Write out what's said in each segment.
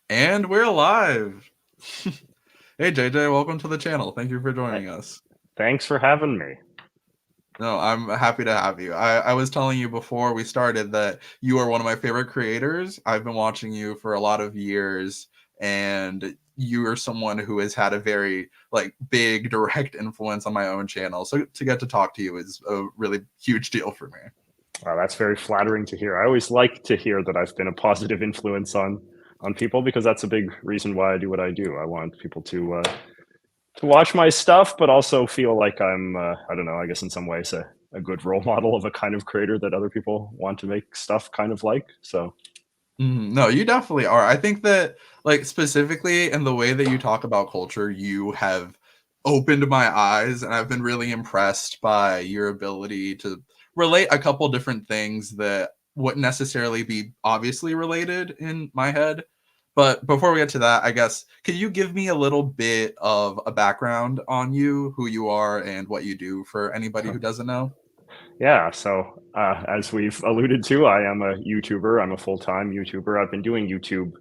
And we're live. Hey JJ, welcome to the channel. Thank you for Th- joining us. Thanks for having me. No, I'm happy to have you. I was telling you before we started that you are one of my favorite creators. I've been watching you for a lot of years, and you are someone who has had a very big direct influence on my own channel. So to get to talk to you is a really huge deal for me. That's very flattering to hear. I always like to hear that I've been a positive influence on people because that's a big reason why I do what I do. I want people to watch my stuff, but also feel like I'm I don't know. I guess in some ways a good role model of a kind of creator that other people want to make stuff kind of like. So No, you definitely are. I think that, specifically in the way that you talk about culture, you have opened my eyes, and I've been really impressed by your ability to relate a couple different things that wouldn't necessarily be obviously related in my head. But before we get to that, I guess, could you give me a little bit of a background on you, who you are, and what you do for anybody who doesn't know? yeah. So as we've alluded to, I am a YouTuber. I'm a full-time YouTuber. I've been doing YouTube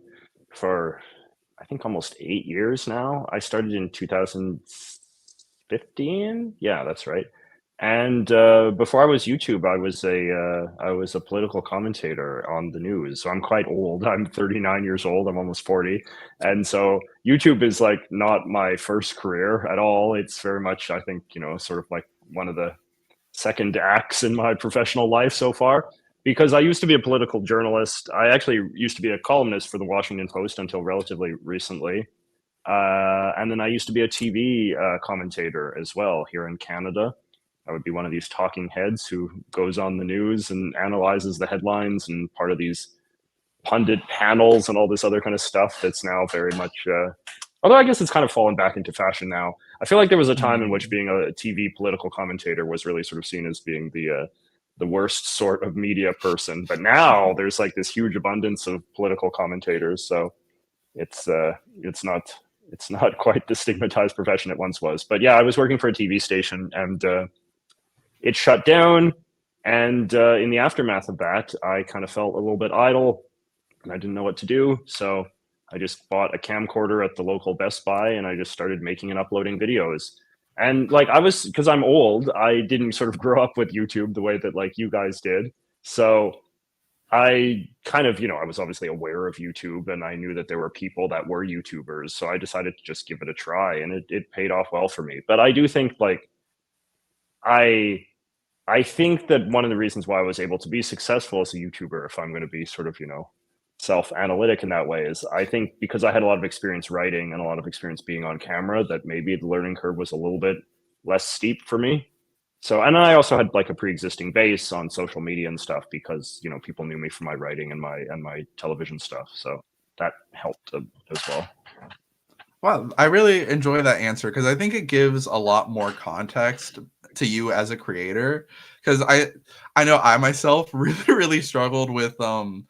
for I think almost 8 years now. I started in 2015. Yeah, that's right. And before I was YouTube, I was a political commentator on the news. So I'm quite old. I'm 39 years old. I'm almost 40, and so YouTube is like not my first career at all. It's very much, I think, sort of like one of the second acts in my professional life so far, because I used to be a political journalist. I actually used to be a columnist for the Washington Post until relatively recently. And then I used to be a TV commentator as well here in Canada. I would be one of these talking heads who goes on the news and analyzes the headlines and part of these pundit panels and all this other kind of stuff that's now very much although I guess it's kind of fallen back into fashion now. I feel like there was a time in which Mhm. being a TV political commentator was really sort of seen as being the worst sort of media person, but now there's like this huge abundance of political commentators, so it's uh it's not it's not quite the stigmatized profession it once was. But yeah, I was working for a TV station, and it shut down, and in the aftermath of that, I kind of felt a little bit idle and I didn't know what to do. So I just bought a camcorder at the local Best Buy and I just started making and uploading videos. And like because I'm old, I didn't sort of grow up with YouTube the way that like you guys did. So I kind of, I was obviously aware of YouTube and I knew that there were people that were YouTubers. So I decided to just give it a try, and it paid off well for me. But I do think like I I think that one of the reasons why I was able to be successful as a YouTuber, if I'm going to be sort of, self-analytic in that way, is I think because I had a lot of experience writing and a lot of experience being on camera, that maybe the learning curve was a little bit less steep for me. So, and I also had like a pre-existing base on social media and stuff because, people knew me for my writing and my television stuff. So that helped as well. Wow, I really enjoy that answer because I think it gives a lot more context to you as a creator. Because I know I myself really struggled with the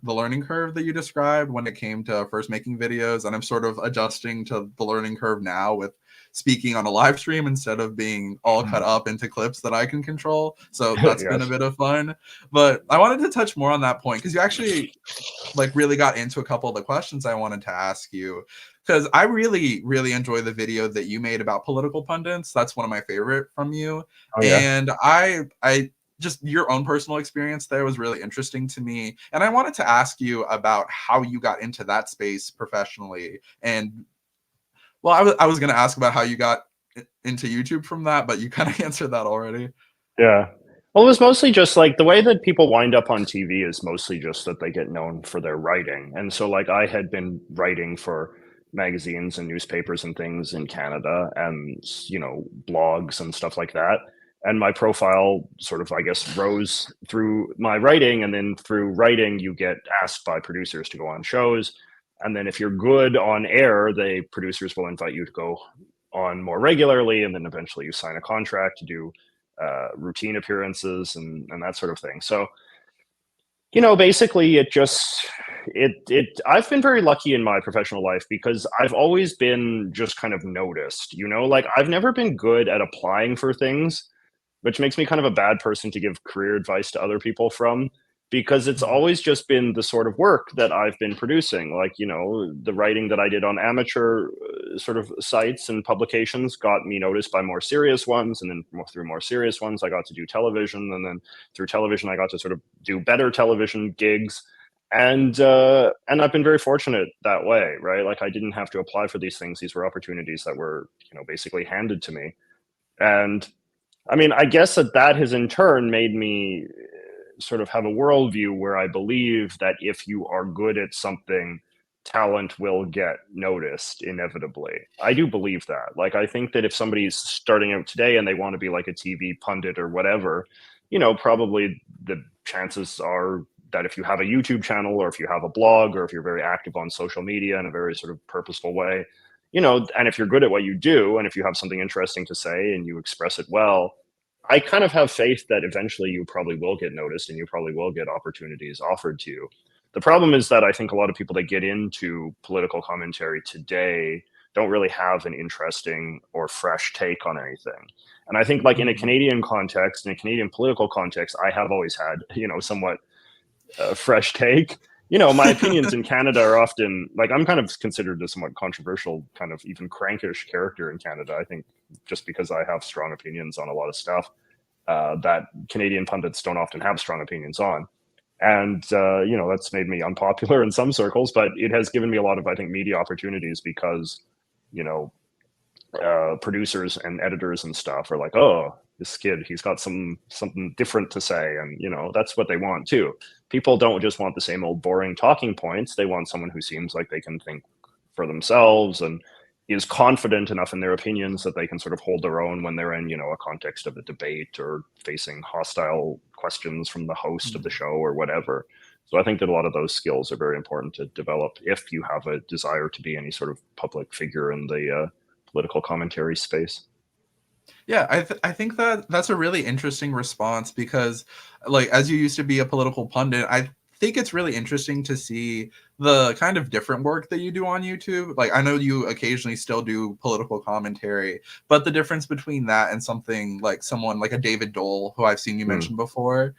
learning curve that you described when it came to first making videos, and I'm sort of adjusting to the learning curve now with speaking on a live stream instead of being all cut up into clips that I can control. So that's been a Yes. bit of fun. But I wanted to touch more on that point because you actually really got into a couple of the questions I wanted to ask you, because I really enjoy the video that you made about political pundits. That's one of my favorite from you. Oh yeah. And I just your own personal experience there was really interesting to me. And I wanted to ask you about how you got into that space professionally. And well, I was going to ask about how you got into YouTube from that, but you kind of answered that already. Yeah. Well, it was mostly just like the way that people wind up on TV is mostly just that they get known for their writing. And so, like, I had been writing for magazines and newspapers and things in Canada and, blogs and stuff like that. And my profile sort of, I guess, rose through my writing. And then through writing, you get asked by producers to go on shows. And then if you're good on air, the producers will invite you to go on more regularly. And then eventually you sign a contract to do routine appearances and that sort of thing. So, basically, I've been very lucky in my professional life because I've always been just kind of noticed. Like I've never been good at applying for things, which makes me kind of a bad person to give career advice to other people from. because it's always just been the sort of work that I've been producing. Like, you know, the writing that I did on amateur sort of sites and publications got me noticed by more serious ones. And then through more serious ones, I got to do television. And then through television, I got to sort of do better television gigs. And I've been very fortunate that way, right? Like, I didn't have to apply for these things. These were opportunities that were, you know, basically handed to me. And I mean, I guess that has in turn made me sort of have a worldview where I believe that if you are good at something, talent will get noticed inevitably. I do believe that. Like, I think that if somebody's starting out today and they want to be like a TV pundit or whatever, you know, probably the chances are that if you have a YouTube channel or if you have a blog or if you're very active on social media in a very sort of purposeful way, you know, and if you're good at what you do and if you have something interesting to say and you express it well, I kind of have faith that eventually you probably will get noticed and you probably will get opportunities offered to you. The problem is that I think a lot of people that get into political commentary today don't really have an interesting or fresh take on anything. And I think, like, in a Canadian context, in a Canadian political context, I have always had, you know, somewhat fresh take. You know, my opinions in Canada are often, like, I'm kind of considered a somewhat controversial, kind of even crankish character in Canada. I think just because I have strong opinions on a lot of stuff that Canadian pundits don't often have strong opinions on. And, you know, that's made me unpopular in some circles, but it has given me a lot of, I think, media opportunities because, you know, producers and editors and stuff are like, oh, this kid, he's got something different to say. And, you know, that's what they want too. People don't just want the same old boring talking points. They want someone who seems like they can think for themselves and is confident enough in their opinions that they can sort of hold their own when they're in, you know, a context of a debate or facing hostile questions from the host of the show or whatever. So I think that a lot of those skills are very important to develop if you have a desire to be any sort of public figure in the political commentary space. Yeah, I think that that's a really interesting response because, like, as you used to be a political pundit, I think it's really interesting to see the kind of different work that you do on YouTube. Like, I know you occasionally still do political commentary, but the difference between that and something like someone like a David Dole, who I've seen you mention before,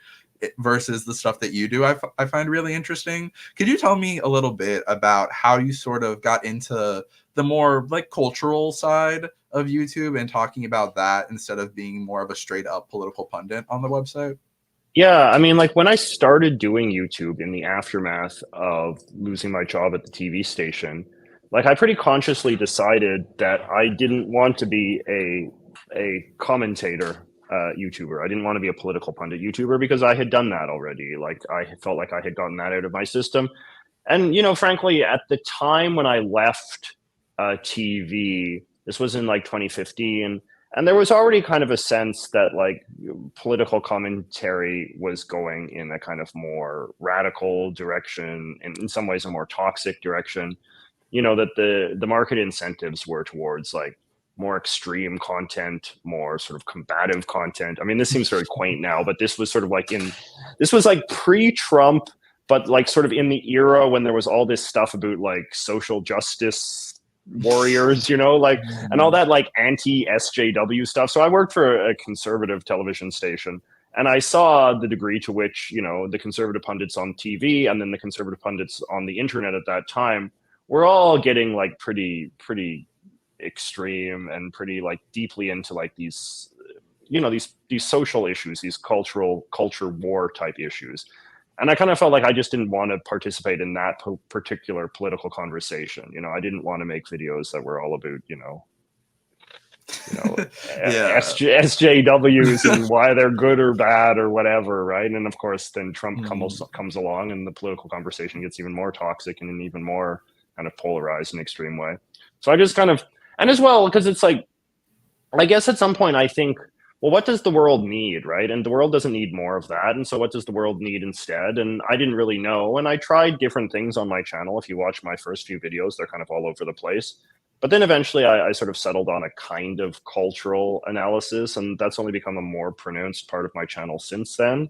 versus the stuff that you do, I find really interesting. Could you tell me a little bit about how you sort of got into the more like cultural side of YouTube and talking about that instead of being more of a straight up political pundit on the website? Yeah, I mean, like, when I started doing YouTube in the aftermath of losing my job at the TV station, like, I pretty consciously decided that I didn't want to be a commentator YouTuber. I didn't want to be a political pundit YouTuber because I had done that already. Like, I felt like I had gotten that out of my system. And, you know, frankly, at the time when I left TV, this was in like 2015, and there was already kind of a sense that, like, political commentary was going in a kind of more radical direction, and in some ways a more toxic direction. You know, that the market incentives were towards, like, more extreme content, more sort of combative content. I mean, this seems very quaint now, but this was sort of like this was like pre-Trump, but like sort of in the era when there was all this stuff about like social justice warriors, you know, like, and all that like anti-SJW stuff. So I worked for a conservative television station, and I saw the degree to which, you know, the conservative pundits on TV and then the conservative pundits on the internet at that time were all getting like pretty extreme and pretty like deeply into like these, you know, these social issues, these culture war type issues. And I kind of felt like I just didn't want to participate in that particular political conversation. You know, I didn't want to make videos that were all about, Yeah. SJWs and why they're good or bad or whatever, right? And of course, then Trump comes along, and the political conversation gets even more toxic and in even more kind of polarized and extreme way. So I just kind of, and as well, because it's like, I guess at some point I think, well, what does the world need, right? And the world doesn't need more of that. And so what does the world need instead? And I didn't really know. And I tried different things on my channel. If you watch my first few videos, they're kind of all over the place. But then eventually I sort of settled on a kind of cultural analysis. And that's only become a more pronounced part of my channel since then.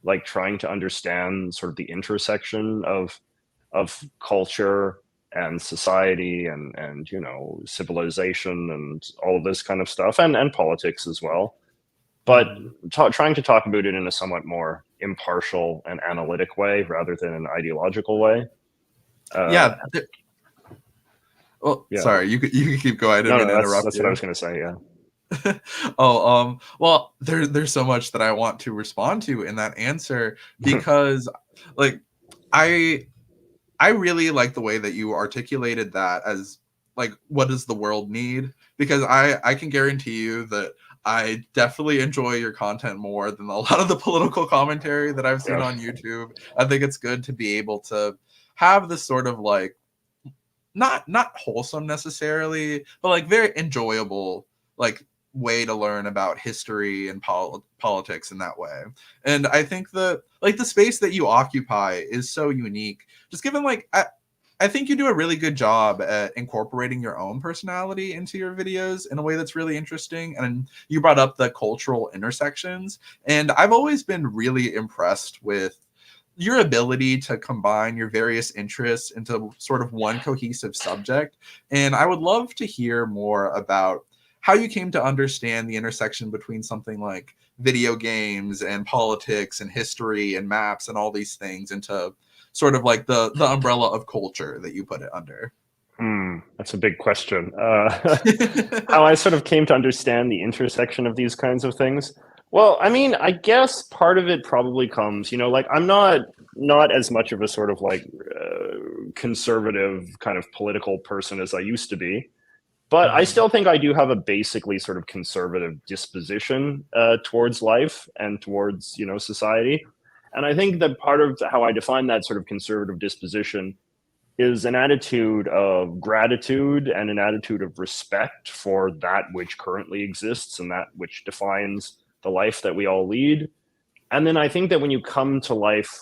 Like, trying to understand sort of the intersection of culture and society and you know, civilization and all of this kind of stuff, and politics as well. But trying to talk about it in a somewhat more impartial and analytic way rather than an ideological way. Yeah. Well, Yeah. sorry, you could keep going. I didn't No, mean to that's interrupt what I you. was going to say. Yeah. Oh, well, there's so much that I want to respond to in that answer because, like, I I really like the way that you articulated that as like what does the world need? Because I can guarantee you that I definitely enjoy your content more than a lot of the political commentary that I've seen Yeah. on YouTube. I think it's good to be able to have this sort of like not wholesome necessarily, but like very enjoyable like way to learn about history and politics in that way. And I think that like the space that you occupy is so unique. Just given like I think you do a really good job at incorporating your own personality into your videos in a way that's really interesting. And you brought up the cultural intersections, and I've always been really impressed with your ability to combine your various interests into sort of one cohesive subject. And I would love to hear more about how you came to understand the intersection between something like video games and politics and history and maps and all these things into sort of like the umbrella of culture that you put it under. That's a big question. How I sort of came to understand the intersection of these kinds of things. Well, I mean, I guess part of it probably comes, like I'm not as much of a sort of like conservative kind of political person as I used to be, but I still think I do have a basically sort of conservative disposition towards life and towards society. And I think that part of how I define that sort of conservative disposition is an attitude of gratitude and an attitude of respect for that which currently exists and that which defines the life that we all lead. And then I think that when you come to life,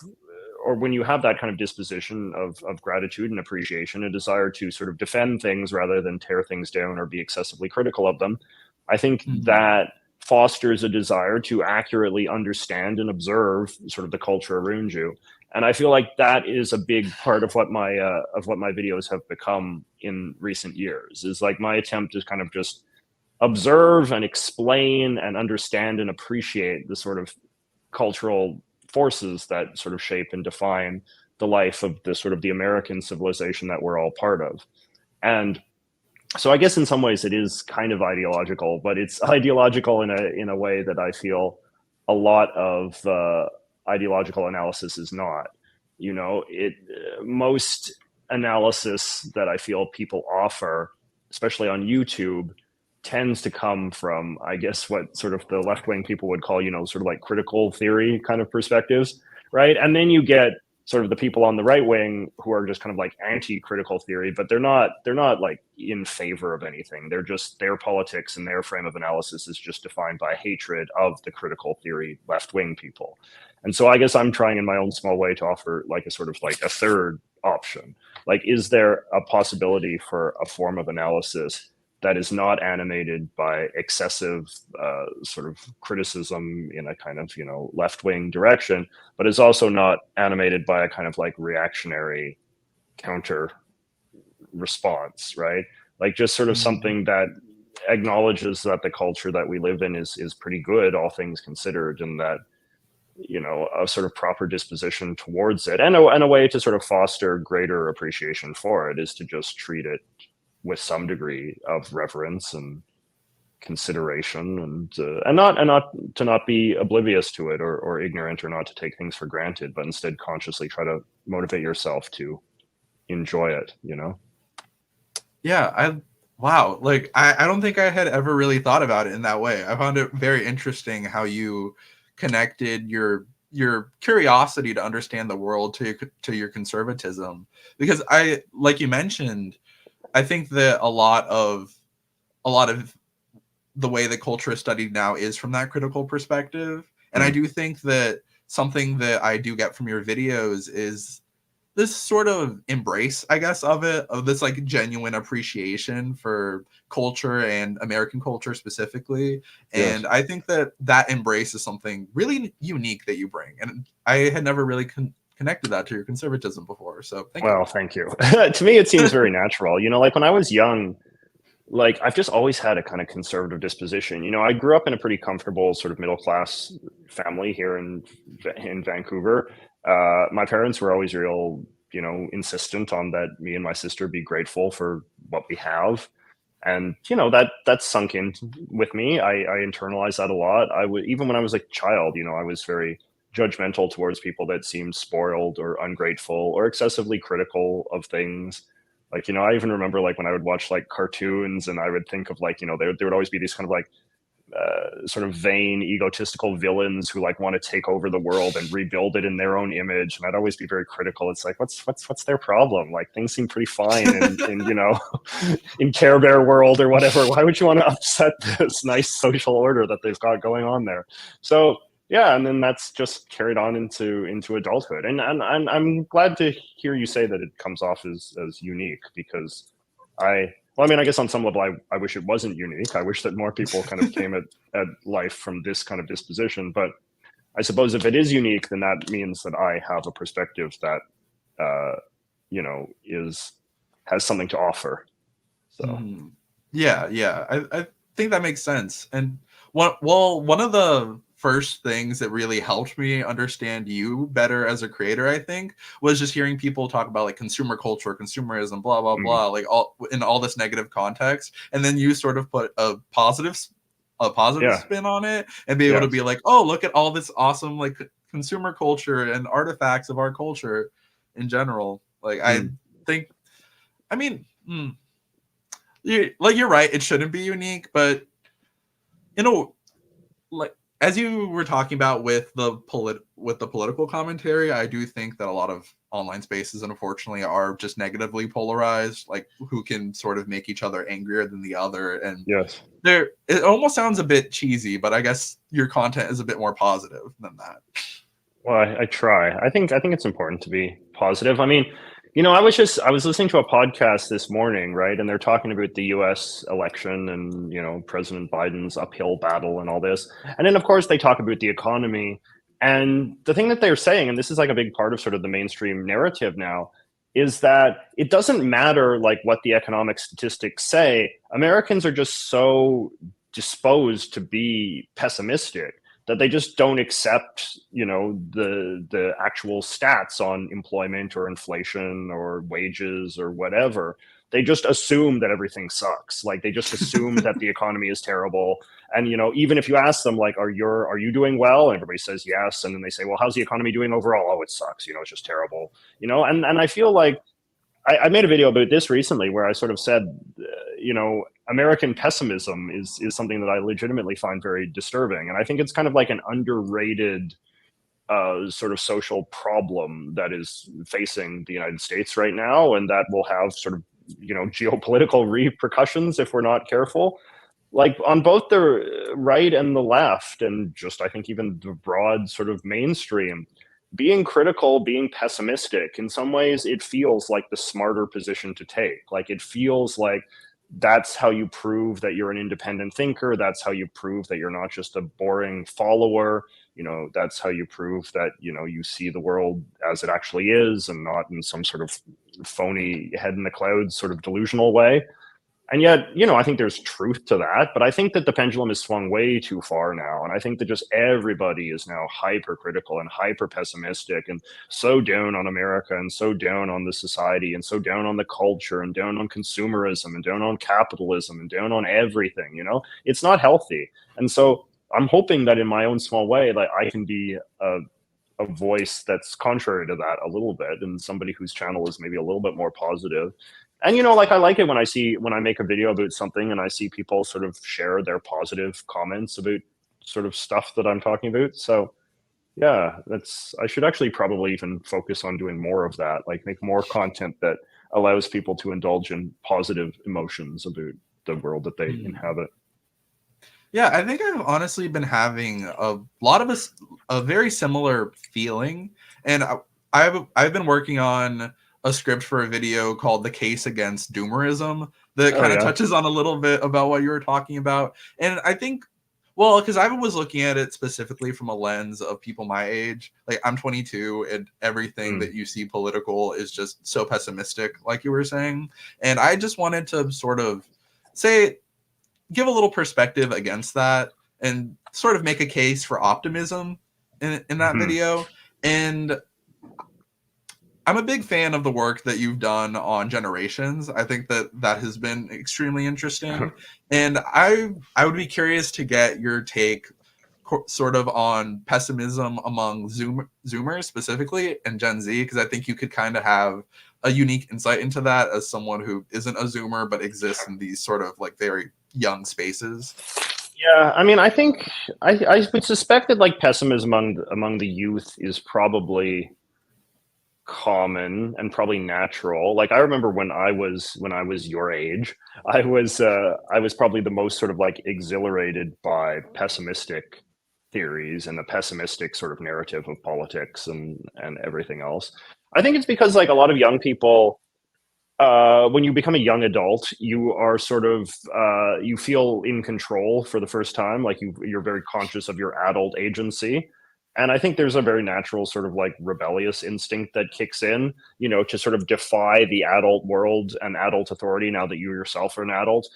or when you have that kind of disposition of gratitude and appreciation, a desire to sort of defend things rather than tear things down or be excessively critical of them, I think that fosters a desire to accurately understand and observe sort of the culture around you. And I feel like that is a big part of what my videos have become in recent years, is like my attempt to kind of just observe and explain and understand and appreciate the sort of cultural forces that sort of shape and define the life of the sort of the American civilization that we're all part of. And so I guess in some ways it is kind of ideological, but it's ideological in a way that I feel a lot of ideological analysis is not. Most analysis that I feel people offer, especially on YouTube, tends to come from, I guess, what sort of the left-wing people would call, sort of like critical theory kind of perspectives, right? And then you get sort of the people on the right wing who are just kind of like anti-critical theory, but they're not like in favor of anything. They're just, their politics and their frame of analysis is just defined by hatred of the critical theory left-wing people. And so I guess I'm trying in my own small way to offer like a sort of like a third option. Like, is there a possibility for a form of analysis that is not animated by excessive sort of criticism in a kind of, left-wing direction, but is also not animated by a kind of like reactionary counter response, right? Like just sort of something that acknowledges that the culture that we live in is pretty good, all things considered, and that, a sort of proper disposition towards it, and a way to sort of foster greater appreciation for it is to just treat it with some degree of reverence and consideration, and not be oblivious to it or ignorant, or not to take things for granted, but instead consciously try to motivate yourself to enjoy it. Yeah, wow, like I don't think I had ever really thought about it in that way. I found it very interesting how you connected your curiosity to understand the world to your conservatism, because I, like you mentioned, I think that a lot of the way that culture is studied now is from that critical perspective. And I do think that something that I do get from your videos is this sort of embrace, I guess, of this like genuine appreciation for culture and American culture specifically. Yes. And I think that embrace is something really unique that you bring. And I had never really connected that to your conservatism before. So thank you. Well, thank you. To me, it seems very natural. Like when I was young, like I've just always had a kind of conservative disposition. You know, I grew up in a pretty comfortable sort of middle class family here in Vancouver. My parents were always real, you know, insistent on that me and my sister be grateful for what we have, and you know that's sunk in with me. I internalized that a lot. I would, even when I was a child, you know, I was very judgmental towards people that seemed spoiled or ungrateful or excessively critical of things. Like, you know, I even remember like when I would watch like cartoons and I would think of like, you know, there would always be these kind of like sort of vain, egotistical villains who like want to take over the world and rebuild it in their own image. And I'd always be very critical. It's like, what's their problem? Like things seem pretty fine in you know, in Care Bear world or whatever. Why would you want to upset this nice social order that they've got going on there? So yeah, and then that's just carried on into adulthood. And I'm glad to hear you say that it comes off as unique, because well, I mean, I guess on some level, I wish it wasn't unique. I wish that more people kind of came at life from this kind of disposition. But I suppose if it is unique, then that means that I have a perspective that, you know, has something to offer. So Yeah, I think that makes sense. And one of the first things that really helped me understand you better as a creator, I think, was just hearing people talk about like consumer culture, consumerism, blah blah blah, like all in all this negative context, and then you sort of put a positive yeah, spin on it and be able to yes. be like, oh, look at all this awesome like consumer culture and artifacts of our culture in general. Like I Mm. think, I mean, you're right, it shouldn't be unique, but you know, like as you were talking about with the political commentary, I do think that a lot of online spaces unfortunately are just negatively polarized, like who can sort of make each other angrier than the other. And Yes. there, it almost sounds a bit cheesy, but I guess your content is a bit more positive than that. Well, I try. I think it's important to be positive. I mean, you know, I was listening to a podcast this morning, right? And they're talking about the US election and, you know, President Biden's uphill battle and all this. And then of course they talk about the economy. And the thing that they're saying, and this is like a big part of sort of the mainstream narrative now, is that it doesn't matter like what the economic statistics say. Americans are just so disposed to be pessimistic that they just don't accept, you know, the actual stats on employment or inflation or wages or whatever. They just assume that everything sucks. Like they just assume that the economy is terrible. And you know, even if you ask them, like, are you doing well? And everybody says yes, and then they say, well, how's the economy doing overall? Oh, it sucks. You know, it's just terrible. You know, and I feel like I made a video about this recently where I sort of said, you know, American pessimism is something that I legitimately find very disturbing, and I think it's kind of like an underrated sort of social problem that is facing the United States right now, and that will have sort of, you know, geopolitical repercussions if we're not careful. Like on both the right and the left, and just I think even the broad sort of mainstream, being critical, being pessimistic, in some ways, it feels like the smarter position to take. Like it feels like that's how you prove that you're an independent thinker. That's how you prove that you're not just a boring follower. You know, that's how you prove that, you know, you see the world as it actually is and not in some sort of phony head in the clouds sort of delusional way. And yet, you know, I think there's truth to that, but I think that the pendulum has swung way too far now. And I think that just everybody is now hypercritical and hyper pessimistic and so down on America and so down on the society and so down on the culture and down on consumerism and down on capitalism and down on everything. You know, it's not healthy. And so I'm hoping that in my own small way, that I can be a voice that's contrary to that a little bit, and somebody whose channel is maybe a little bit more positive. And you know, like I like it when I make a video about something and I see people sort of share their positive comments about sort of stuff that I'm talking about. So yeah, that's, I should actually probably even focus on doing more of that, like make more content that allows people to indulge in positive emotions about the world that they inhabit. Yeah, I think I've honestly been having a lot of a very similar feeling, and I've been working on a script for a video called "The Case Against Doomerism" that Oh kind of yeah. touches on a little bit about what you were talking about, and I think. Well, because I was looking at it specifically from a lens of people my age. Like I'm 22, and everything Mm. that you see political is just so pessimistic, like you were saying. And I just wanted to sort of say give a little perspective against that and sort of make a case for optimism in that video. And I'm a big fan of the work that you've done on generations. I think that has been extremely interesting, and I would be curious to get your take, sort of on pessimism among Zoomers specifically and Gen Z, because I think you could kind of have a unique insight into that as someone who isn't a Zoomer but exists in these sort of like very young spaces. Yeah, I mean, I think I would suspect that like pessimism among the youth is probably common and probably natural. Like I remember when I was your age, I was probably the most sort of like exhilarated by pessimistic theories and the pessimistic sort of narrative of politics and everything else. I think it's because like a lot of young people, when you become a young adult, you are sort of you feel in control for the first time. Like you're very conscious of your adult agency. And I think there's a very natural sort of like rebellious instinct that kicks in, you know, to sort of defy the adult world and adult authority now that you yourself are an adult.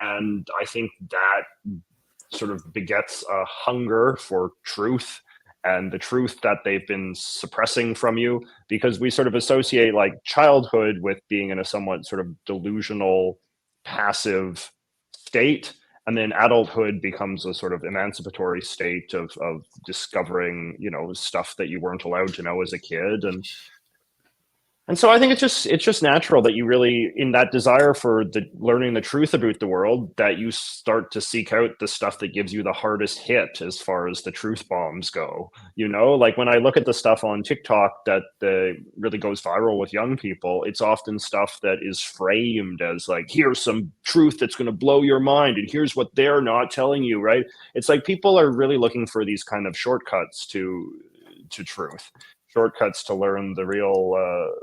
And I think that sort of begets a hunger for truth and the truth that they've been suppressing from you, because we sort of associate like childhood with being in a somewhat sort of delusional, passive state. And then adulthood becomes a sort of emancipatory state of discovering, you know, stuff that you weren't allowed to know as a kid. And so I think it's just natural that you really, in that desire for learning the truth about the world, that you start to seek out the stuff that gives you the hardest hit as far as the truth bombs go. You know, like when I look at the stuff on TikTok that really goes viral with young people, it's often stuff that is framed as like, here's some truth that's going to blow your mind, and here's what they're not telling you, right? It's like people are really looking for these kind of shortcuts to truth, shortcuts to learn the real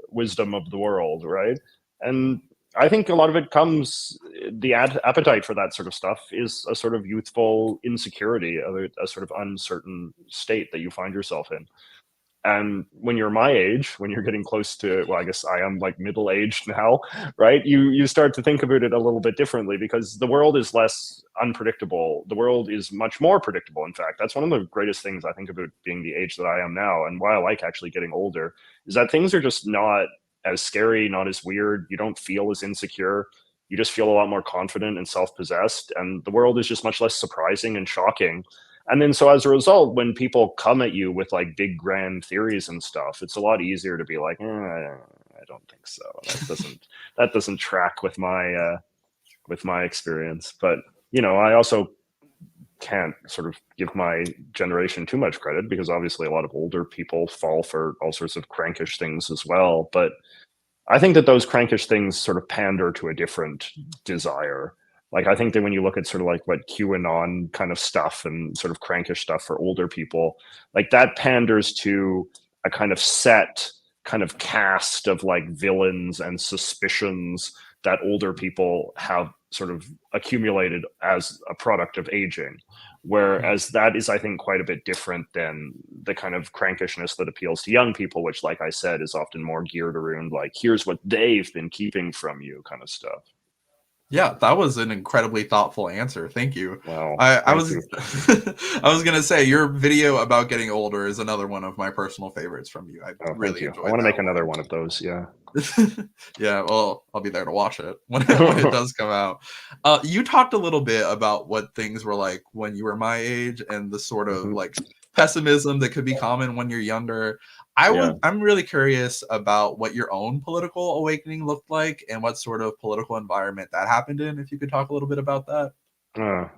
wisdom of the world, right? And I think a lot of it comes, the appetite for that sort of stuff is a sort of youthful insecurity, a sort of uncertain state that you find yourself in. And when you're my age, when you're getting close to, well, I guess I am like middle-aged now, right? You start to think about it a little bit differently, because the world is less unpredictable. The world is much more predictable. In fact, that's one of the greatest things I think about being the age that I am now, and why I like actually getting older, is that things are just not as scary, not as weird. You don't feel as insecure. You just feel a lot more confident and self-possessed, and the world is just much less surprising and shocking. And then so as a result, when people come at you with like big grand theories and stuff, it's a lot easier to be like, I don't think so. That doesn't track with my experience. But you know, I also can't sort of give my generation too much credit, because obviously a lot of older people fall for all sorts of crankish things as well. But I think that those crankish things sort of pander to a different desire. Like, I think that when you look at sort of like what QAnon kind of stuff and sort of crankish stuff for older people, like that panders to a kind of set kind of cast of like villains and suspicions that older people have sort of accumulated as a product of aging. Whereas that is, I think, quite a bit different than the kind of crankishness that appeals to young people, which, like I said, is often more geared around like, here's what they've been keeping from you kind of stuff. Yeah, that was an incredibly thoughtful answer. Thank you. Wow. I was I was gonna say your video about getting older is another one of my personal favorites from you. I really enjoyed. I want to make another one of those. Yeah. Yeah, well, I'll be there to watch it when it does come out. You talked a little bit about what things were like when you were my age and the sort of like pessimism that could be common when you're younger. I'm really curious about what your own political awakening looked like and what sort of political environment that happened in. If you could talk a little bit about that.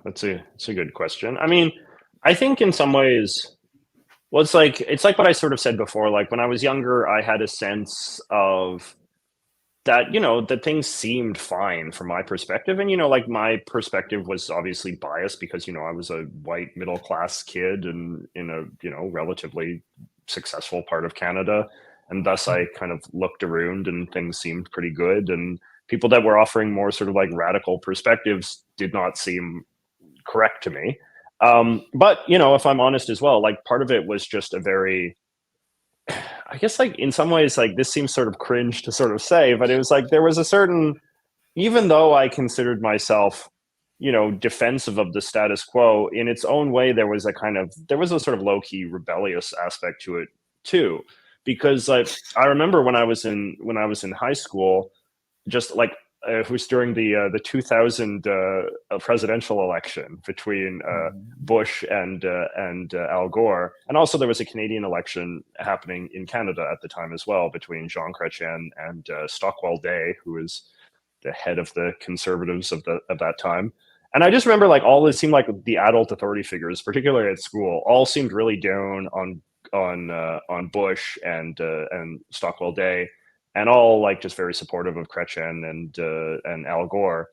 That's a good question. I mean, I think in some ways, well, it's like what I sort of said before. Like when I was younger, I had a sense of that, you know, that things seemed fine from my perspective. And, you know, like my perspective was obviously biased because, you know, I was a white middle class kid and in a, you know, relatively successful part of Canada. And thus I kind of looked around and things seemed pretty good. And people that were offering more sort of like radical perspectives did not seem correct to me. But, you know, if I'm honest as well, like part of it was just a very, I guess like in some ways, like this seems sort of cringe to sort of say, but it was like there was a certain even though I considered myself, defensive of the status quo, in its own way, there was a sort of low key rebellious aspect to it too, because I remember when I was in high school, just like it was during the 2000 presidential election between Mhm. Bush and Al Gore, and also there was a Canadian election happening in Canada at the time as well between Jean Chrétien and Stockwell Day, who was the head of the conservatives of that time. And I just remember like all it seemed like the adult authority figures, particularly at school, all seemed really down on Bush and Stockwell Day, and all like just very supportive of Chrétien and Al Gore.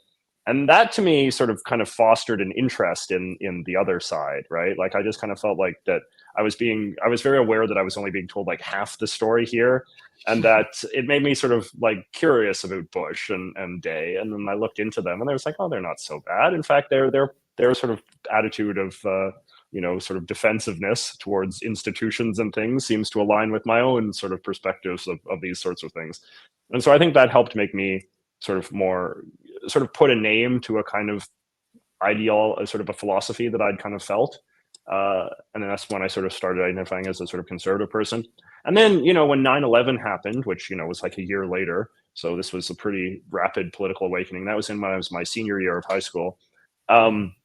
And that to me sort of kind of fostered an interest in the other side, right? Like I just kind of felt like that I was very aware that I was only being told like half the story here, and that it made me sort of like curious about Bush and Day, and then I looked into them, and I was like, oh, they're not so bad. In fact, their sort of attitude of sort of defensiveness towards institutions and things seems to align with my own sort of perspectives of these sorts of things, and so I think that helped make me sort of more sort of put a name to a kind of ideal, a sort of a philosophy that I'd kind of felt. And then that's when I sort of started identifying as a sort of conservative person. And then, when 9/11 happened, which, was like a year later, so this was a pretty rapid political awakening. That was in when I was my senior year of high school. Um,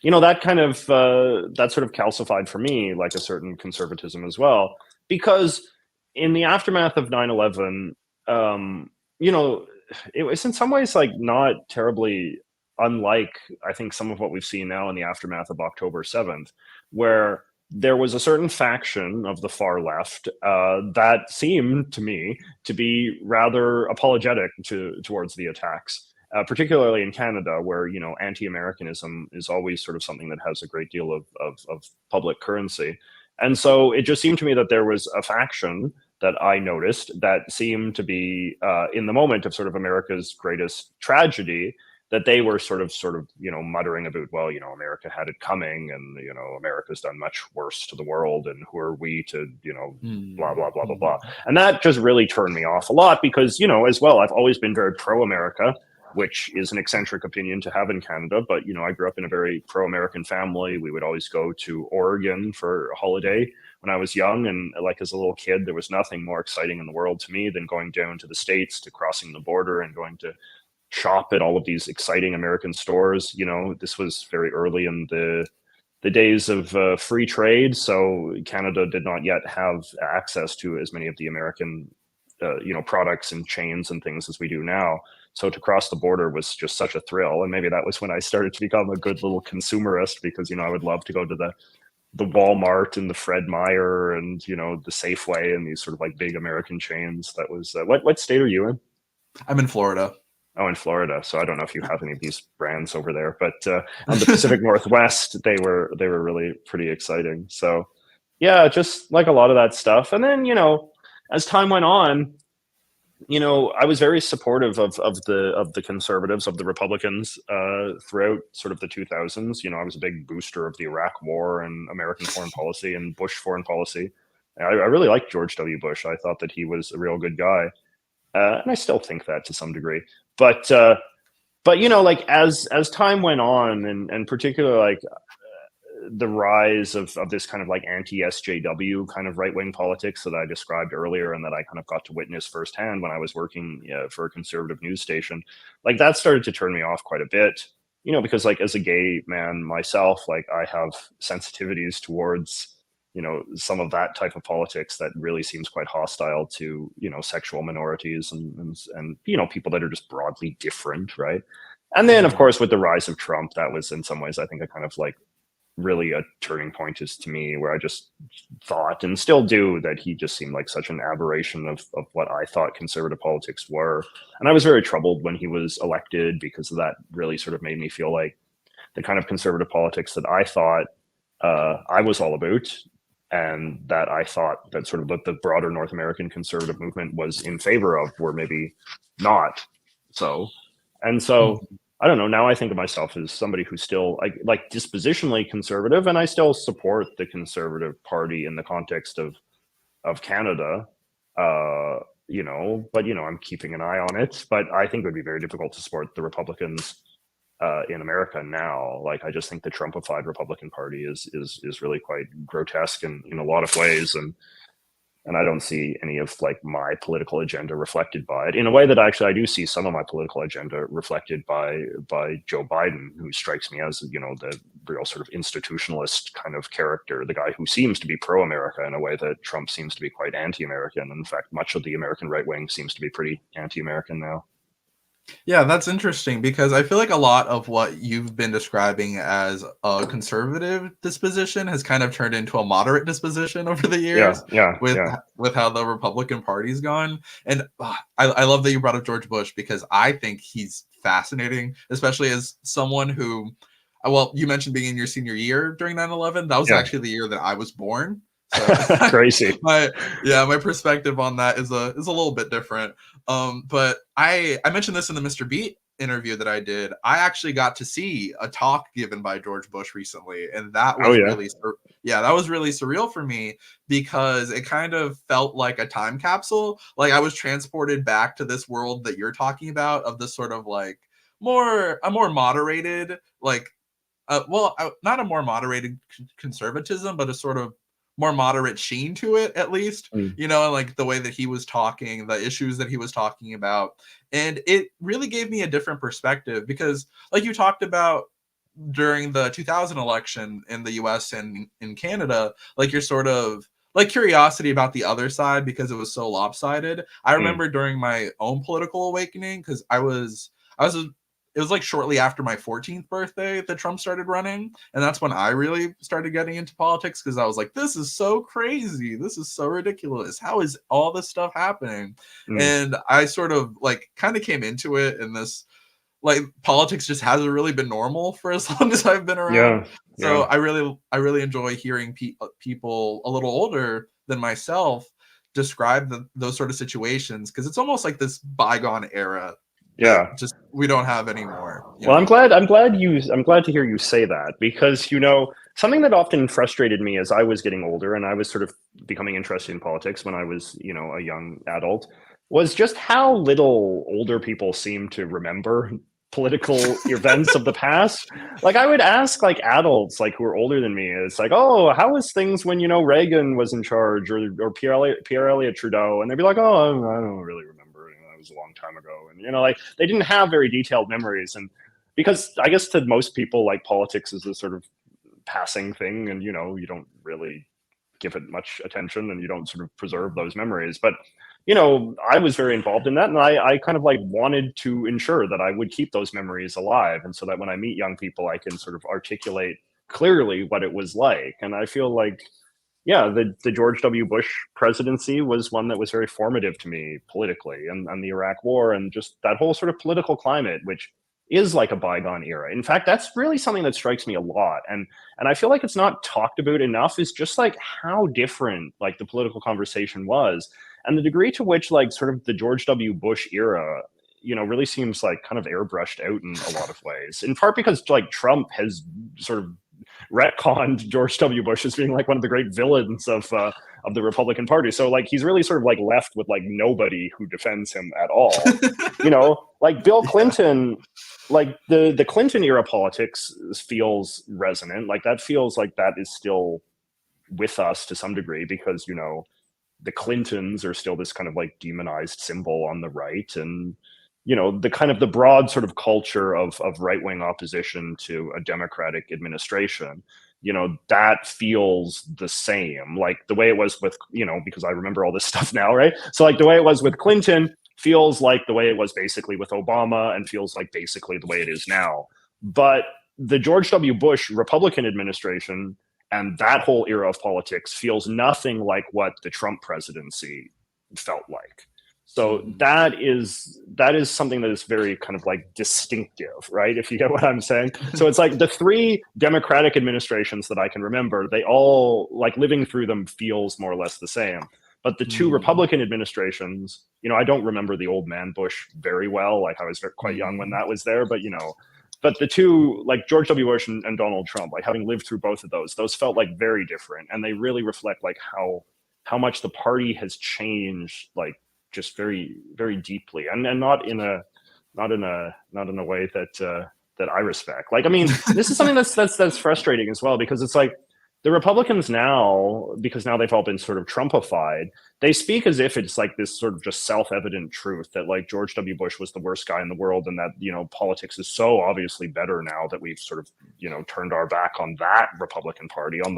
that kind of, that sort of calcified for me like a certain conservatism as well. Because in the aftermath of 9/11, you know, it was in some ways like not terribly unlike I think some of what we've seen now in the aftermath of October 7th, where there was a certain faction of the far left that seemed to me to be rather apologetic towards the attacks, particularly in Canada, where anti-Americanism is always sort of something that has a great deal of public currency, and so it just seemed to me that there was a faction that I noticed that seemed to be in the moment of sort of America's greatest tragedy, that they were sort of muttering about, well, America had it coming, and America's done much worse to the world, and who are we to blah blah blah blah blah. Mhm. And that just really turned me off a lot, because as well, I've always been very pro America, which is an eccentric opinion to have in Canada, but I grew up in a very pro American family. We would always go to Oregon for a holiday when I was young, and like as a little kid, there was nothing more exciting in the world to me than going down to the States, to crossing the border and going to shop at all of these exciting American stores. This was very early in the days of free trade, so Canada did not yet have access to as many of the American products and chains and things as we do now. So to cross the border was just such a thrill, and maybe that was when I started to become a good little consumerist, because I would love to go to the Walmart and the Fred Meyer and the Safeway and these sort of like big American chains. That was what state are you in? I'm in Florida. Oh, in Florida. So I don't know if you have any of these brands over there, but on the Pacific Northwest, they were really pretty exciting. So yeah, just like a lot of that stuff. And then as time went on, I was very supportive of the conservatives, of the Republicans throughout sort of the 2000s. I was a big booster of the Iraq War and American foreign policy and Bush foreign policy. I really liked George W. Bush. I thought that he was a real good guy, and I still think that to some degree. But like as time went on, and particularly like the rise of this kind of like anti-SJW kind of right-wing politics that I described earlier, and that I kind of got to witness firsthand when I was working for a conservative news station, like that started to turn me off quite a bit, because like as a gay man myself, like I have sensitivities towards some of that type of politics that really seems quite hostile to sexual minorities and people that are just broadly different, right? And then of Mhm. course with the rise of Trump, that was in some ways I think a kind of like really a turning point is to me, where I just thought, and still do, that he just seemed like such an aberration of what I thought conservative politics were. And I was very troubled when he was elected, because of that really sort of made me feel like the kind of conservative politics that I thought I was all about, and that I thought that sort of the broader North American conservative movement was in favor of, were maybe not so. And so Mhm. I don't know. Now I think of myself as somebody who's still like dispositionally conservative, and I still support the Conservative Party in the context of Canada. but I'm keeping an eye on it. But I think it would be very difficult to support the Republicans in America now. Like, I just think the Trumpified Republican Party is really quite grotesque in a lot of ways, and I don't see any of like my political agenda reflected by it in a way that actually I do see some of my political agenda reflected by Joe Biden, who strikes me as the real sort of institutionalist kind of character, the guy who seems to be pro-America in a way that Trump seems to be quite anti-American. In fact, much of the American right wing seems to be pretty anti-American now. Yeah, that's interesting because I feel like a lot of what you've been describing as a conservative disposition has kind of turned into a moderate disposition over the Yeah, years yeah, with yeah. with how the Republican Party's gone. And I love that you brought up George Bush because I think he's fascinating, especially as someone who, well, you mentioned being in your senior year during 9/11. That was Yeah. actually the year that I was born. So Crazy. my perspective on that is a little bit different. But I mentioned this in the Mr. Beat interview that I did. I actually got to see a talk given by George Bush recently, and that Oh was yeah. that was really surreal for me because it kind of felt like a time capsule. Like I was transported back to this world that you're talking about of this sort of like a more moderated like not a more moderated conservatism, but a sort of more moderate sheen to it, at least, Mm. like the way that he was talking, the issues that he was talking about. And it really gave me a different perspective because, like you talked about during the 2000 election in the US and in Canada, like your sort of like curiosity about the other side because it was so lopsided. I Mm. remember during my own political awakening, because I was it was like shortly after my 14th birthday that Trump started running. And that's when I really started getting into politics because I was like, this is so crazy. This is so ridiculous. How is all this stuff happening? Mm. And I sort of like kind of came into it in this like politics just hasn't really been normal for as long as I've been around. Yeah. So Yeah. I really enjoy hearing people a little older than myself describe those sort of situations because it's almost like this bygone era that Yeah. just we don't have anymore. Well, I'm glad to hear you say that, because something that often frustrated me as I was getting older and I was sort of becoming interested in politics when I was a young adult, was just how little older people seem to remember political events of the past. Like, I would ask like adults like who are older than me, it's like, oh, how was things when Reagan was in charge, or Pierre Elliott Trudeau, and they'd be like, oh, I don't really remember. That was a long time ago, and like they didn't have very detailed memories. And because I guess to most people, like, politics is a sort of passing thing, and you don't really give it much attention, and you don't sort of preserve those memories. But I was very involved in that, and I kind of like wanted to ensure that I would keep those memories alive, and so that when I meet young people, I can sort of articulate clearly what it was like. And I feel like, yeah, the George W. Bush presidency was one that was very formative to me politically, and the Iraq War, and just that whole sort of political climate, which is like a bygone era. In fact, that's really something that strikes me a lot, and I feel like it's not talked about enough, is just like how different like the political conversation was, and the degree to which like sort of the George W. Bush era really seems like kind of airbrushed out in a lot of ways, in part because like Trump has sort of retconned George W. Bush as being like one of the great villains of the Republican Party. So like he's really sort of like left with like nobody who defends him at all. Like Bill Clinton, like the Clinton era politics feels resonant. Like that feels like that is still with us to some degree, because the Clintons are still this kind of like demonized symbol on the right, and the kind of the broad sort of culture of right-wing opposition to a democratic administration, that feels the same, like the way it was with, because I remember all this stuff now, right? So like the way it was with Clinton feels like the way it was basically with Obama, and feels like basically the way it is now. But the George W. Bush Republican administration and that whole era of politics feels nothing like what the Trump presidency felt like. So that is something that is very kind of like distinctive, right? If you get what I'm saying. So it's like the three Democratic administrations that I can remember, they all, like, living through them feels more or less the same. But the two Republican administrations, I don't remember the old man Bush very well. Like I was quite young when that was there, but the two, like George W. Bush and Donald Trump, like having lived through both of those felt like very different, and they really reflect like how much the party has changed, like just very, very deeply, and not in a way that I respect. Like, I mean, this is something that's frustrating as well, because it's like the Republicans now, because now they've all been sort of Trumpified, they speak as if it's like this sort of just self-evident truth that like George W. Bush was the worst guy in the world, and that, you know, politics is so obviously better now that we've sort of, you know, turned our back on that Republican Party, on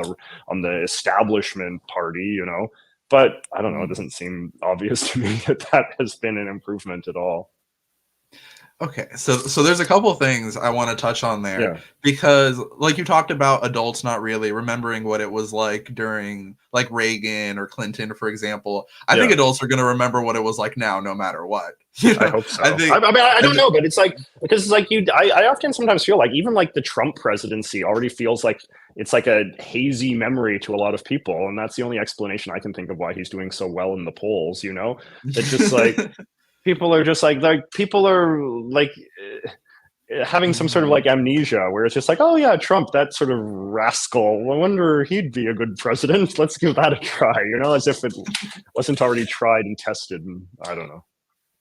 the establishment party, you know. But I don't know, it doesn't seem obvious to me that has been an improvement at all. Okay, so there's a couple things I want to touch on there, Yeah. because like you talked about adults not really remembering what it was like during like Reagan or Clinton, for example. I think Yeah. adults are going to remember what it was like now, no matter what. I hope so. I think I mean, I don't know, but it's like, because it's like I often sometimes feel like even like the Trump presidency already feels like it's like a hazy memory to a lot of people, and that's the only explanation I can think of why he's doing so well in the polls. You know, it's just like people are just like people are like having some sort of like amnesia, where it's just like, oh yeah, Trump, that sort of rascal, I wonder he'd be a good president, let's give that a try, you know, as if it wasn't already tried and tested. And I don't know.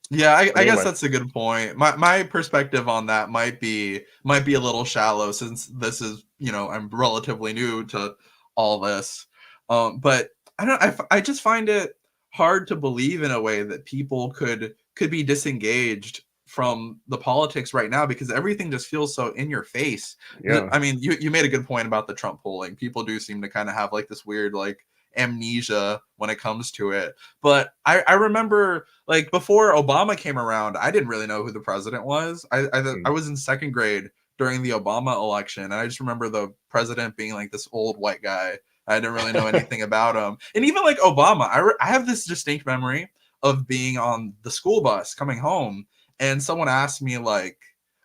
Yeah, I But guess anyway, that's a good point. My perspective on that might be a little shallow, since this is, you know, I'm relatively new to all this. But I just find it hard to believe in a way that people could be disengaged from the politics right now, because everything just feels so in your face. yeah. I mean, you made a good point about the Trump polling. People do seem to kind of have like this weird like amnesia when it comes to it. But I remember like before Obama came around, I didn't really know who the president was. I was in second grade during the Obama election, and I just remember the president being like this old white guy. I didn't really know anything about him. And even like Obama, I have this distinct memory of being on the school bus coming home, and someone asked me like,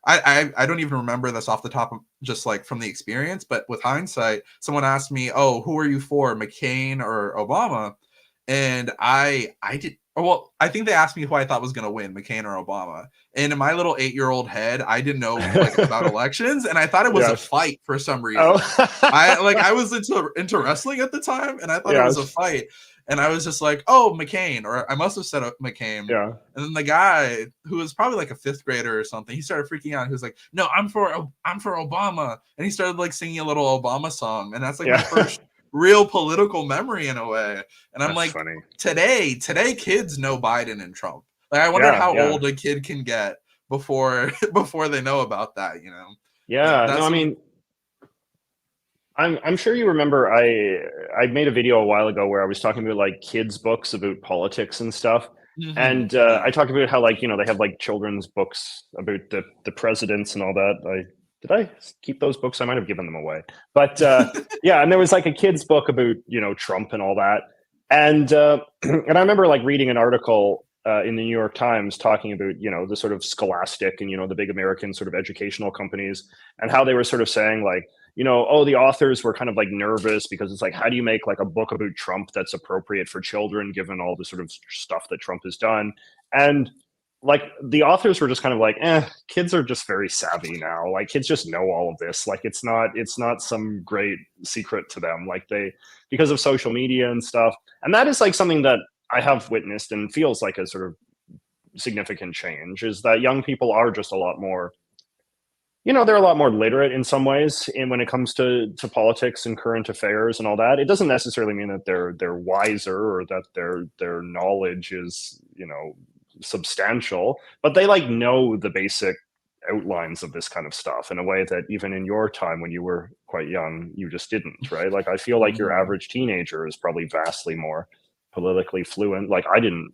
I don't even remember this off the top of just like from the experience, but with hindsight, someone asked me, "Oh, who are you for, McCain or Obama?" And I did, well, I think they asked me who I thought was going to win, McCain or Obama. And in my little 8-year-old head, I didn't know like about elections, and I thought it was a Yes. fight for some Oh. reason. I was into wrestling at the time, and I thought it was a Yes. fight. And I was just like, "Oh, McCain," or I must have said McCain. Yeah. And then the guy, who was probably like a fifth grader or something, he started freaking out. He was like, "No, I'm for Obama," and he started like singing a little Obama song, and that's like my Yeah. first real political memory in a way. And I'm That's like, funny. today kids know Biden and Trump. Like, I wonder Yeah. how Yeah. old a kid can get before before they know about that. You know, Yeah. No, that's I mean, I'm sure you remember I made a video a while ago where I was talking about like kids' books about politics and stuff. And yeah. I talked about how, like, you know, they have like children's books about the presidents and all that. Did I keep those books? I might have given them away. But yeah, and there was like a kid's book about, you know, Trump and all that. And and I remember like reading an article in the New York Times talking about, you know, the sort of Scholastic and, you know, the big American sort of educational companies, and how they were sort of saying like, you know, oh, the authors were kind of like nervous because it's like, how do you make like a book about Trump that's appropriate for children, given all the sort of stuff that Trump has done? And like the authors were just kind of like, kids are just very savvy now. Like kids just know all of this. Like it's not some great secret to them. Like they, because of social media and stuff. And that is like something that I have witnessed and feels like a sort of significant change, is that young people are just a lot more, you know, they're a lot more literate in some ways in when it comes to politics and current affairs and all that. It doesn't necessarily mean that they're wiser or that their knowledge is, you know, substantial, but they like know the basic outlines of this kind of stuff in a way that even in your time when you were quite young, you just didn't, right? Like I feel like your Mhm. average teenager is probably vastly more politically fluent. Like I didn't,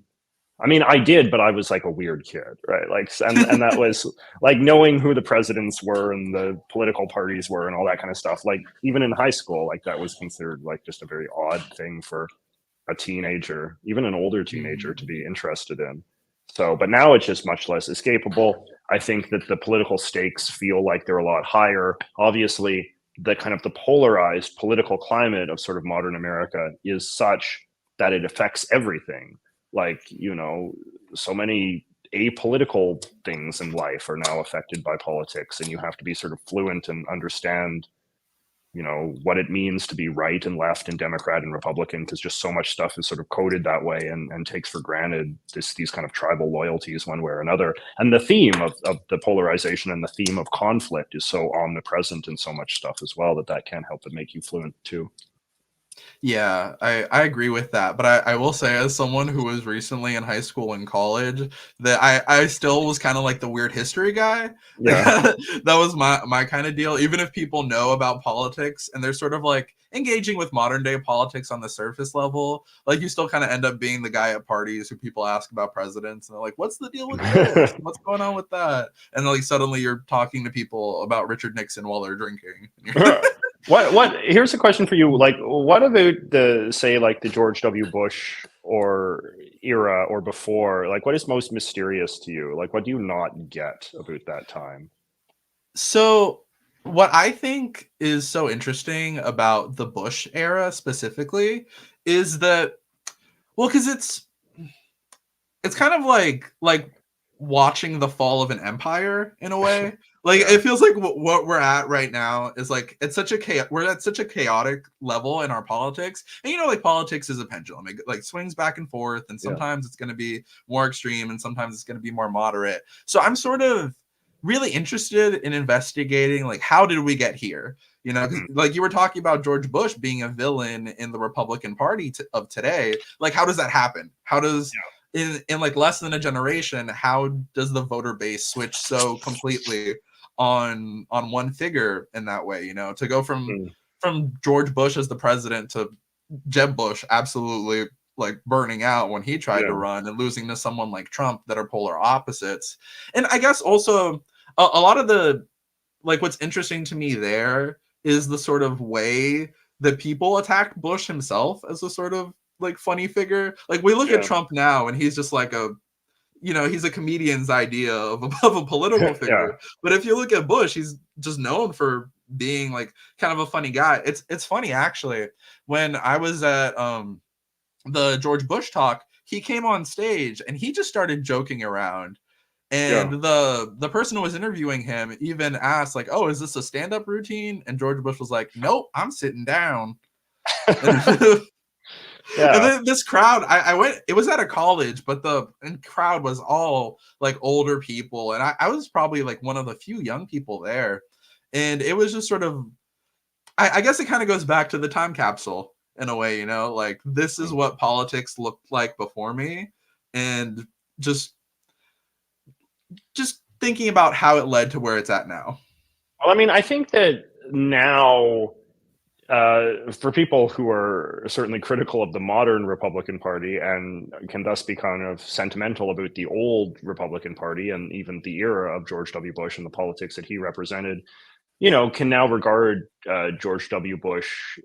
I mean, I did, but I was like a weird kid, right? Like, and that was like knowing who the presidents were and the political parties were and all that kind of stuff. Like, even in high school, like that was considered like just a very odd thing for a teenager, even an older teenager, to Mhm. be interested in. So, but now it's just much less escapable. I think that the political stakes feel like they're a lot higher. Obviously, the kind of the polarized political climate of sort of modern America is such that it affects everything. Like, you know, so many apolitical things in life are now affected by politics, and you have to be sort of fluent and understand what it means to be right and left and Democrat and Republican, because just so much stuff is sort of coded that way and takes for granted these kind of tribal loyalties one way or another. And the theme of the polarization and the theme of conflict is so omnipresent in so much stuff as well that can't help but make you fluent too. Yeah, I agree with that. But I will say, as someone who was recently in high school and college, that I still was kind of like the weird history guy. Like, Yeah. that was my kind of deal. Even if people know about politics and they're sort of like engaging with modern day politics on the surface level, like you still kind of end up being the guy at parties who people ask about presidents and they're like, what's the deal with this? What's going on with that? And like suddenly you're talking to people about Richard Nixon while they're drinking. What here's a question for you. Like, what about the George W. Bush or era or before? Like, what is most mysterious to you? Like, what do you not get about that time? So what I think is so interesting about the Bush era specifically is that, well, because it's kind of like watching the fall of an empire in a way. Like Yeah. it feels like what we're at right now is like we're at such a chaotic level in our politics, and like politics is a pendulum. It like swings back and forth, and Yeah. sometimes it's going to be more extreme, and sometimes it's going to be more moderate. So I'm sort of really interested in investigating like how did we get here? Because like you were talking about George Bush being a villain in the Republican Party of today. Like how does that happen? How does in like less than a generation, how does the voter base switch so completely on one figure in that way? To go from George Bush as the president to Jeb Bush absolutely like burning out when he tried to run and losing to someone like Trump that are polar opposites. And I guess also a lot of the like what's interesting to me there is the sort of way that people attacked Bush himself as a sort of like funny figure. Like we look at Trump now and he's just like he's a comedian's idea of a political figure. But if you look at Bush, he's just known for being like kind of a funny guy. It's funny actually. When I was at the George Bush talk, he came on stage and he just started joking around. And the person who was interviewing him even asked, like, "Oh, is this a stand-up routine?" And George Bush was like, "Nope, I'm sitting down." And then this crowd, I went, it was at a college, but the crowd was all like older people. And I was probably like one of the few young people there. And it was just sort of, I guess it kind of goes back to the time capsule in a way, like this is what politics looked like before me. And just thinking about how it led to where it's at now. Well, I mean, I think that now, for people who are certainly critical of the modern Republican Party and can thus be kind of sentimental about the old Republican Party and even the era of George W. Bush and the politics that he represented, can now regard George W. Bush,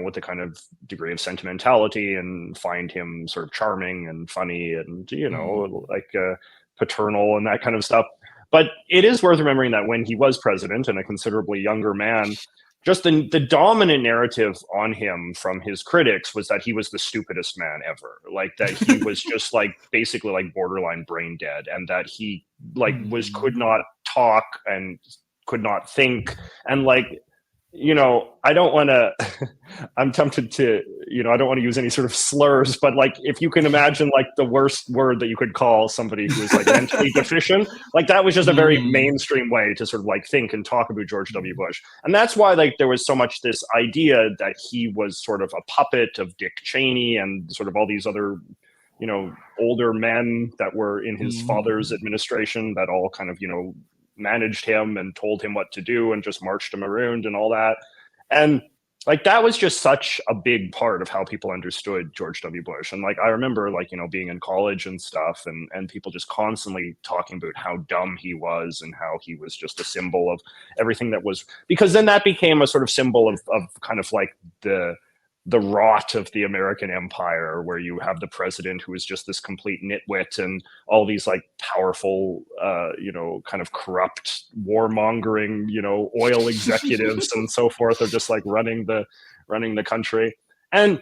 with a kind of degree of sentimentality and find him sort of charming and funny and, like paternal and that kind of stuff. But it is worth remembering that when he was president and a considerably younger man, just the dominant narrative on him from his critics was that he was the stupidest man ever. Like that he was just like basically like borderline brain dead, and that he like could not talk and could not think, and like I don't want to I'm tempted to I don't want to use any sort of slurs, but like if you can imagine like the worst word that you could call somebody who is like mentally deficient, like that was just a very mainstream way to sort of like think and talk about George W. Bush. And that's why like there was so much this idea that he was sort of a puppet of Dick Cheney and sort of all these other older men that were in his father's administration that all kind of managed him and told him what to do and just marched him around and all that. And like that was just such a big part of how people understood George W. Bush. And like I remember like being in college and stuff and people just constantly talking about how dumb he was and how he was just a symbol of everything that was, because then that became a sort of symbol of kind of like the rot of the American empire, where you have the president who is just this complete nitwit and all these like powerful, kind of corrupt warmongering, oil executives and so forth are just like running the country. And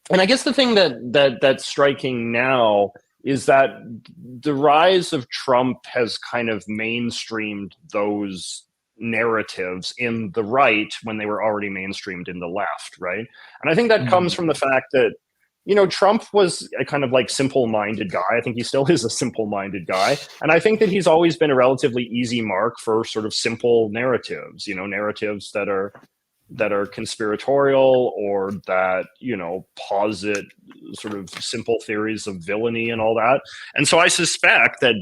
I guess the thing that's striking now is that the rise of Trump has kind of mainstreamed those narratives in the right when they were already mainstreamed in the left, right? And I think that comes from the fact that, Trump was a kind of like simple-minded guy. I think he still is a simple-minded guy. And I think that he's always been a relatively easy mark for sort of simple narratives, narratives that are conspiratorial or that, posit sort of simple theories of villainy and all that. And so I suspect that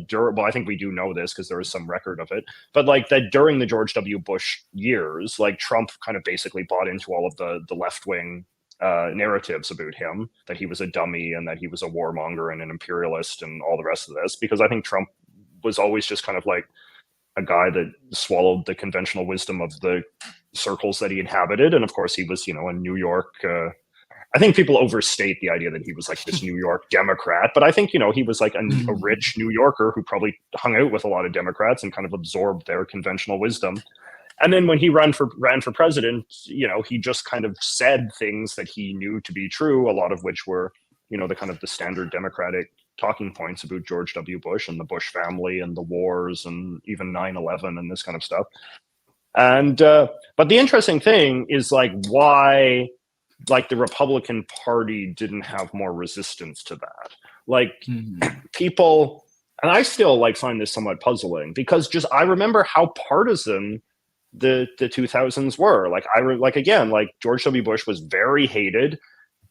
I think we do know this because there is some record of it, but like that during the George W. Bush years, like Trump kind of basically bought into all of the left-wing narratives about him, that he was a dummy and that he was a warmonger and an imperialist and all the rest of this, because I think Trump was always just kind of like a guy that swallowed the conventional wisdom of the circles that he inhabited. And of course he was, a New York, I think people overstate the idea that he was like this New York Democrat, but I think, he was like a rich New Yorker who probably hung out with a lot of Democrats and kind of absorbed their conventional wisdom. And then when he ran for president, he just kind of said things that he knew to be true, a lot of which were, the kind of the standard Democratic talking points about George W. Bush and the Bush family and the wars and even 9/11 and this kind of stuff. And but the interesting thing is like why like the Republican Party didn't have more resistance to that. Like people, and I still like find this somewhat puzzling because just I remember how partisan the 2000s were. Like again, like George W. Bush was very hated,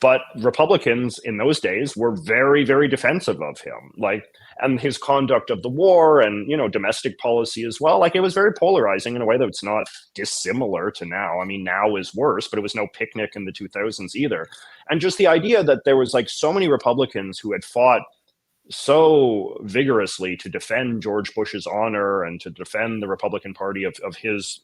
but Republicans in those days were very, very defensive of him. Like, and his conduct of the war and, domestic policy as well. Like it was very polarizing in a way that's not dissimilar to now. I mean, now is worse, but it was no picnic in the 2000s either. And just the idea that there was like so many Republicans who had fought so vigorously to defend George Bush's honor and to defend the Republican Party of his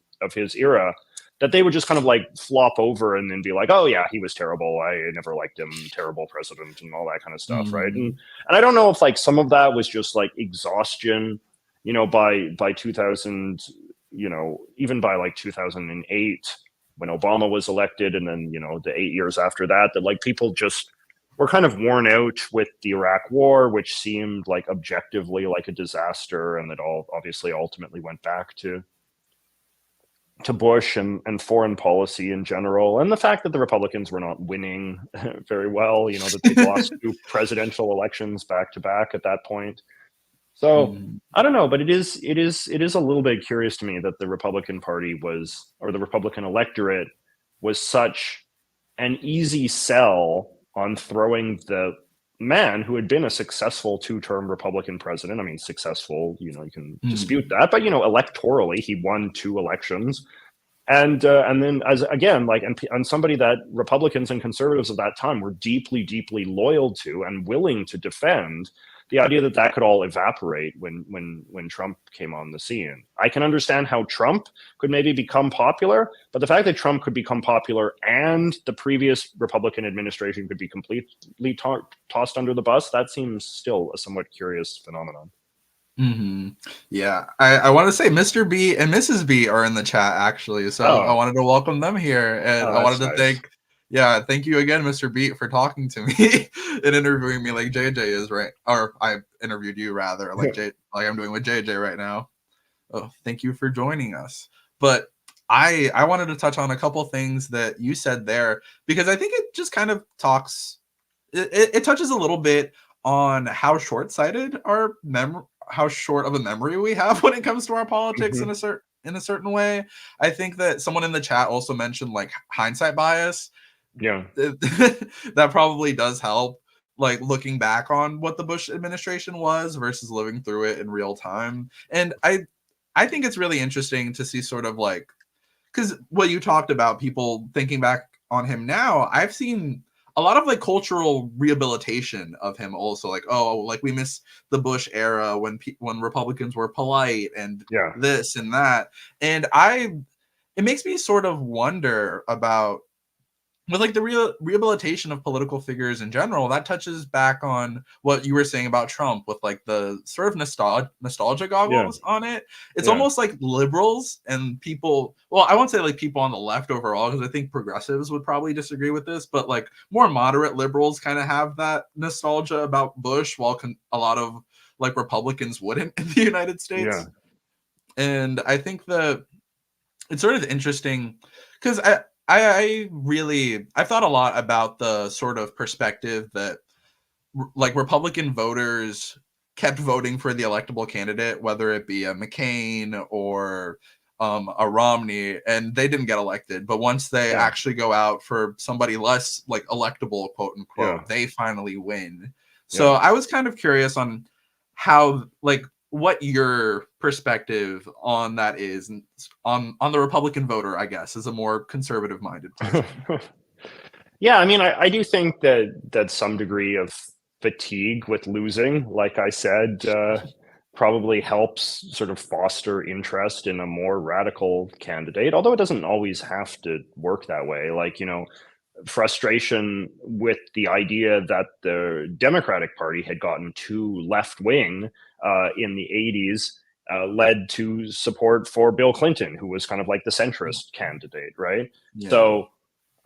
era, that they would just kind of like flop over and then be like, oh yeah, he was terrible, I never liked him, terrible president and all that kind of stuff, right? And I don't know if like some of that was just like exhaustion, by 2000, even by like 2008 when Obama was elected, and then the 8 years after that like people just were kind of worn out with the Iraq War, which seemed like objectively like a disaster, and that all obviously ultimately went back to Bush and foreign policy in general, and the fact that the Republicans were not winning very well, that they lost 2 presidential elections back to back at that point. So I don't know, but it is a little bit curious to me that the Republican Party was, or the Republican electorate was such an easy sell on throwing the man who had been a successful 2-term Republican president. I mean, successful, you can dispute that, but electorally, he won 2 elections. And then as again, like, and somebody that Republicans and conservatives of that time were deeply, deeply loyal to and willing to defend, the idea that could all evaporate when Trump came on the scene. I can understand how Trump could maybe become popular, but the fact that Trump could become popular and the previous Republican administration could be completely tossed under the bus, that seems still a somewhat curious phenomenon. Yeah, I want to say Mr. B and Mrs. B are in the chat actually, so I wanted to welcome them here, and I wanted to thank you again, Mr. B, for talking to me and interviewing me like JJ is, right? Or I interviewed you rather, like I'm doing with JJ right now. Oh, thank you for joining us. But I wanted to touch on a couple things that you said there, because I think it just kind of it touches a little bit on how short-sighted how short of a memory we have when it comes to our politics in a certain way. I think that someone in the chat also mentioned like hindsight bias. Yeah. That probably does help, like looking back on what the Bush administration was versus living through it in real time. And I think it's really interesting to see sort of like, because what you talked about, people thinking back on him now, I've seen a lot of like cultural rehabilitation of him also, like, oh, like we miss the Bush era when Republicans were polite and this and that. And it makes me sort of wonder about, with like the rehabilitation of political figures in general, that touches back on what you were saying about Trump with like the sort of nostalgia goggles on it. It's almost like liberals and people, well, I won't say like people on the left overall, because I think progressives would probably disagree with this, but like more moderate liberals kind of have that nostalgia about Bush, while a lot of like Republicans wouldn't in the United States. And I think that it's sort of interesting because I've thought a lot about the sort of perspective that like Republican voters kept voting for the electable candidate, whether it be a McCain or a Romney, and they didn't get elected. But once they Yeah. actually go out for somebody less like electable, quote Yeah. unquote, they finally win. So Yeah. I was kind of curious on how like what your perspective on that is on the Republican voter, I guess, as a more conservative minded person. Yeah, I mean, I do think that some degree of fatigue with losing, like I said, probably helps sort of foster interest in a more radical candidate, although it doesn't always have to work that way. Like, frustration with the idea that the Democratic Party had gotten too left wing in the 80s led to support for Bill Clinton, who was kind of like the centrist candidate, right? Yeah. So,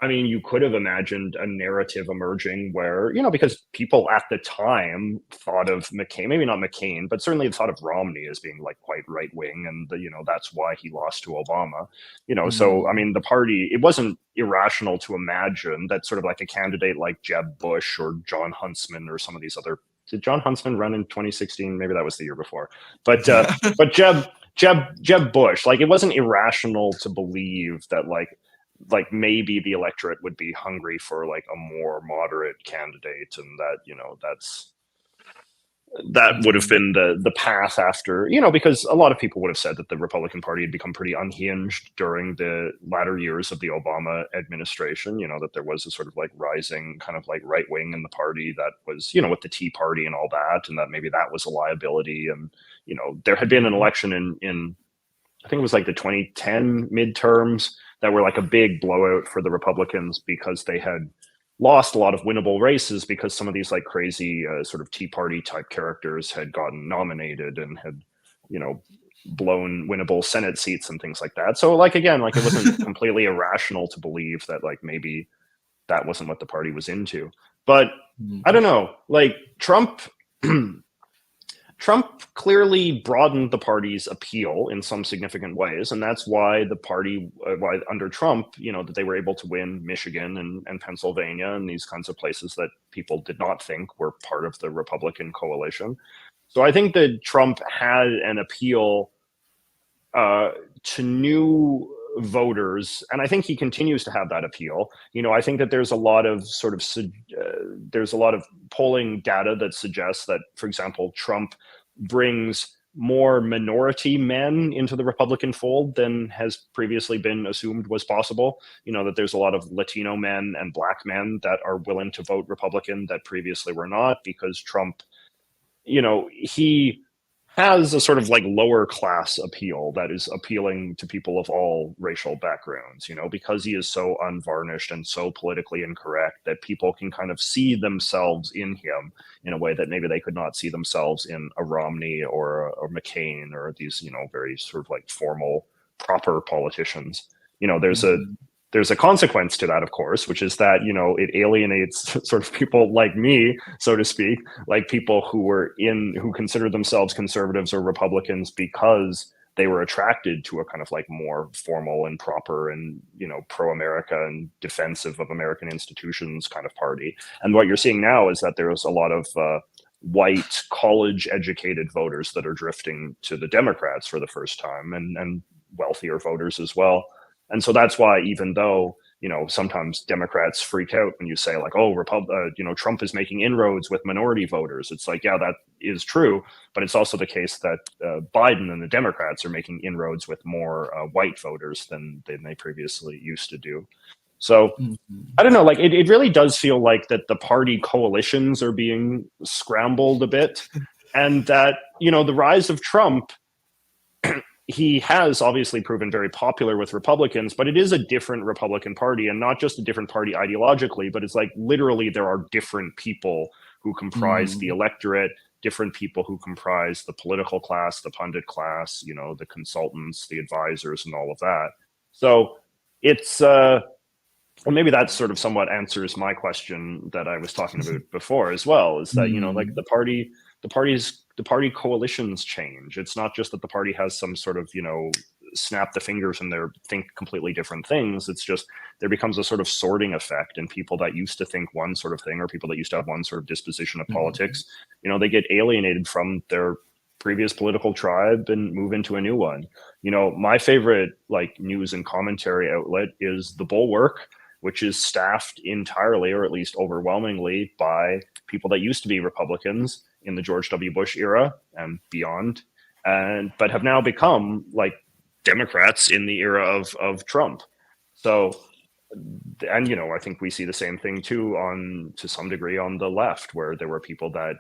I mean, you could have imagined a narrative emerging where, because people at the time thought of McCain, maybe not McCain, but certainly thought of Romney as being like quite right wing. And, that's why he lost to Obama. So, I Mm. mean, the party, it wasn't irrational to imagine that sort of like a candidate like Jeb Bush or John Huntsman or some of these other, did John Huntsman run in 2016? Maybe that was the year before. But, Yeah. but Jeb Bush, like it wasn't irrational to believe that maybe the electorate would be hungry for like a more moderate candidate, and that would have Mm. been the path after, because a lot of people would have said that the Republican Party had become pretty unhinged during the latter years of the Obama administration, that there was a sort of like rising kind of like right wing in the party that was, with the Tea Party and all that, and that maybe that was a liability. And there had been an Mhm. election in I think it was like the 2010 midterms that were like a big blowout for the Republicans because they had lost a lot of winnable races because some of these like crazy sort of Tea Party type characters had gotten nominated and had, you know, blown winnable Senate seats and things like that. So like again, like it wasn't completely irrational to believe that like maybe that wasn't what the party was into. But I don't Mhm. know, like Trump Trump clearly broadened the party's appeal in some significant ways, and that's why the party, why under Trump, that they were able to win Michigan and Pennsylvania and these kinds of places that people did not think were part of the Republican coalition. So I think that Trump had an appeal uh, to new voters, and I think he continues to have that appeal. I think that there's a lot of there's a lot of polling data that suggests that, for example, Trump brings more minority men into the Republican fold than has previously been assumed was possible. That there's a lot of Latino men and Black men that are willing to vote Republican that previously were not, because Trump, he has a sort of like lower class appeal that is appealing to people of all racial backgrounds, because he is so unvarnished and so politically incorrect that people can kind of see themselves in him in a way that maybe they could not see themselves in a Romney or a McCain or these, very sort of like formal, proper politicians. There's a Mhm. there's a consequence to that, of course, which is that, it alienates sort of people like me, so to speak, like people who consider themselves conservatives or Republicans because they were attracted to a kind of like more formal and proper and, pro-America and defensive of American institutions kind of party. And what you're seeing now is that there's a lot of white college educated voters that are drifting to the Democrats for the first time, and wealthier voters as well. And so that's why, even though, sometimes Democrats freak out when you say like, oh, Trump is making inroads with minority voters. It's like, yeah, that is true. But it's also the case that Biden and the Democrats are making inroads with more white voters than they previously used to do. So I Mhm. don't know, like it really does feel like that the party coalitions are being scrambled a bit, and that, the rise of Trump, he has obviously proven very popular with Republicans, but it is a different Republican Party, and not just a different party ideologically, but it's like literally there are different people who comprise the Mm. electorate, different people who comprise the political class, the pundit class, the consultants, the advisors, and all of that. So it's well, maybe that sort of somewhat answers my question that I was talking about before as well, is that, like Mm. the party coalitions change. It's not just that the party has some sort of, snap the fingers and they think completely different things. It's just there becomes a sort of sorting effect, and people that used to think one sort of thing, or people that used to have one sort of disposition of politics, they get alienated from their previous political tribe and move into a new one. My favorite like news and commentary outlet is The Bulwark, which is staffed entirely, or at least overwhelmingly, by people that used to be Republicans in the George W. Bush era and beyond, but have now become like Democrats in the era of Trump. So, and I think we see the same thing too to some degree on the left, where there were people that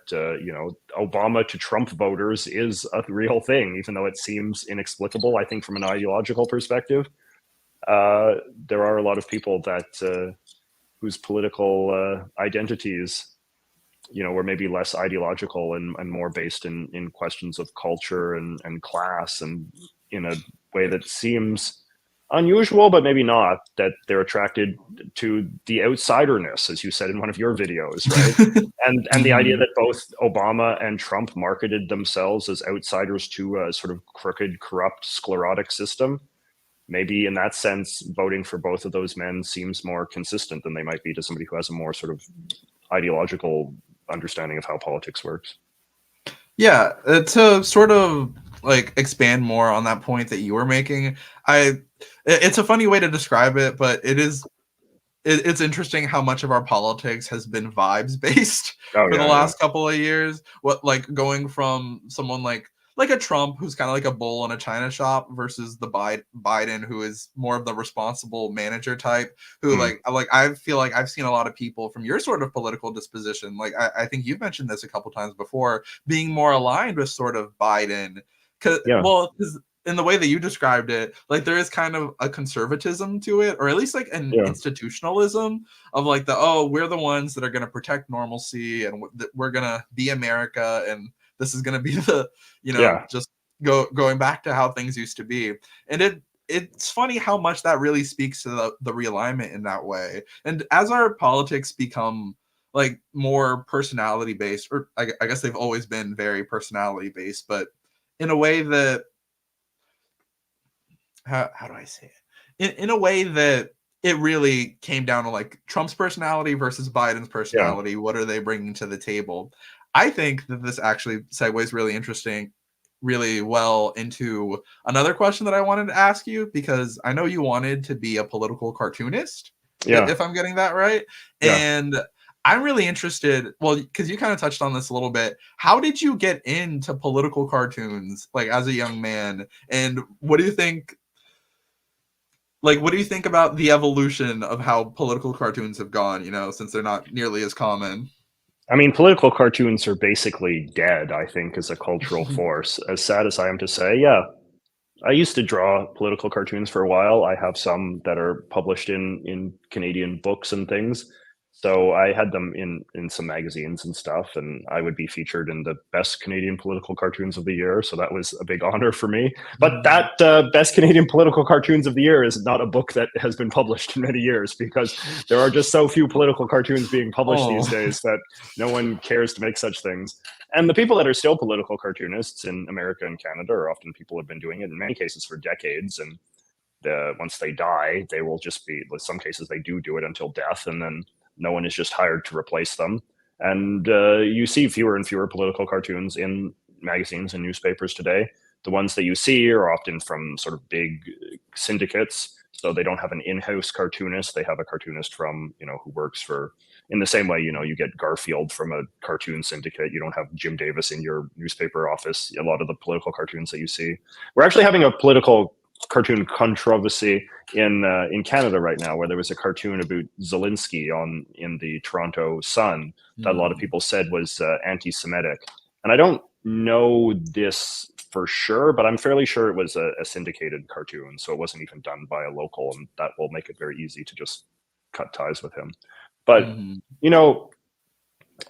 Obama to Trump voters is a real thing, even though it seems inexplicable. I think from an ideological perspective, there are a lot of people that whose political identities were maybe less ideological and more based in questions of culture and class, and in a way that seems unusual, but maybe not, that they're attracted to the outsiderness, as you said in one of your videos, right? and the idea that both Obama and Trump marketed themselves as outsiders to a sort of crooked, corrupt, sclerotic system. Maybe in that sense, voting for both of those men seems more consistent than they might be to somebody who has a more sort of ideological understanding of how politics works. Yeah, to sort of like expand more on that point that you were making, it's a funny way to describe it, but it's interesting how much of our politics has been vibes based for the last couple of years. What, like, going from someone like a Trump, who's kind of like a bull in a china shop, versus the Biden, who is more of the responsible manager type, who I feel like I've seen a lot of people from your sort of political disposition, like I think you've mentioned this a couple times before, being more aligned with sort of Biden, because in the way that you described it, like there is kind of a conservatism to it, or at least like an institutionalism of like we're the ones that are going to protect normalcy, and we're going to be America, and this is going to be the just going back to how things used to be. And it's funny how much that really speaks to the realignment in that way. And as our politics become like more personality based, or I guess they've always been very personality based, but in a way that, how do I say it? In a way that it really came down to like Trump's personality versus Biden's personality. What are they bringing to the table? I think that this actually segues really well into another question that I wanted to ask you, because I know you wanted to be a political cartoonist, if I'm getting that right. And I'm really interested, well, because you kind of touched on this a little bit. How did you get into political cartoons, like as a young man? And what do you think? Like, what do you think about the evolution of how political cartoons have gone, since they're not nearly as common? I mean, political cartoons are basically dead, I think, as a cultural force. As sad as I am to say, I used to draw political cartoons for a while. I have some that are published in Canadian books and things. So I had them in some magazines and stuff, and I would be featured in the best Canadian political cartoons of the year. So that was a big honor for me. But that best Canadian political cartoons of the year is not a book that has been published in many years, because there are just so few political cartoons being published these days that no one cares to make such things. And the people that are still political cartoonists in America and Canada are often people who have been doing it in many cases for decades. And once they die, they will just be, in some cases they do it until death, and then no one is just hired to replace them. And you see fewer and fewer political cartoons in magazines and newspapers today. The ones that you see are often from sort of big syndicates. So they don't have an in-house cartoonist. They have a cartoonist from, who works for, in the same way, you get Garfield from a cartoon syndicate. You don't have Jim Davis in your newspaper office. A lot of the political cartoons that you see. We're actually having a political cartoon controversy in Canada right now, where there was a cartoon about Zelensky in the Toronto Sun that a lot of people said was anti-Semitic. And I don't know this for sure, but I'm fairly sure it was a syndicated cartoon, so it wasn't even done by a local, and that will make it very easy to just cut ties with him. But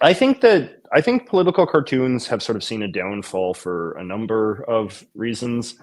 I think political cartoons have sort of seen a downfall for a number of reasons.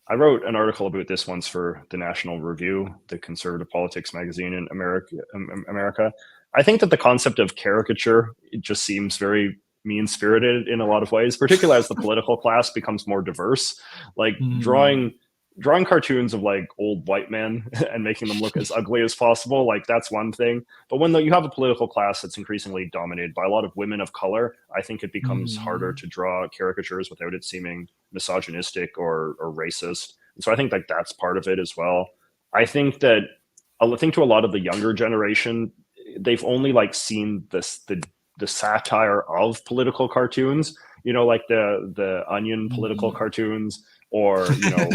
I wrote an article about this once for the National Review, the conservative politics magazine in America. I think that the concept of caricature, it just seems very mean-spirited in a lot of ways, particularly as the political class becomes more diverse. Like drawing drawing cartoons of like old white men and making them look as ugly as possible, like that's one thing. But when you have a political class that's increasingly dominated by a lot of women of color, I think it becomes harder Mhm. to draw caricatures without it seeming misogynistic or racist. And so I think like that's part of it as well. I think that I think to a lot of the younger generation, they've only like seen the satire of political cartoons, you know, like the Onion political Mhm. cartoons, or you know,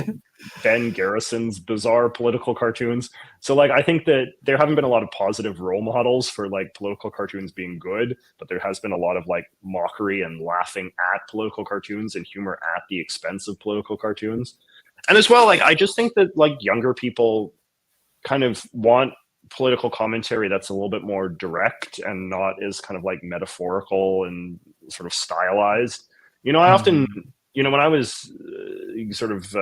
Ben Garrison's bizarre political cartoons. So like I think that there haven't been a lot of positive role models for like political cartoons being good, but there has been a lot of like mockery and laughing at political cartoons and humor at the expense of political cartoons. And as well, like I just think that like younger people kind of want political commentary that's a little bit more direct and not as kind of like metaphorical and sort of stylized. You know, I often, Mhm. you know, when I was sort of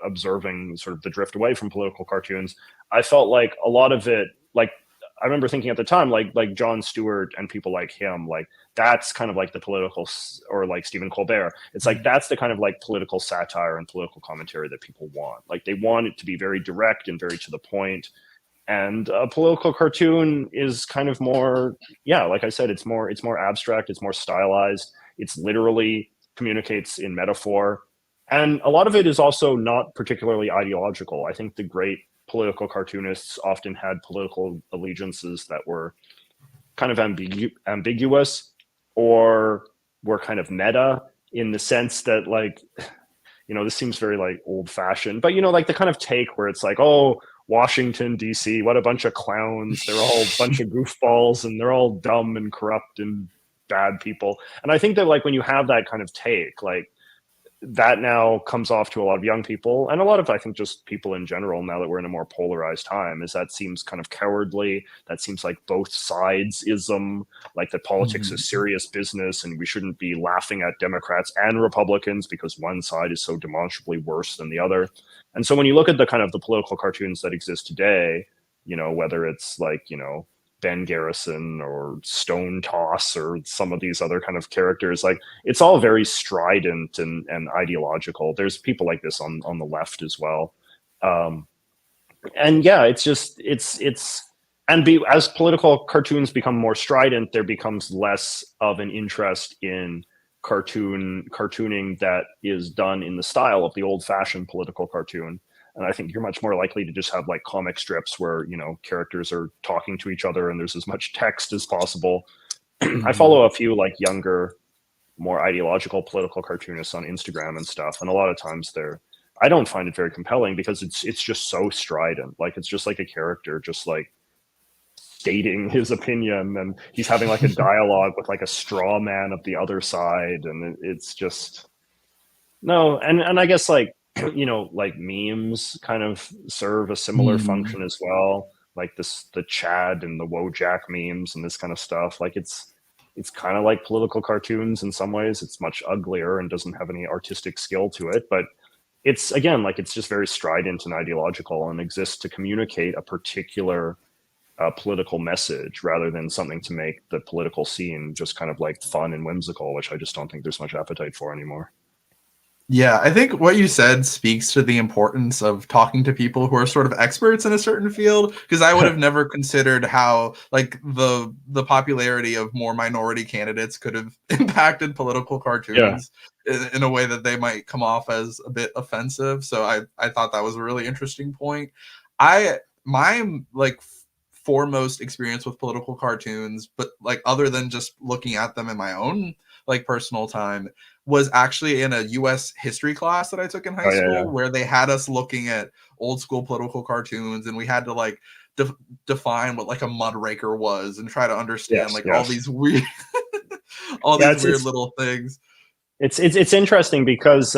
observing sort of the drift away from political cartoons, I felt like a lot of it, like I remember thinking at the time, like Jon Stewart and people like him, like that's kind of like the political, or like Stephen Colbert. It's like that's the kind of like political satire and political commentary that people want. Like they want it to be very direct and very to the point. And a political cartoon is kind of more, yeah, like I said, it's more abstract, it's more stylized, it's literally communicates in metaphor, and a lot of it is also not particularly ideological. I think the great political cartoonists often had political allegiances that were kind of ambiguous, or were kind of meta, in the sense that like, you know, this seems very like old fashioned, but you know, like the kind of take where it's like, oh, Washington D.C., what a bunch of clowns! They're all a bunch of goofballs, and they're all dumb and corrupt and bad people. And I think that like when you have that kind of take, like that now comes off to a lot of young people, and a lot of, I think, just people in general, now that we're in a more polarized time, is that seems kind of cowardly. That seems like both sides ism, like that politics is Mhm. serious business and we shouldn't be laughing at Democrats and Republicans because one side is so demonstrably worse than the other. And so when you look at the kind of the political cartoons that exist today, you know, whether it's like, you know, Ben Garrison or Stone Toss or some of these other kind of characters, like it's all very strident and ideological. There's people like this on the left as well. Um, and yeah, it's just it's and be as political cartoons become more strident, there becomes less of an interest in cartooning that is done in the style of the old fashioned political cartoon. And I think you're much more likely to just have like comic strips where, you know, characters are talking to each other and there's as much text as possible. I Mhm. follow a few like younger, more ideological political cartoonists on Instagram and stuff, and a lot of times they're, I don't find it very compelling because it's just so strident. Like it's just like a character just like stating his opinion, and he's having like a dialogue with like a straw man of the other side, and it's just no. And I guess like you know, like memes kind of serve a similar Mhm. function as well. Like this, the Chad and the Wojak memes and this kind of stuff. Like it's kind of like political cartoons in some ways. It's much uglier and doesn't have any artistic skill to it, but it's again like it's just very strident and ideological and exists to communicate a particular political message rather than something to make the political scene just kind of like fun and whimsical, which I just don't think there's much appetite for anymore. Yeah, I think what you said speaks to the importance of talking to people who are sort of experts in a certain field, because I would have never considered how like the popularity of more minority candidates could have impacted political Yeah. cartoons in a way that they might come off as a bit offensive. So I thought that was a really interesting point. I my like foremost experience with political cartoons, but like other than just looking at them in my own like personal time, was actually in a US history class that I took in high Oh yeah, yeah. school where they had us looking at old school political cartoons, and we had to like define what like a mudraker was and try to understand Yes, like all yes. these weird all Yeah, these it's weird it's little things. it's interesting because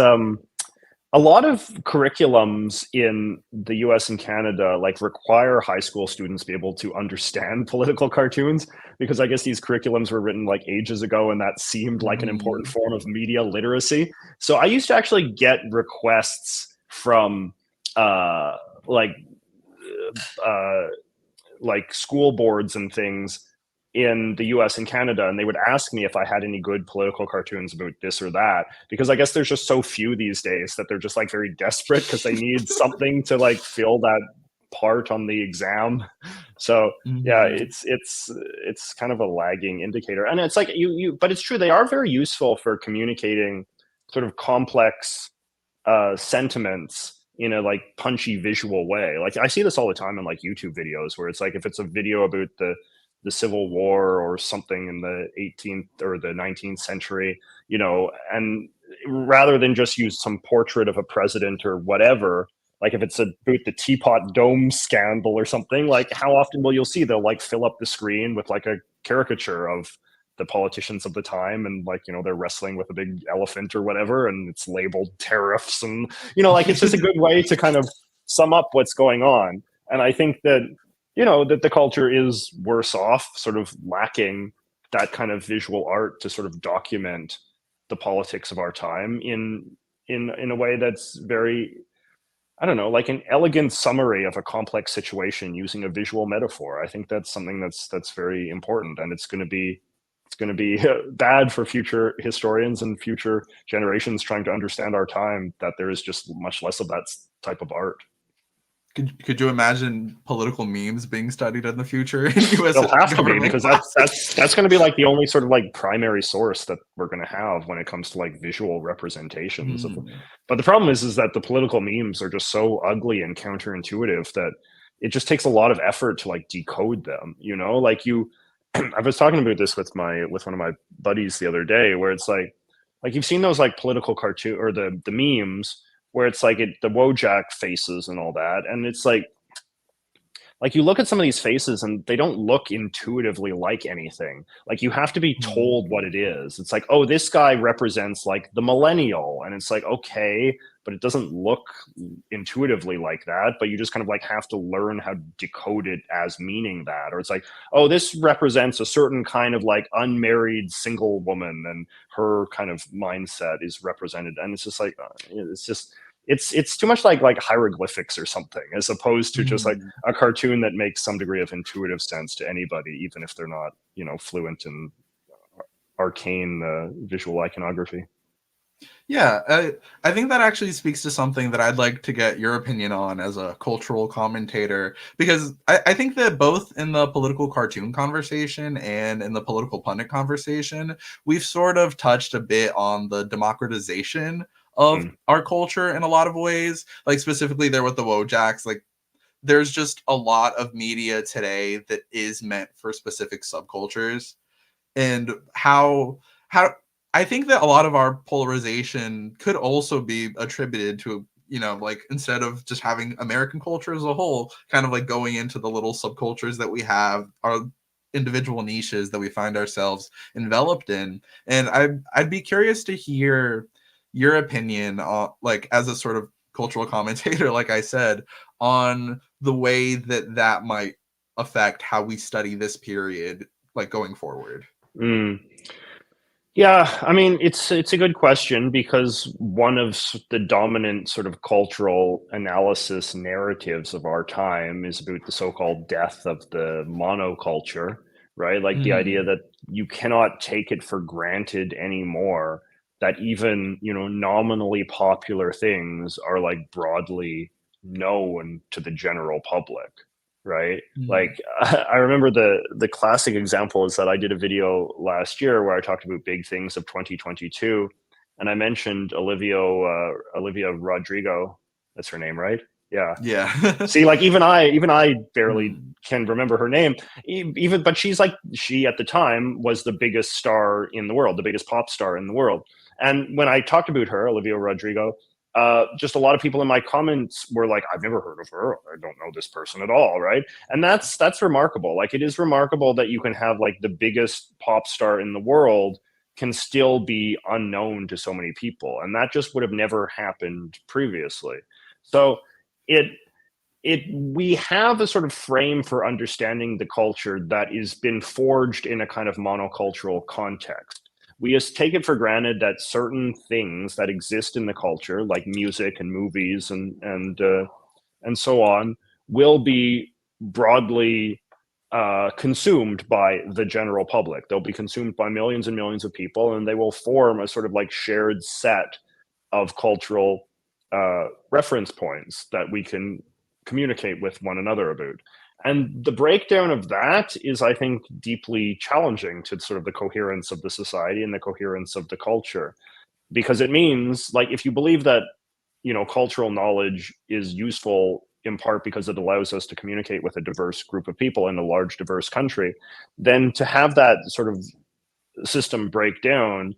a lot of curriculums in the US and Canada like require high school students to be able to understand political cartoons, because I guess these curriculums were written like ages ago and that seemed like an important Mhm. form of media literacy. So I used to actually get requests from uh like uh like school boards and things in the US and Canada, and they would ask me if I had any good political cartoons about this or that, because I guess there's just so few these days that they're just like very desperate because they need something to like fill that part on the exam. So yeah, Mhm. it's kind of a lagging indicator, and it's like but it's true, they are very useful for communicating sort of complex sentiments in a like punchy visual way. Like I see this all the time in like YouTube videos where it's like if it's a video about the Civil War or something in the 18th or the 19th century, you know, and rather than just use some portrait of a president or whatever, like if it's about the Teapot Dome scandal or something, like how often will you'll see they'll like fill up the screen with like a caricature of the politicians of the time, and like, you know, they're wrestling with a big elephant or whatever, and it's labeled tariffs, and you know, like it's just a good way to kind of sum up what's going on. And I think that, you know, that the culture is worse off sort of lacking that kind of visual art to sort of document the politics of our time in a way that's very, I don't know, like an elegant summary of a complex situation using a visual metaphor. I think that's something that's very important, and it's going to be bad for future historians and future generations trying to understand our time, that there is just much less of that type of art. Could you imagine political memes being studied in the future in U.S. They'll have to be, government because classes? that's going to be like the only sort of like primary source that we're going to have when it comes to like visual representations of. Hmm. But the problem is that the political memes are just so ugly and counterintuitive that it just takes a lot of effort to like decode them. You know, like you, I was talking about this with one of my buddies the other day, where it's like you've seen those like political cartoon or the memes where it's like the Wojak faces and all that, and it's like you look at some of these faces and they don't look intuitively like anything. Like you have to be told what it is. It's like, oh, this guy represents like the millennial, and it's like, okay, but it doesn't look intuitively like that. But you just kind of like have to learn how to decode it as meaning that. Or it's like, oh, this represents a certain kind of like unmarried single woman, and her kind of mindset is represented. And it's just like, it's just it's too much like hieroglyphics or something, as opposed to just like Hmm. a cartoon that makes some degree of intuitive sense to anybody, even if they're not, you know, fluent in arcane visual iconography. Yeah, I think that actually speaks to something that I'd like to get your opinion on as a cultural commentator, because I think that both in the political cartoon conversation and in the political pundit conversation, we've sort of touched a bit on the democratization of Mm. our culture in a lot of ways. Like specifically there with the Wojaks, like there's just a lot of media today that is meant for specific subcultures, and how I think that a lot of our polarization could also be attributed to, you know, like instead of just having American culture as a whole, kind of like going into the little subcultures that we have, our individual niches that we find ourselves enveloped in. And I'd be curious to hear your opinion on, like as a sort of cultural commentator, like I said, on the way that that might affect how we study this period, like going forward. Mm. Yeah, I mean, it's a good question, because one of the dominant sort of cultural analysis narratives of our time is about the so-called death of the monoculture, right? Like the idea Mhm. that you cannot take it for granted anymore that even, you know, nominally popular things are like broadly known to the general public, right? Mm. Like I remember the classic example is that I did a video last year where I talked about big things of 2022, and I mentioned Olivia Rodrigo. That's her name, right? Yeah. Yeah. See, like even I barely Mm. can remember her name. Even, but she at the time was the biggest star in the world, the biggest pop star in the world. And when I talked about her, Olivia Rodrigo, just a lot of people in my comments were like, "I've never heard of her. I don't know this person at all." Right? And that's remarkable. Like it is remarkable that you can have like the biggest pop star in the world can still be unknown to so many people, and that just would have never happened previously. So it we have a sort of frame for understanding the culture that has been forged in a kind of monocultural context. We just take it for granted that certain things that exist in the culture, like music and movies and so on, will be broadly consumed by the general public. They'll be consumed by millions and millions of people, and they will form a sort of like shared set of cultural reference points that we can communicate with one another about. And the breakdown of that is, I think, deeply challenging to sort of the coherence of the society and the coherence of the culture, because it means, like, if you believe that, you know, cultural knowledge is useful in part because it allows us to communicate with a diverse group of people in a large diverse country, then to have that sort of system break down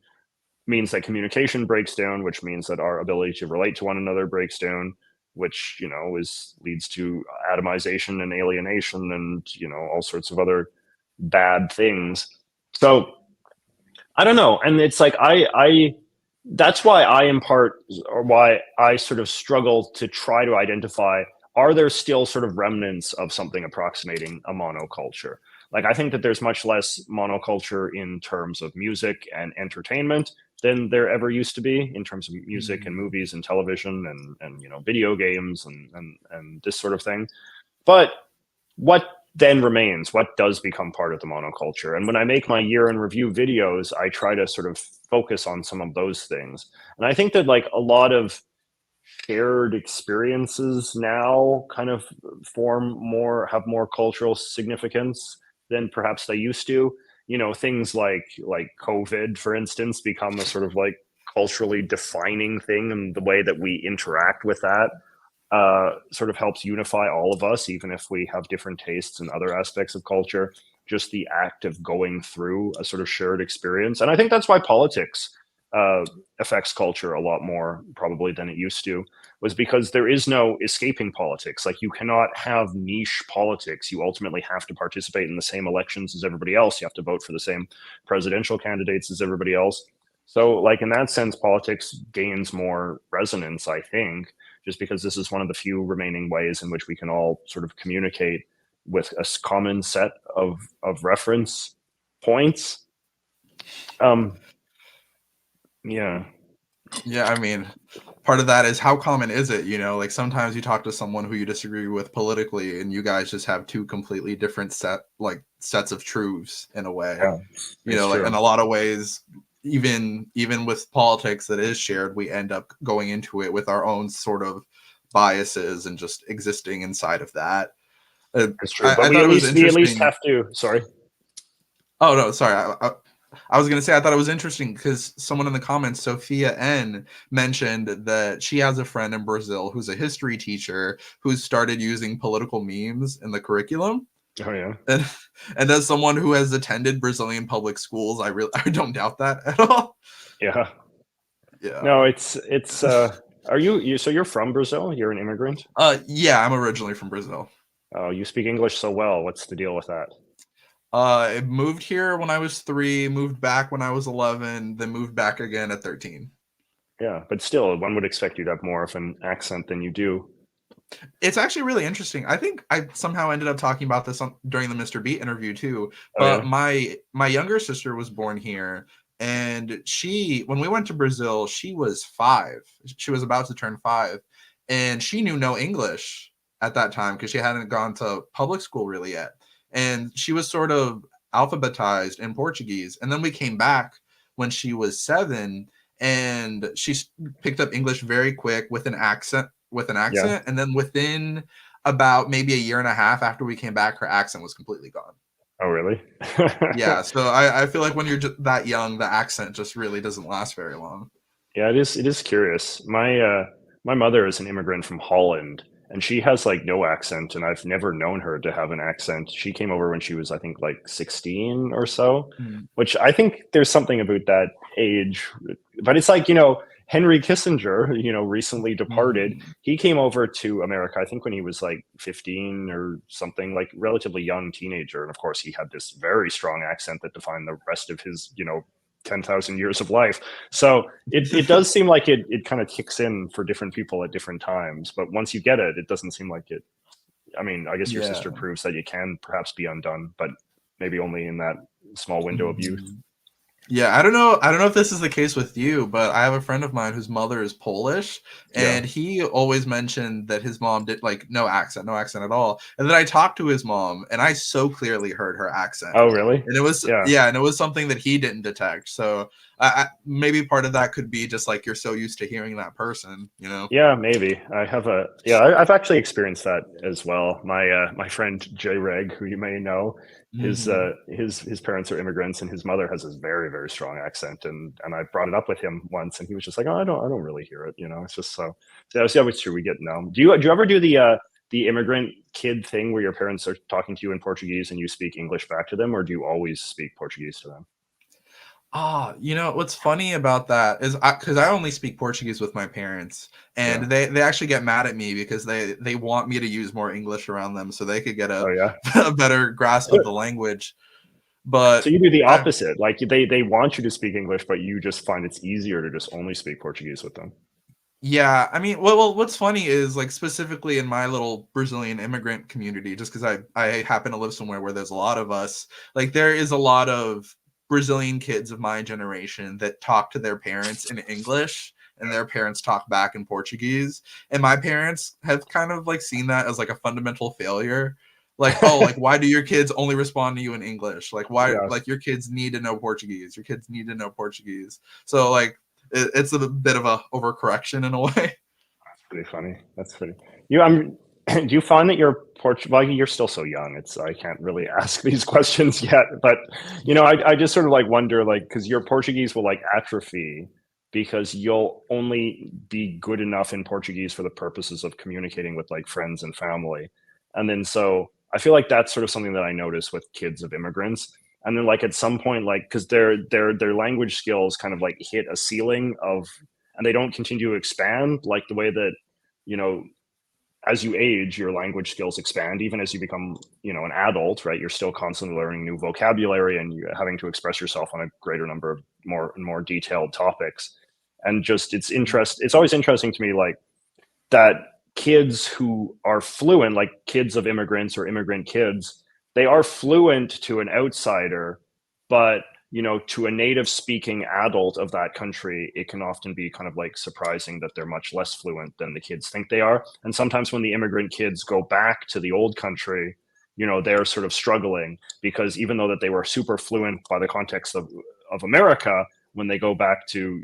means that communication breaks down, which means that our ability to relate to one another breaks down, which, you know, leads to atomization and alienation and, you know, all sorts of other bad things. So I don't know. And it's like I that's why I impart, or why I sort of struggle to try to identify, are there still sort of remnants of something approximating a monoculture? Like, I think that there's much less monoculture in terms of music and entertainment than there ever used to be, in terms of music and movies and television and you know, video games and this sort of thing. But what then remains? What does become part of the monoculture? And when I make my year in review videos, I try to sort of focus on some of those things. And I think that, like, a lot of shared experiences now kind of have more cultural significance than perhaps they used to. You know, things like COVID, for instance, become a sort of like culturally defining thing, and the way that we interact with that sort of helps unify all of us, even if we have different tastes in other aspects of culture. Just the act of going through a sort of shared experience. And I think that's why politics affects culture a lot more probably than it used to, was because there is no escaping politics. Like, you cannot have niche politics. You ultimately have to participate in the same elections as everybody else. You have to vote for the same presidential candidates as everybody else. So, like, in that sense, politics gains more resonance, I think, just because this is one of the few remaining ways in which we can all sort of communicate with a common set of reference points. Yeah. Yeah, I mean, part of that is, how common is it? You know, like, sometimes you talk to someone who you disagree with politically, and you guys just have two completely different sets of truths in a way. Yeah, You it's know, like, true. in a lot of ways, even with politics that is shared, we end up going into it with our own sort of biases and just existing inside of that. It's true. But I thought it was we at least interesting. have to. Sorry. Oh no, sorry. I was gonna say, I thought it was interesting because someone in the comments, Sophia N, mentioned that she has a friend in Brazil who's a history teacher who's started using political memes in the curriculum. Oh yeah. And as someone who has attended Brazilian public schools, I don't doubt that at all. Yeah. Yeah. No, it's. Are you? So you're from Brazil? You're an immigrant? Yeah, I'm originally from Brazil. Oh, you speak English so well. What's the deal with that? I moved here when I was 3, moved back when I was 11, then moved back again at 13. Yeah, but still, one would expect you to have more of an accent than you do. It's actually really interesting. I think I somehow ended up talking about this during the Mr. Beat interview too. Oh But yeah. my younger sister was born here, and when we went to Brazil, she was 5. She was about to turn 5, and she knew no English at that time because she hadn't gone to public school really yet. And she was sort of alphabetized in Portuguese. And then we came back when she was 7, and she picked up English very quick with an accent, Yeah. and then within about maybe a year and a half after we came back, her accent was completely gone. Oh really? Yeah, so I feel like when you're that young, the accent just really doesn't last very long. Yeah, it is. It is curious. My mother is an immigrant from Holland, and she has like no accent, and I've never known her to have an accent. She came over when she was, I think, like 16 or so, Mm. which I think there's something about that age. But it's like, you know, Henry Kissinger, you know, recently departed. Mm. He came over to America, I think, when he was like 15 or something, like relatively young teenager. And of course, he had this very strong accent that defined the rest of his, you know, 10,000 years of life. So it does seem like it kind of kicks in for different people at different times. But once you get it, it doesn't seem like it. I mean, I guess your Yeah. sister proves that you can perhaps be undone, but maybe only in that small window of youth. Mhm. Yeah, I don't know if this is the case with you, but I have a friend of mine whose mother is Polish, Yeah. and he always mentioned that his mom did like no accent at all. And then I talked to his mom, and I so clearly heard her accent. Oh, really? And it was Yeah. yeah, and it was something that he didn't detect. So maybe part of that could be just like you're so used to hearing that person, you know? Yeah, maybe. I've actually experienced that as well. My friend J Reg, who you may know, Hmm. his parents are immigrants, and his mother has this very, very strong accent. And I brought it up with him once, and he was just like, "Oh, I don't really hear it." It's just so it's true. We get numb. Do you ever do the immigrant kid thing where your parents are talking to you in Portuguese and you speak English back to them, or do you always speak Portuguese to them? What's funny about that is because I only speak Portuguese with my parents, and Yeah. they actually get mad at me because they want me to use more English around them so they could get Oh, yeah. a better grasp of the language. But So you do the I, opposite. Like they want you to speak English, but you just find it's easier to just only speak Portuguese with them. yeah, I mean, what's funny is like specifically in my little Brazilian immigrant community, just because I happen to live somewhere where there's a lot of us, like there is a lot of Brazilian kids of my generation that talk to their parents in English and their parents talk back in Portuguese. And my parents have kind of like seen that as like a fundamental failure. Like, oh, like why do your kids only respond to you in English? Like why Yeah, like your kids need to know Portuguese. Your kids need to know Portuguese. So like it's a bit of a overcorrection in a way. that's pretty funny. That's pretty. Do you find that your Well, you're still so young. I can't really ask these questions yet, but I just sort of like wonder, like, because your Portuguese will like atrophy because you'll only be good enough in Portuguese for the purposes of communicating with like friends and family, and then so I feel like that's sort of something that I notice with kids of immigrants. And then like at some point, like because their language skills kind of like hit a ceiling of, and they don't continue to expand like the way that you know as you age, your language skills expand. Even as you become, an adult, right? You're still constantly learning new vocabulary, and you're having to express yourself on a greater number of more detailed topics. And just It's always interesting to me, like that kids who are fluent, like kids of immigrants or immigrant kids, they are fluent to an outsider, but to a native speaking adult of that country, it can often be kind of like surprising that they're much less fluent than the kids think they are. And sometimes when the immigrant kids go back to the old country, they're sort of struggling because even though that they were super fluent by the context of America, when they go back to,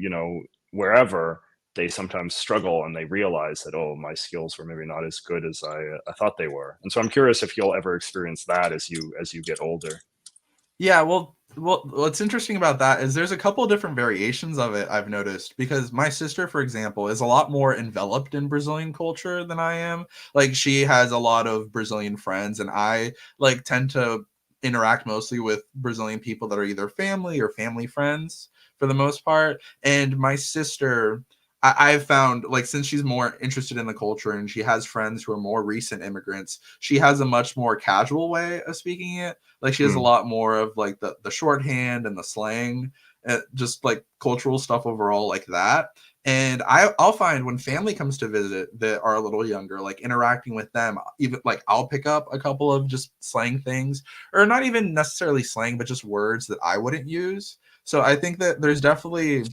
wherever, they sometimes struggle and they realize that, oh, my skills were maybe not as good as I thought they were. And so I'm curious if you'll ever experience that as you get older. Yeah, well, what's interesting about that is there's a couple of different variations of it I've noticed because my sister, for example, is a lot more enveloped in Brazilian culture than I am. Like she has a lot of Brazilian friends, and I like tend to interact mostly with Brazilian people that are either family or family friends for the most part. And my sister, I've found like since she's more interested in the culture and she has friends who are more recent immigrants, she has a much more casual way of speaking it. Like she has a Mm, lot more of like the shorthand and the slang, just like cultural stuff overall like that. And I'll find when family comes to visit that are a little younger, like interacting with them, even like I'll pick up a couple of just slang things, or not even necessarily slang, but just words that I wouldn't use. So I think that there's definitely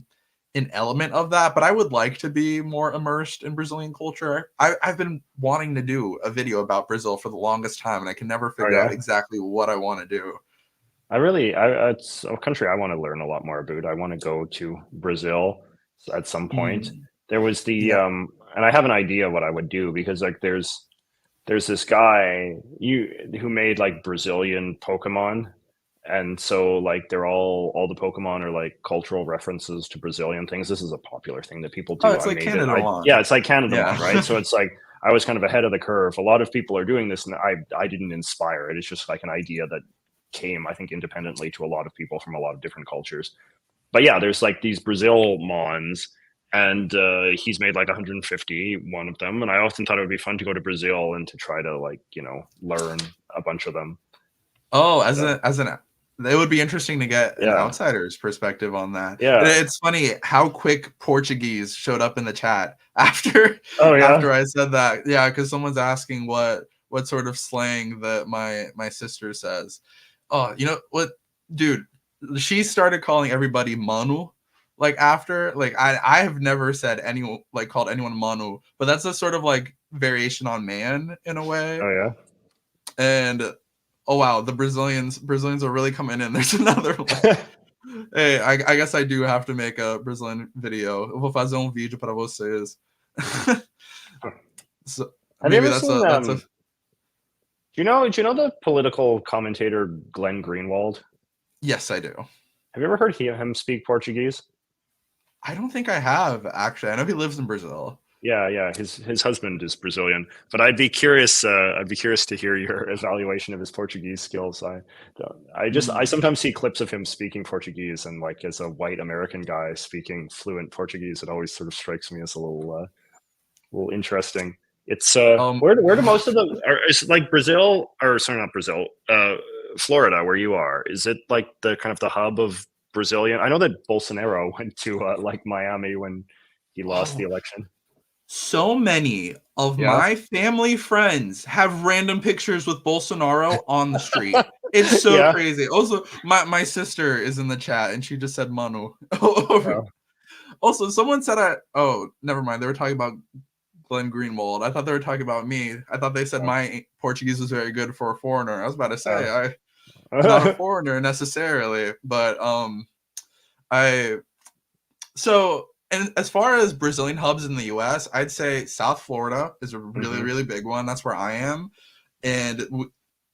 an element of that, but I would like to be more immersed in Brazilian culture. I've been wanting to do a video about Brazil for the longest time, and I can never oh figure out yeah, exactly what I want to do. it's a country I want to learn a lot more about. I want to go to Brazil at some point. Mm. There was Yeah. and I have an idea what I would do, because like there's this guy who made like Brazilian Pokemon, and so like all the Pokemon are like cultural references to Brazilian things. This is a popular thing that people Oh, do. it's I like made it. Canada Yeah, One. it's like Yeah. Canadamon, right? So it's like I was kind of ahead of the curve. A lot of people are doing this, and I didn't inspire it. It's just like an idea that came, I think, independently to a lot of people from a lot of different cultures. But yeah, there's like these Brazil mons, and he's made like 150 one of them. And I often thought it would be fun to go to Brazil and to try to like learn a bunch of them. Oh, But it would be interesting to get an yeah, outsider's perspective on that. yeah. It's funny how quick Portuguese showed up in the chat after Oh yeah. after I said that. Yeah, because someone's asking what sort of slang that my sister says. Oh, you know what, dude? she started calling everybody Manu. Like after, like I have never said anyone like called anyone Manu, but that's a sort of like variation on man in a way. Oh yeah. And oh wow, the Brazilians are really coming in. There's another one. Hey, I guess I do have to make a Brazilian video. Eu vou fazer vídeo para vocês. So Have you maybe ever seen that's a do you know the political commentator Glenn Greenwald? yes, I do. Have you ever heard him speak Portuguese? I don't think I have actually. I know he lives in Brazil. Yeah. His husband is Brazilian, but I'd be curious. I'd be curious to hear your evaluation of his Portuguese skills. I sometimes see clips of him speaking Portuguese, and like as a white American guy speaking fluent Portuguese, it always sort of strikes me as a little interesting. It's where do most of the is it like Brazil or sorry not Brazil, Florida where you are? Is it like the kind of the hub of Brazilian? I know that Bolsonaro went to like Miami when he lost the election. So many of Yeah. my family friends have random pictures with Bolsonaro on the street. It's so Yeah. crazy. Also, my sister is in the chat and she just said Manu. Also, someone said oh, never mind. They were talking about Glenn Greenwald. I thought they were talking about me. I thought they said my Portuguese was very good for a foreigner. I was about to say I'm not a foreigner necessarily, but and as far as Brazilian hubs in the US, I'd say South Florida is a really, really big one. That's where I am. And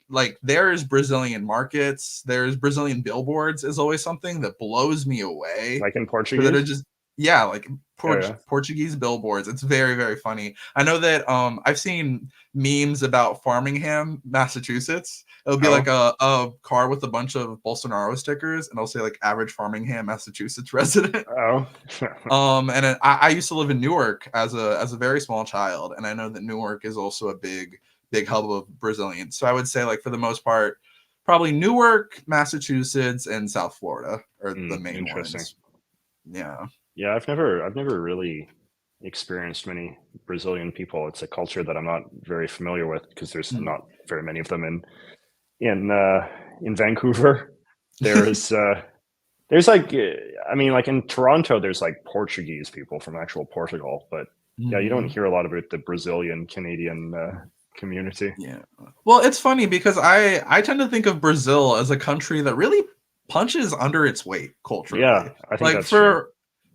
like there's Brazilian markets, there's Brazilian billboards is always something that blows me away. Like in Portuguese? That are just like Portuguese billboards. It's very, very funny. I know that I've seen memes about Farmingham, Massachusetts. It'll be like a car with a bunch of Bolsonaro stickers, and it'll say like average Farmingham, Massachusetts resident. And I used to live in Newark as a very small child, and I know that Newark is also a big hub of Brazilians. So I would say like for the most part, probably Newark, Massachusetts, and South Florida are the main ones. Yeah. Yeah, I've never really experienced many Brazilian people. It's a culture that I'm not very familiar with because there's not very many of them in Vancouver. There's like I mean like in Toronto there's like Portuguese people from actual Portugal, but yeah, you don't hear a lot about the Brazilian Canadian community. Yeah. Well, it's funny because I tend to think of Brazil as a country that really punches under its weight culturally. Yeah, I think like that's true.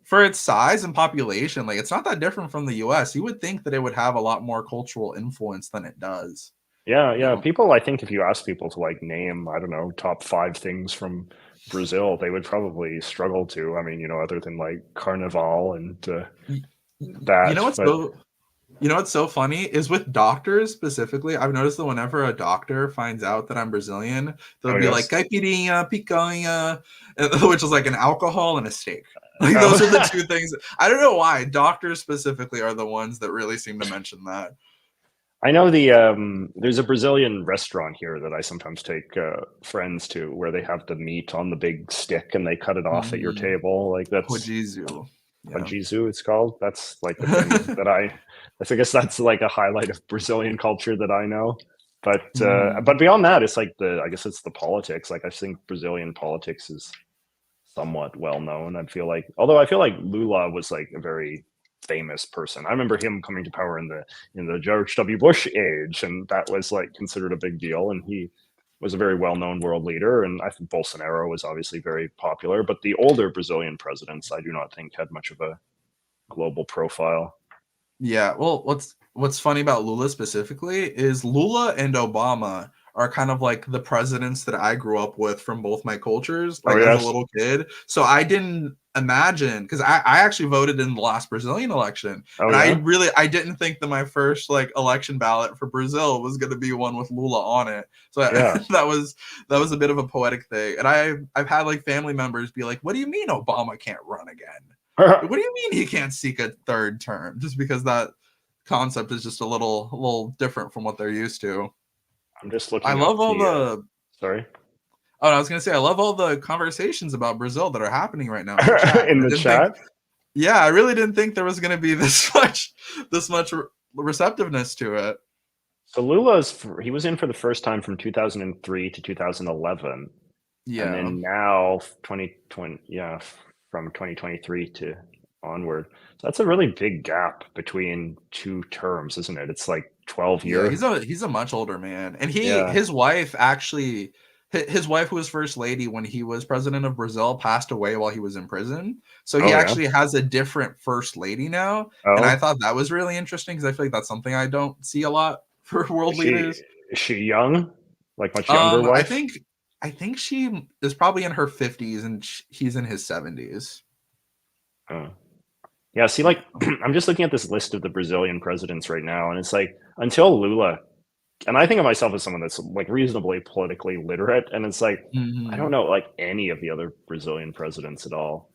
For its size and population, like it's not that different from the US. You would think that it would have a lot more cultural influence than it does. Yeah. You know? People, I think if you ask people to like name, I don't know, top 5 things from Brazil, they would probably struggle to. I mean, you know, other than like Carnival and that. You know what's so funny is with doctors specifically. I've noticed that whenever a doctor finds out that I'm Brazilian, they'll be like caipirinha, picanha, which is like an alcohol and a steak. Like those are the two things. I don't know why doctors specifically are the ones that really seem to mention that. I know there's a Brazilian restaurant here that I sometimes take friends to, where they have the meat on the big stick and they cut it off at your table. Like that's Rodízio. Rodízio, it's called. That's like the thing that I guess that's like a highlight of Brazilian culture that I know. But beyond that, it's like I guess it's the politics. Like I think Brazilian politics is somewhat well known. Although I feel like Lula was like a very famous person. I remember him coming to power in the George W. Bush age, and that was like considered a big deal. And he was a very well-known world leader. And I think Bolsonaro was obviously very popular. But the older Brazilian presidents, I do not think had much of a global profile. Yeah. Well, what's funny about Lula specifically is Lula and Obama are kind of like the presidents that I grew up with from both my cultures, like as a little kid. So I didn't imagine, because I actually voted in the last Brazilian election. I didn't think that my first like election ballot for Brazil was going to be one with Lula on it. So that was a bit of a poetic thing. And I've had like family members be like, what do you mean Obama can't run again? What do you mean he can't seek a third term? Just because that concept is just a little different from what they're used to. I'm just looking. I love all the. Sorry. Oh, I was gonna say I love all the conversations about Brazil that are happening right now in the chat. I really didn't think there was gonna be this much receptiveness to it. So Lula he was in for the first time from 2003 to 2011. And Yeah. then now 2020, from 2023 to onward. So that's a really big gap between two terms, isn't it? It's like 12 Yeah, year. he's a much older man, and Yeah. his wife actually, his wife who was first lady when he was president of Brazil passed away while he was in prison. So he Oh yeah. actually has a different first lady now, and I Oh, thought that was really interesting because I feel like that's something I don't see a lot for world is she leaders. is she young? Like much younger I wife? think she is probably in her 50s and he's in his 70s. Oh. Yeah, see, like I'm just looking at this list of the Brazilian presidents right now, and it's like until Lula, and I think of myself as someone that's like reasonably politically literate, and it's like I don't Mhm. know like any of the other Brazilian presidents at all.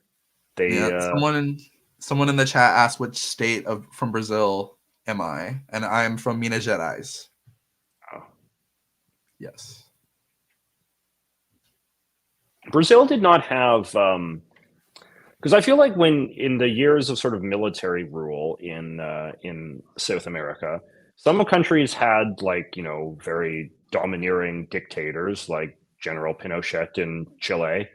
They Yeah, someone in the chat asked which state of from Brazil am I, and I'm from Minas Gerais. oh. Yes. Brazil did not have because I feel like when in the years of sort of military rule in South America, some countries had like very domineering dictators like General Pinochet in Chile.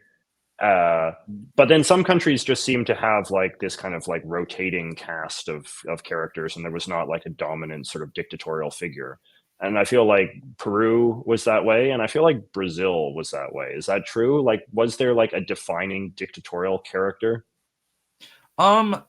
Uh, but then some countries just seem to have like this kind of like rotating cast of characters, and there was not like a dominant sort of dictatorial figure. And I feel like Peru was that way, and I feel like Brazil was that way. Is that true? Like, was there like a defining dictatorial character? Um,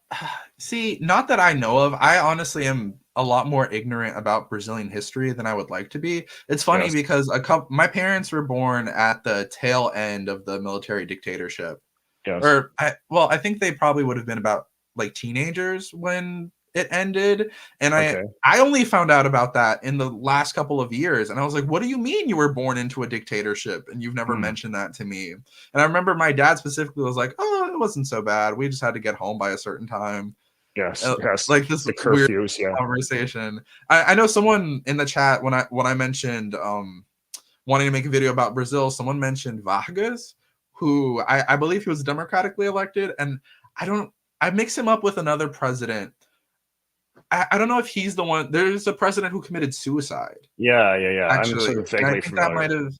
see, not that I know of. I honestly am a lot more ignorant about Brazilian history than I would like to be. It's funny Yes. because my parents were born at the tail end of the military dictatorship. Yes. Or I think they probably would have been about like teenagers when it ended, and Okay. I only found out about that in the last couple of years, and I was like, "What do you mean you were born into a dictatorship and you've never Hmm. mentioned that to me?" And I remember my dad specifically was like, "Oh, it wasn't so bad. We just had to get home by a certain time." Yes. Yes. Like this The weird curfews. Yeah. conversation. I know someone in the chat when I mentioned wanting to make a video about Brazil, someone mentioned Vargas, who I believe he was democratically elected, and I don't I mix him up with another president. I don't know if he's the one. There's a president who committed suicide, Yeah. Yeah. Yeah. I'm actually, sort of and I vaguely think that might familiar. have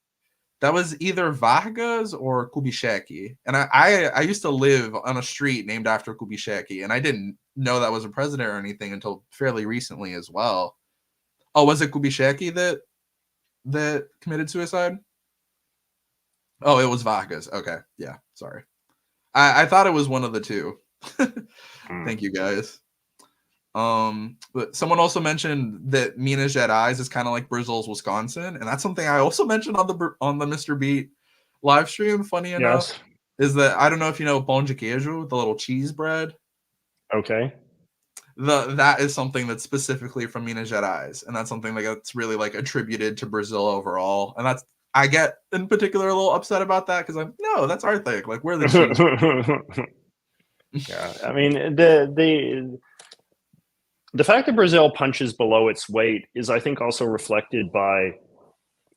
that was either Vargas or Kubitschek. And I used to live on a street named after Kubitschek, and I didn't know that was a president or anything until fairly recently as well. Oh, was it Kubitschek that committed suicide? Oh, it was Vargas. Okay, yeah, sorry. I thought it was one of the two. Hmm. Thank you guys. But someone also mentioned that Minas Gerais is kind of like Brazil's Wisconsin, and that's something I also mentioned on the Mr. Beat live stream. Funny enough, Yes. is that I don't know if you know pão de queijo, the little cheese bread. Okay. That is something that's specifically from Minas Gerais, and that's something that's really like attributed to Brazil overall. And that's I get in particular a little upset about that because I'm no, that's our thing. Like we're the cheese. Yeah, I mean the fact that Brazil punches below its weight is, I think, also reflected by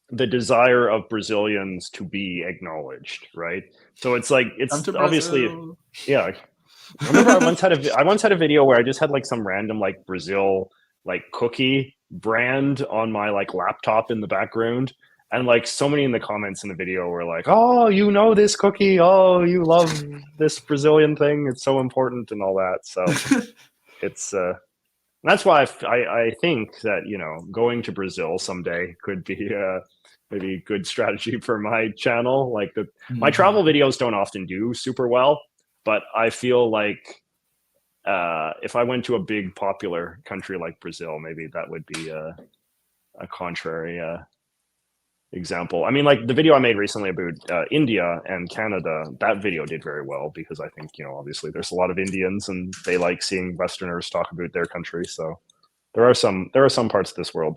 the desire of Brazilians to be acknowledged, right? So it's like Come it's to obviously, Brazil. yeah. I remember I once had a video where I just had like some random like Brazil like cookie brand on my like laptop in the background. And like so many in the comments in the video were like, "Oh, you know this cookie? Oh, you love this Brazilian thing? It's so important and all that." So it's that's why I think that going to Brazil someday could be maybe a good strategy for my channel. Like my travel Mhm. videos don't often do super well, but I feel like if I went to a big popular country like Brazil, maybe that would be a contrary example. I mean, like the video I made recently about India and Canada, that video did very well because I think obviously there's a lot of Indians and they like seeing Westerners talk about their country. So there are some parts of this world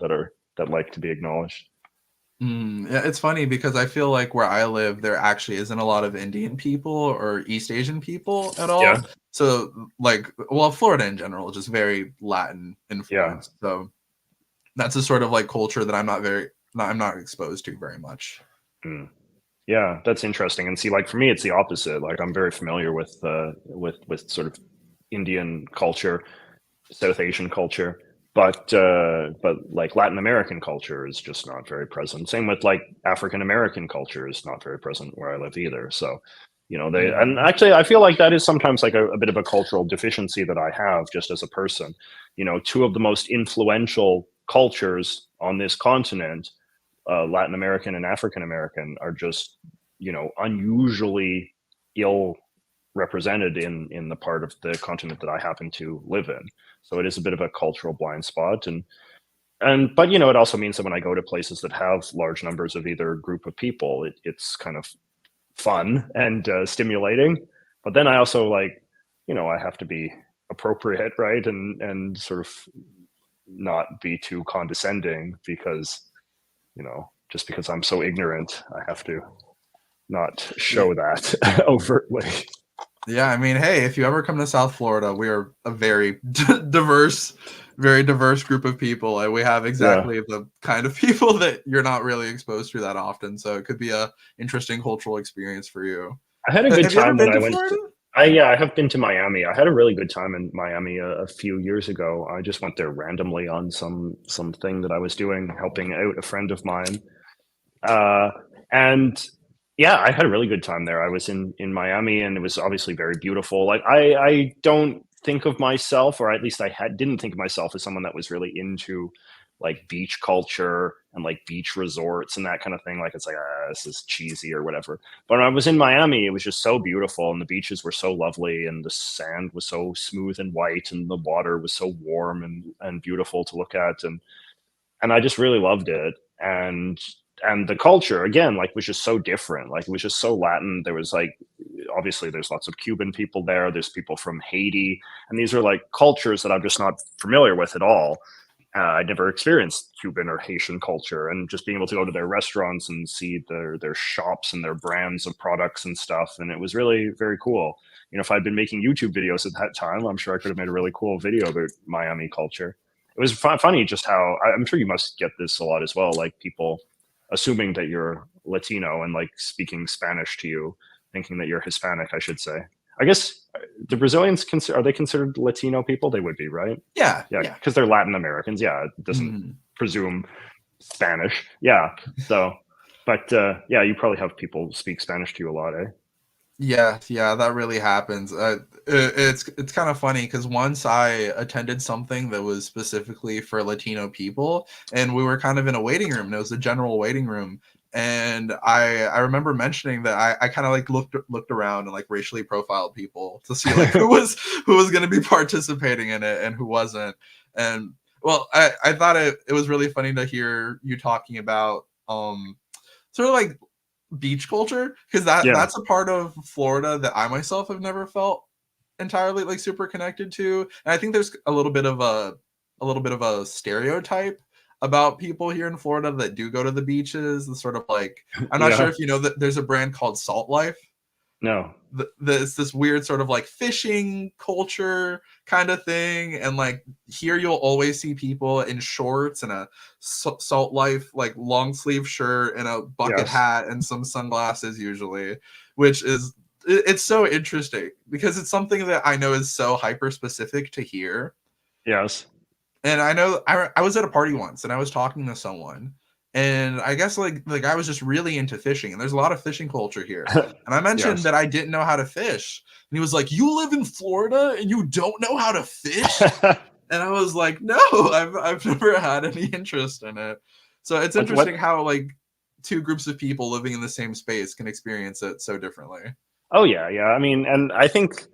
that like to be acknowledged. Yeah, it's funny because I feel like where I live, there actually isn't a lot of Indian people or East Asian people at Yeah, all. So, like, well, Florida in general, just very Latin yeah. influence. So that's a sort of like culture that I'm not exposed to very much. Mm. Yeah, that's interesting. And see, like for me, it's the opposite. Like I'm very familiar with sort of Indian culture, South Asian culture. but like Latin American culture is just not very present. Same with like African American culture is not very present where I live either. So, and Mhm. actually I feel like that is sometimes like a bit of a cultural deficiency that I have just as a person. Two of the most influential cultures on this continent, Latin American and African American, are just, unusually ill represented in the part of the continent that I happen to live in. So it is a bit of a cultural blind spot, and but it also means that when I go to places that have large numbers of either group of people, it's kind of fun and stimulating. But then I also like, I have to be appropriate, right, and sort of not be too condescending because just because I'm so ignorant, I have to not show that overtly. Yeah, I mean, hey, if you ever come to South Florida, we are a very diverse, very diverse group of people, and we have Yeah. exactly the kind of people that you're not really exposed to that often. So it could be a interesting cultural experience for you. I had a good Have you ever time when been I to went. Florida? Yeah, I have been to Miami. I had a really good time in Miami a few years ago. I just went there randomly on something that I was doing, helping out a friend of mine. Uh, and yeah, I had a really good time there. I was in Miami, and it was obviously very beautiful. Like I don't think of myself, or at least didn't think of myself as someone that was really into like beach culture and like beach resorts and that kind of thing. Like it's like this is cheesy or whatever. But when I was in Miami, it was just so beautiful, and the beaches were so lovely, and the sand was so smooth and white, and the water was so warm and beautiful to look at, and I just really loved it. And the culture again, like, was just so different. Like, it was just so Latin. There was like, obviously there's lots of Cuban people there. There's people from Haiti, and these are like cultures that I'm just not familiar with at all. I'd never experienced Cuban or Haitian culture, and just being able to go to their restaurants and see their shops and their brands of products and stuff, and it was really very cool. If I'd been making YouTube videos at that time, I'm sure I could have made a really cool video about Miami culture. It was funny just how I'm sure you must get this a lot as well, like people assuming that you're Latino and like speaking Spanish to you, thinking that you're Hispanic, I should say. I guess the Brazilians are they considered Latino people? They would be, right? Yeah, Yeah, yeah. because they're Latin Americans. Yeah, it doesn't Mhm. presume Spanish. Yeah, so, but yeah, you probably have people speak Spanish to you a lot, eh? Yeah, yeah, that really happens. It's kind of funny because once I attended something that was specifically for Latino people, and we were kind of in a waiting room, and it was a general waiting room. And I remember mentioning that I kind of like looked around and like racially profiled people to see like who was going to be participating in it and who wasn't. And well, I thought it was really funny to hear you talking about sort of like beach culture because Yeah, that's a part of Florida that I myself have never felt entirely like super connected to. And I think there's a little bit of a stereotype about people here in Florida that do go to the beaches. The sort of like I'm not sure yeah, if you know that there's a brand called Salt Life. no, It's this weird sort of like fishing culture kind of thing, and like here you'll always see people in shorts and a Salt Life like long sleeve shirt and a bucket yes, hat and some sunglasses usually, which is it's so interesting because it's something that I know is so hyper specific to here. yes, And I know I was at a party once and I was talking to someone, and I guess like the guy was just really into fishing, and there's a lot of fishing culture here. And I mentioned yes. that I didn't know how to fish. And he was like, "You live in Florida and you don't know how to fish?" And I was like, "No, I've never had any interest in it." So it's What? interesting how like two groups of people living in the same space can experience it so differently. Oh yeah, yeah. I mean, and I think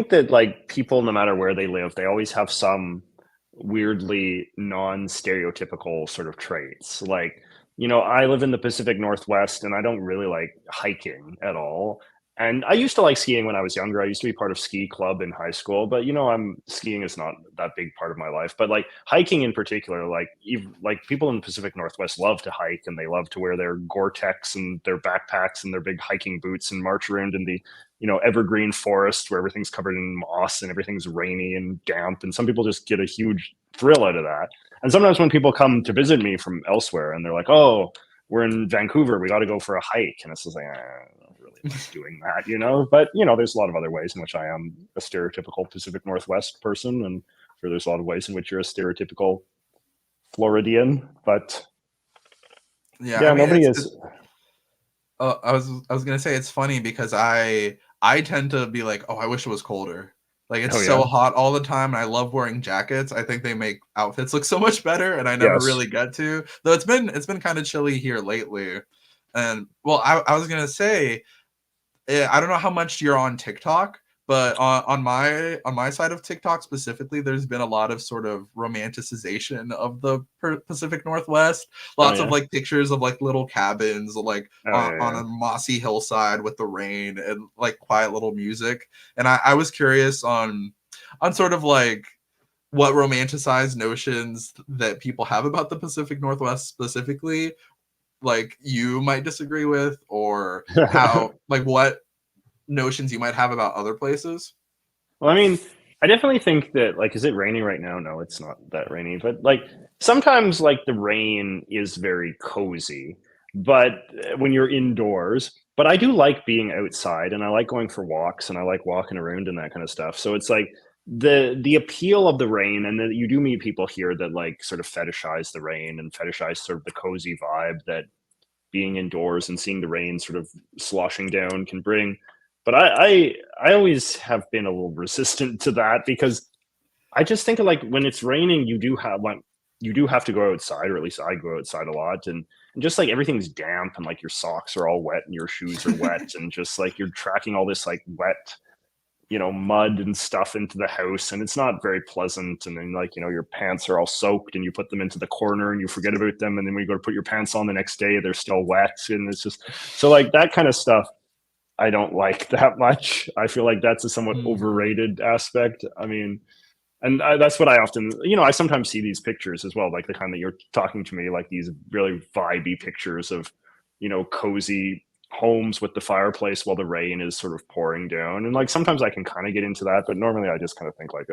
that like people, no matter where they live, they always have some weirdly non-stereotypical sort of traits. Like, I live in the Pacific Northwest, and I don't really like hiking at all. And I used to like skiing when I was younger. I used to be part of ski club in high school, but I'm skiing is not that big part of my life. But like hiking in particular, like like people in the Pacific Northwest love to hike, and they love to wear their Gore-Tex and their backpacks and their big hiking boots and march around in the evergreen forest where everything's covered in moss and everything's rainy and damp, and some people just get a huge thrill out of that. And sometimes when people come to visit me from elsewhere and they're like, oh, we're in Vancouver, we got to go for a hike, and it's just like, I don't really like doing that. But there's a lot of other ways in which I am a stereotypical Pacific Northwest person, and sure there's a lot of ways in which you're a stereotypical Floridian, but Yeah, I yeah, mean nobody it's is. I was gonna say it's funny because I tend to be like, oh, I wish it was colder. Like it's Oh so yeah, hot all the time, and I love wearing jackets. I think they make outfits look so much better, and I never yes. really get to. Though it's been kind of chilly here lately. And well, I was gonna say I don't know how much you're on TikTok, but on my side of TikTok specifically, there's been a lot of sort of romanticization of the Pacific Northwest. Oh Lots of yeah. like pictures of like little cabins, like Oh yeah, on yeah. a mossy hillside with the rain and like quiet little music. And I was curious on sort of like what romanticized notions that people have about the Pacific Northwest specifically, like you might disagree with, or how like what notions you might have about other places. Well, I mean, I definitely think that like, is it raining right now? No, it's not that rainy. But like sometimes like the rain is very cozy, but when you're indoors. But I do like being outside and I like going for walks and I like walking around and that kind of stuff. So it's like the appeal of the rain, and that you do meet people here that like sort of fetishize the rain and fetishize sort of the cozy vibe that being indoors and seeing the rain sort of sloshing down can bring. But I always have been a little resistant to that because I just think of like when it's raining, you do have to go outside, or at least I go outside a lot, and just like everything's damp and like your socks are all wet and your shoes are wet, and just like you're tracking all this like wet, mud and stuff into the house, and it's not very pleasant. And then like, your pants are all soaked and you put them into the corner and you forget about them. And then when you go to put your pants on the next day, they're still wet. And it's just so like that kind of stuff. I don't like that much. I feel like that's a somewhat Mm. overrated aspect. I mean, and that's what I often, I sometimes see these pictures as well, like the kind that you're talking to me, like these really vibey pictures of, cozy homes with the fireplace while the rain is sort of pouring down. And like sometimes I can kind of get into that, but normally I just kind of think like,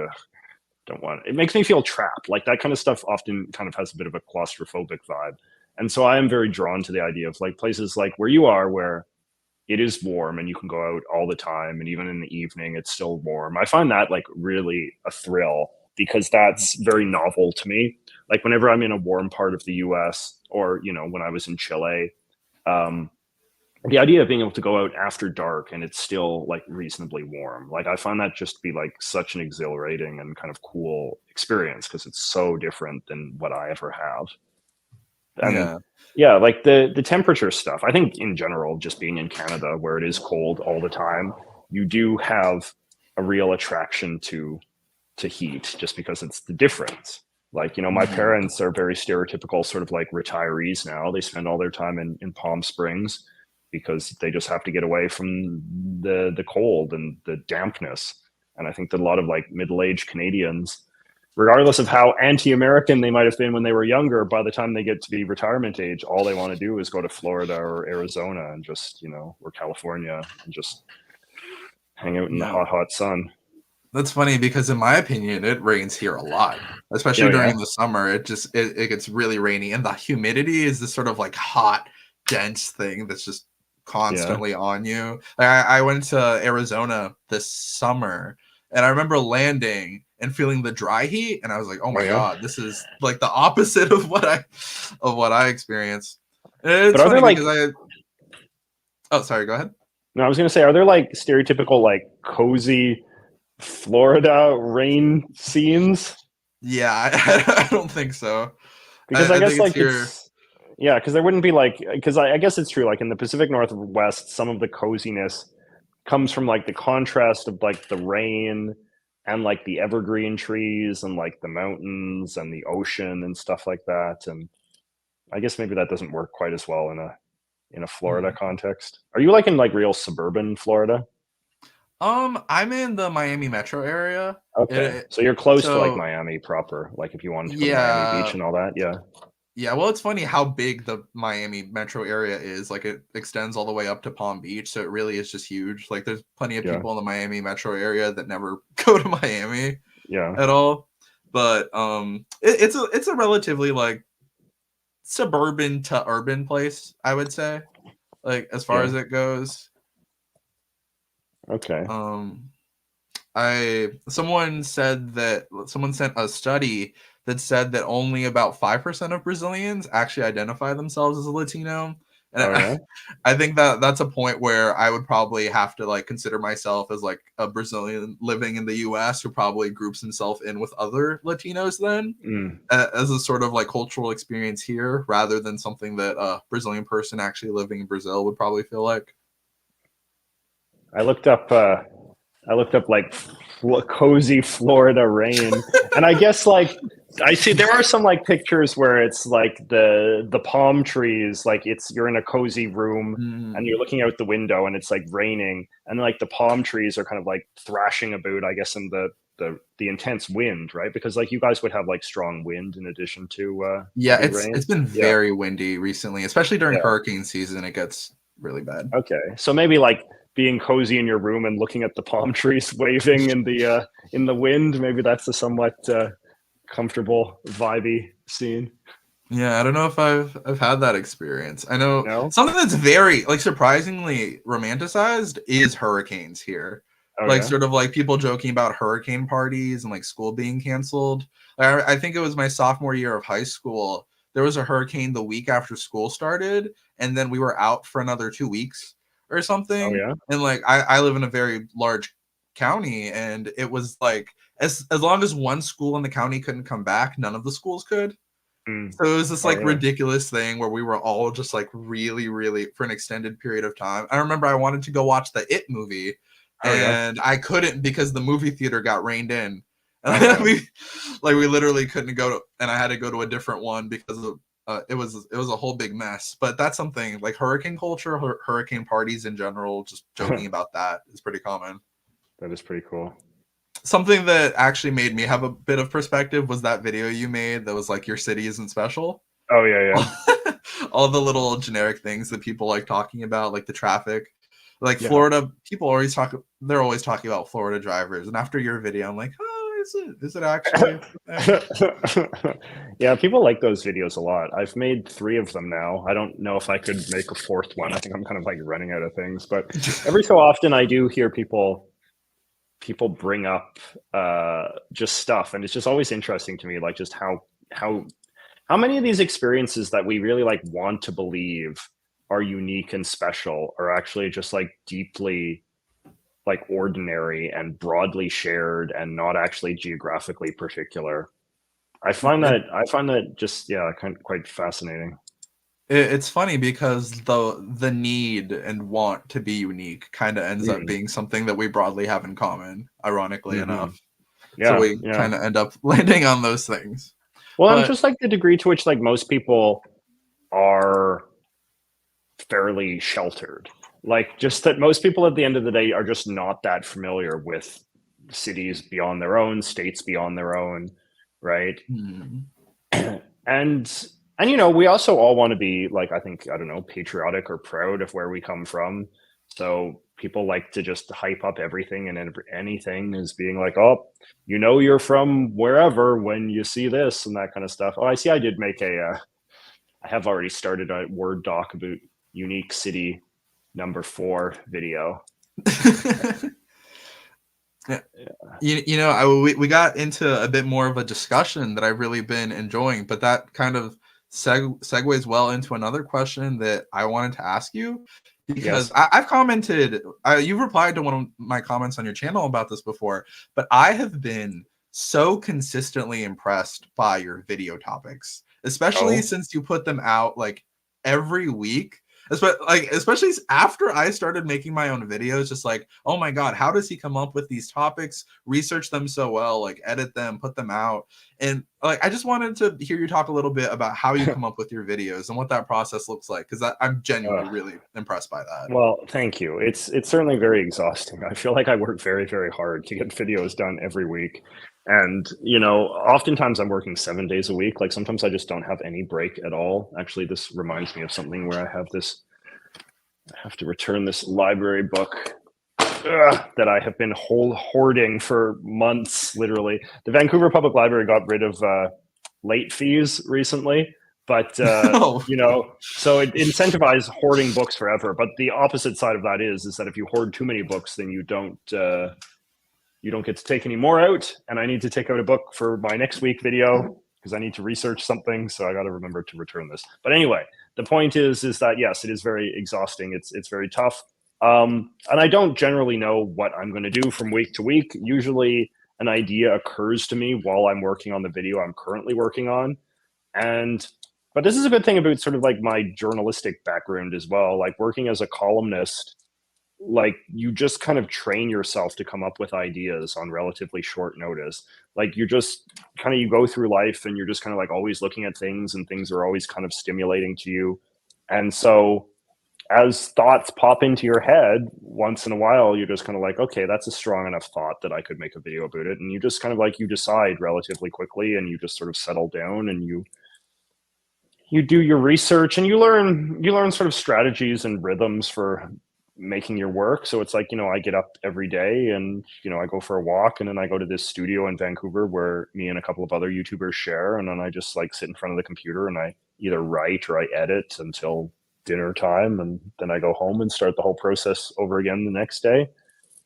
don't want it. It makes me feel trapped. Like that kind of stuff often kind of has a bit of a claustrophobic vibe. And so I am very drawn to the idea of like places like where you are, where it is warm and you can go out all the time, and even in the evening it's still warm. I find that like really a thrill because that's very novel to me. Like whenever I'm in a warm part of the US, or when I was in Chile, um, the idea of being able to go out after dark and it's still like reasonably warm, like I find that just to be like such an exhilarating and kind of cool experience because it's so different than what I ever have. And Yeah. yeah, like the temperature stuff, I think in general, just being in Canada where it is cold all the time, you do have a real attraction to heat just because it's the difference. Like, my Mhm. parents are very stereotypical sort of like retirees now. They spend all their time in Palm Springs because they just have to get away from the cold and the dampness. And I think that a lot of like middle-aged Canadians, regardless of how anti-American they might have been when they were younger, by the time they get to be retirement age, all they want to do is go to Florida or Arizona and just, or California, and just hang out in the Yeah. hot, hot sun. That's funny because in my opinion, it rains here a lot, Oh especially yeah. during the summer. It gets really rainy, and the humidity is this sort of like hot, dense thing that's just Yeah. constantly on you. Like I went to Arizona this summer, and I remember landing and feeling the dry heat, and I was like, "Oh Oh my yeah. god, this is like the opposite of what I experienced." And But it's are there funny like, because I oh sorry, go ahead. no, I was gonna say, are there like stereotypical like cozy Florida rain scenes? Yeah, I don't think so. Because I I guess think it's like here. it's, yeah, because there wouldn't be like, because I guess it's true, like in the Pacific Northwest, some of the coziness comes from like the contrast of like the rain and like the evergreen trees and like the mountains and the ocean and stuff like that. And I guess maybe that doesn't work quite as well in a Florida Mhm. context. Are you like in like real suburban Florida? I'm in the Miami metro area. Okay. It So you're close to like so Miami proper, like if you wanted to go to Miami Beach yeah. and all that. Yeah. Yeah, well, it's funny how big the Miami metro area is. Like it extends all the way up to Palm Beach, so it really is just huge. Like there's plenty of Yeah. people in the Miami metro area that never go to Miami Yeah. at all. But it's a relatively like suburban to urban place, I would say. Like as far Yeah. as it goes. Okay. Um someone sent a study that said that only about 5% of Brazilians actually identify themselves as a Latino. And Oh yeah. I think that that's a point where I would probably have to like consider myself as like a Brazilian living in the US who probably groups himself in with other Latinos then, Mm. as a sort of like cultural experience here rather than something that a Brazilian person actually living in Brazil would probably feel like. I looked up. Like cozy Florida rain, and I guess like I see there are some like pictures where it's like the palm trees, like you're in a cozy room and you're looking out the window and it's like raining, and like the palm trees are kind of like thrashing about, I guess, in the intense wind, right? Because like you guys would have like strong wind in addition to Yeah, heavy rain. it's been Yeah, very windy recently, especially during yeah. hurricane season. It gets really bad. Okay, so maybe like being cozy in your room and looking at the palm trees waving in the wind, maybe that's a somewhat comfortable, vibey scene. Yeah, I don't know if I've had that experience. I know No? something that's very like surprisingly romanticized is hurricanes here. Oh Like yeah. sort of like people joking about hurricane parties and like school being canceled. I think it was my sophomore year of high school. There was a hurricane the week after school started, and then we were out for another 2 weeks or Oh something. yeah. And like I live in a very large county, and it was like as long as one school in the county couldn't come back, none of the schools could. Mm. So it was this Oh like yeah. ridiculous thing where we were all just like really, really for an extended period of time. I remember I wanted to go watch the It movie Oh yeah. and I couldn't because the movie theater got rained in. Oh And no. we literally couldn't go to, and I had to go to a different one because of it was a whole big mess. But that's something like hurricane culture, hurricane parties in general, just joking about that is pretty common. That is pretty cool. Something that actually made me have a bit of perspective was that video you made that was like your city isn't special. Oh yeah, yeah. All the little generic things that people like talking about, like the traffic. Like Yeah. Florida, people always talk. They're always talking about Florida drivers, and after your video, I'm like, oh, is it? Is it actually? Yeah, people like those videos a lot. I've made 3 of them now. I don't know if I could make a 4th one. I think I'm kind of like running out of things, but every so often I do hear people bring up just stuff, and it's just always interesting to me, like just how how many of these experiences that we really like want to believe are unique and special are actually just like deeply like ordinary and broadly shared and not actually geographically particular. I find that just yeah, kind of quite fascinating. It's funny because the need and want to be unique kind of ends up Mm. being something that we broadly have in common, ironically Hmm. enough. So Yeah, we yeah. kind of end up landing on those things. Well, and But just like the degree to which like most people are fairly sheltered. Like just that most people at the end of the day are just not that familiar with cities beyond their own, states beyond their own, right? hmm, and and you know, we also all want to be like, I think, I don't know, patriotic or proud of where we come from. So people like to just hype up everything and anything as being like, oh, you know, you're from wherever when you see this and that kind of stuff. Oh, I see. I did make I have already started a Word doc about unique city number 4 video. yeah. Yeah. We got into a bit more of a discussion that I've really been enjoying, but that kind of segues well into another question that I wanted to ask you because Yes. I've commented, you've replied to one of my comments on your channel about this before, but I have been so consistently impressed by your video topics, especially Oh. since you put them out like every week. Especially after I started making my own videos, just like, oh my god, how does he come up with these topics, research them so well, like edit them, put them out, and like I just wanted to hear you talk a little bit about how you come up with your videos and what that process looks like, because I'm genuinely Uh, really impressed by that. well, thank you. It's certainly very exhausting. I feel like I work very, very hard to get videos done every week. And, you know, oftentimes I'm working 7 days a week. Like sometimes I just don't have any break at all. Actually, this reminds me of something where I have to return this library book that I have been hoarding for months, literally. The Vancouver Public Library got rid of late fees recently, but Oh, you know, so it incentivizes hoarding books forever. But the opposite side of that is that if you hoard too many books, then you don't get to take any more out, and I need to take out a book for my next week video because I need to research something, so I got to remember to return this. But anyway, the point is that yes, it is very exhausting. It's very tough, and I don't generally know what I'm going to do from week to week. Usually, an idea occurs to me while I'm working on the video I'm currently working on, but this is a good thing about sort of like my journalistic background as well. Like working as a columnist, like you just kind of train yourself to come up with ideas on relatively short notice. Like you just kind of, you go through life and you're just kind of like always looking at things, and things are always kind of stimulating to you. And so as thoughts pop into your head once in a while, you're just kind of like, okay, that's a strong enough thought that I could make a video about it. And you just kind of like, you decide relatively quickly, and you just sort of settle down, and you do your research, and you learn sort of strategies and rhythms for making your work. So it's like, I get up every day, and I go for a walk, and then I go to this studio in Vancouver where me and a couple of other YouTubers share, and then I just like sit in front of the computer and I either write or I edit until dinner time, and then I go home and start the whole process over again the next day.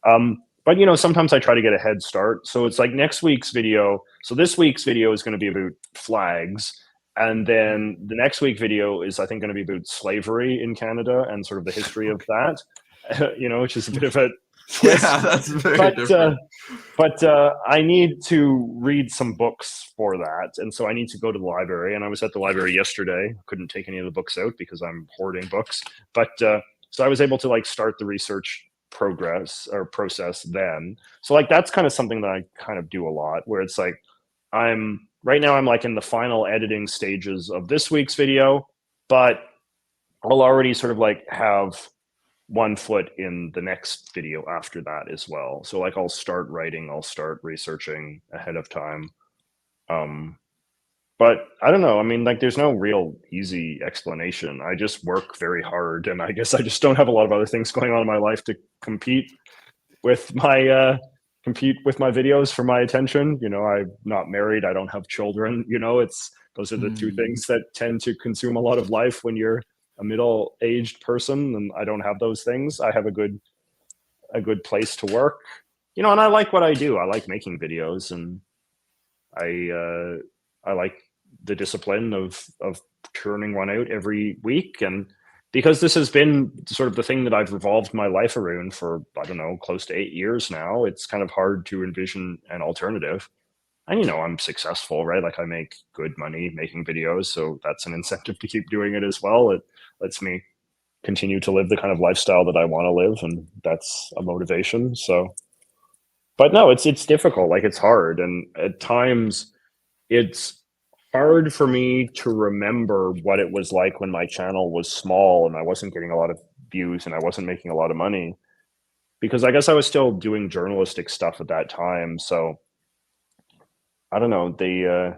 But sometimes I try to get a head start. So it's like next week's video. So this week's video is going to be about flags. And then the next week video is, I think, going to be about slavery in Canada and sort of the history of that, which is a bit of a twist. Yeah, that's very different. But I need to read some books for that. And so I need to go to the library. And I was at the library yesterday. Couldn't take any of the books out because I'm hoarding books. But so I was able to like start the research process then. So like that's kind of something that I kind of do a lot, where it's like right now I'm like in the final editing stages of this week's video, but I'll already sort of like have one foot in the next video after that as well. So like I'll start writing, I'll start researching ahead of time. But I don't know. I mean, like there's no real easy explanation. I just work very hard, and I guess I just don't have a lot of other things going on in my life to compete with my videos for my attention. I'm not married, I don't have children. Those are the two things that tend to consume a lot of life when you're a middle-aged person, and I don't have those things. I have a good place to work, and I like what I do. I like making videos, and I like the discipline of turning one out every week. And because this has been sort of the thing that I've revolved my life around for, I don't know, close to 8 years now, it's kind of hard to envision an alternative. And, I'm successful, right? Like I make good money making videos, so that's an incentive to keep doing it as well. It lets me continue to live the kind of lifestyle that I want to live, and that's a motivation. So, but no, it's difficult. Like it's hard. And at times it's hard for me to remember what it was like when my channel was small and I wasn't getting a lot of views and I wasn't making a lot of money, because I guess I was still doing journalistic stuff at that time. So I don't know, the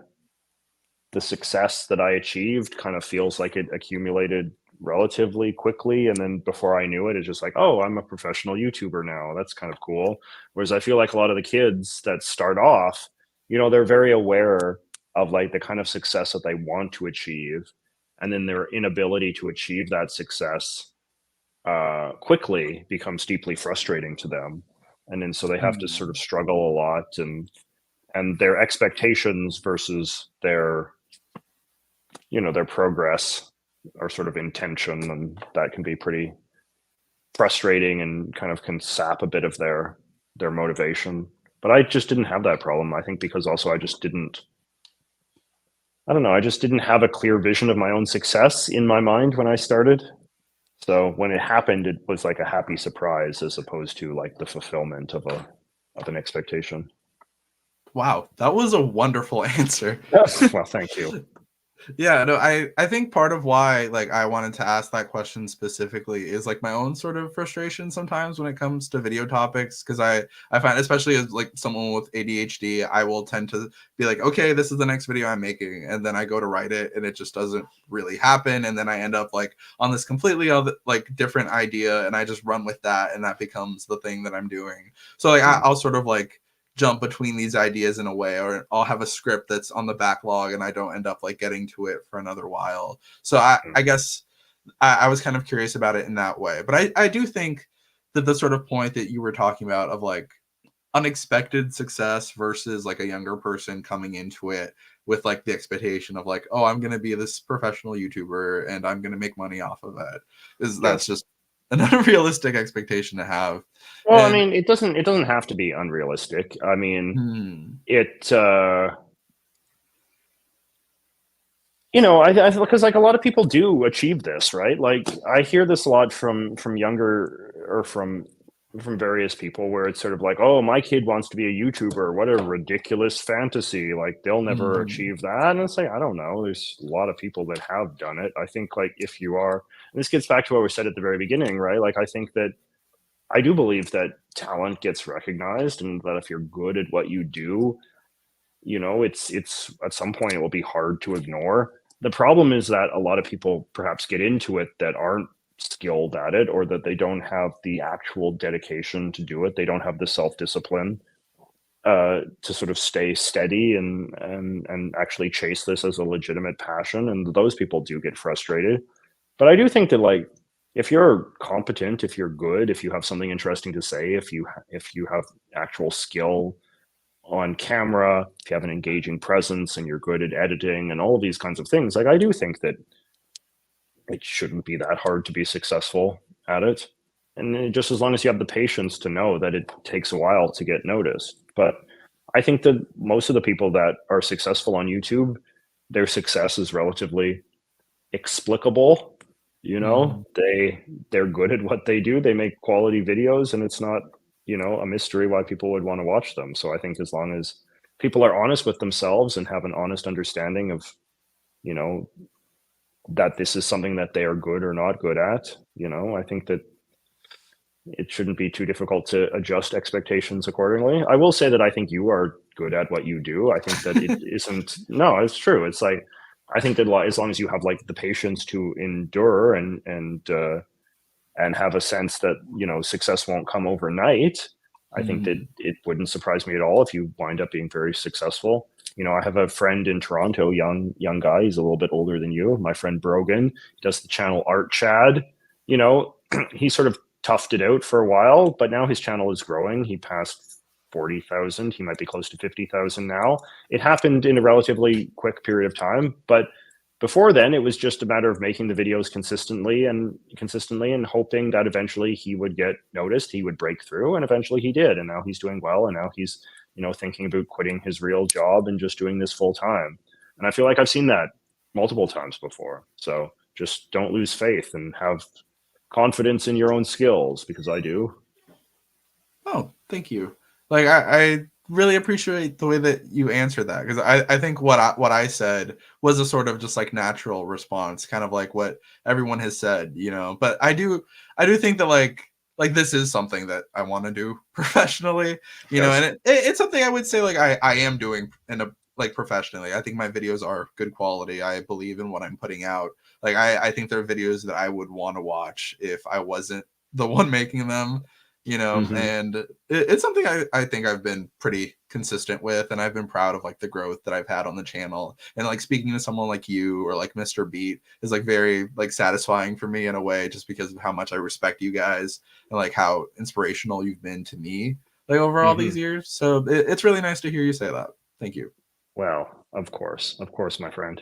success that I achieved kind of feels like it accumulated relatively quickly, and then before I knew it, it's just like, oh, I'm a professional YouTuber now. That's kind of cool. Whereas I feel like a lot of the kids that start off, they're very aware of like the kind of success that they want to achieve, and then their inability to achieve that success quickly becomes deeply frustrating to them. And then so they have to sort of struggle a lot, and their expectations versus their progress are sort of in tension, and that can be pretty frustrating and kind of can sap a bit of their motivation. But I just didn't have that problem, I think, because also I just didn't have a clear vision of my own success in my mind when I started. So when it happened, it was like a happy surprise as opposed to like the fulfillment of an expectation. Wow, that was a wonderful answer. Well, thank you. Yeah, no, I think part of why like I wanted to ask that question specifically is like my own sort of frustration sometimes when it comes to video topics, because I find, especially as like someone with ADHD, I will tend to be like, okay, this is the next video I'm making, and then I go to write it and it just doesn't really happen, and then I end up like on this completely other like different idea, and I just run with that, and that becomes the thing that I'm doing. So like I'll sort of like jump between these ideas in a way, or I'll have a script that's on the backlog and I don't end up like getting to it for another while. So I guess I was kind of curious about it in that way. But I do think that the sort of point that you were talking about of like unexpected success versus like a younger person coming into it with like the expectation of like, oh, I'm gonna be this professional YouTuber and I'm gonna make money off of it. Yeah. That's just an unrealistic expectation to have. Well, I And mean, it doesn't have to be unrealistic. I mean, hmm, it I because like a lot of people do achieve this, right? Like I hear this a lot from younger or from various people where it's sort of like, oh, my kid wants to be a YouTuber. What a ridiculous fantasy. Like they'll never hmm, achieve that. And it's like, I don't know. There's a lot of people that have done it. I think like if you are, and this gets back to what we said at the very beginning, right? Like I think that I do believe that talent gets recognized and that if you're good at what you do, it's at some point it will be hard to ignore. The problem is that a lot of people perhaps get into it that aren't skilled at it or that they don't have the actual dedication to do it. They don't have the self-discipline to sort of stay steady and actually chase this as a legitimate passion. And those people do get frustrated. But I do think that like if you're competent, if you're good, if you have something interesting to say, if you have actual skill on camera, if you have an engaging presence and you're good at editing and all of these kinds of things, like I do think that it shouldn't be that hard to be successful at it. And just as long as you have the patience to know that it takes a while to get noticed. But I think that most of the people that are successful on YouTube, their success is relatively explicable. hmm. They're good at what they do. They make quality videos and it's not, a mystery why people would want to watch them. So I think as long as people are honest with themselves and have an honest understanding of, you know, that this is something that they are good or not good at, I think that it shouldn't be too difficult to adjust expectations accordingly. I will say that I think you are good at what you do. I think that it isn't. No, it's true. It's like I think that as long as you have like the patience to endure and have a sense that success won't come overnight. I think that Hmm. it wouldn't surprise me at all if you wind up being very successful. I have a friend in Toronto, young guy. He's a little bit older than you. My friend Brogan. He does the channel Art Chad. He sort of toughed it out for a while, but now his channel is growing. He passed 40,000. He might be close to 50,000 now. It happened in a relatively quick period of time, but before then it was just a matter of making the videos consistently and hoping that eventually he would get noticed, he would break through, and eventually he did, and now he's doing well, and now he's thinking about quitting his real job and just doing this full time. And I feel like I've seen that multiple times before. So just don't lose faith and have confidence in your own skills, because I do. Oh, thank you. Like I really appreciate the way that you answered that because I think what I said was a sort of just like natural response, kind of like what everyone has said, you know. But I do think that like this is something that I want to do professionally, you know, Yes. and it's something I would say like I am doing in a like professionally. I think my videos are good quality. I believe in what I'm putting out. Like I think they're videos that I would want to watch if I wasn't the one making them, you know. Hmm. And it's something I think I've been pretty consistent with, and I've been proud of like the growth that I've had on the channel. And like speaking to someone like you or like Mr. Beat is like very like satisfying for me in a way, just because of how much I respect you guys and like how inspirational you've been to me like over all these Hmm. years. So it's really nice to hear you say that. Thank you. Well, of course, my friend.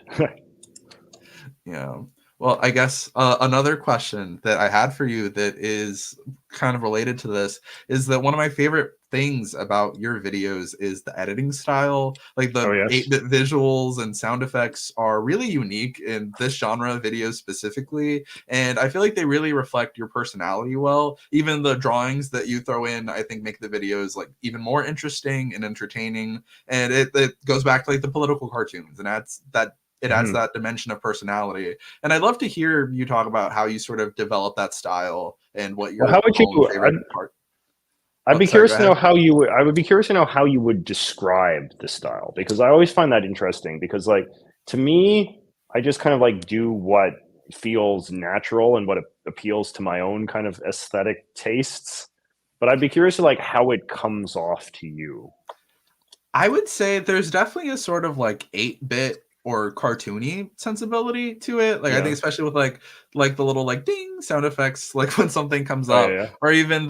Yeah. Well, I guess another question that I had for you that is kind of related to this is that one of my favorite things about your videos is the editing style. Like Oh the yes. 8-bit visuals and sound effects are really unique in this genre of videos specifically. And I feel like they really reflect your personality well. Even the drawings that you throw in, I think make the videos like even more interesting and entertaining. And it goes back to like the political cartoons and adds Hmm. that dimension of personality. And I'd love to hear you talk about how you sort of develop that style and what Well, your how would you? own favorite part. I'd Oh, be sorry, go curious to know ahead. how you would. I would be curious to know how you would describe the style, because I always find that interesting. Because like to me, I just kind of like do what feels natural and what appeals to my own kind of aesthetic tastes. But I'd be curious to like how it comes off to you. I would say there's definitely a sort of like 8-bit or cartoony sensibility to it. Like I think Yeah. especially with like the little like ding sound effects, like when something comes Oh yeah, up, yeah. or even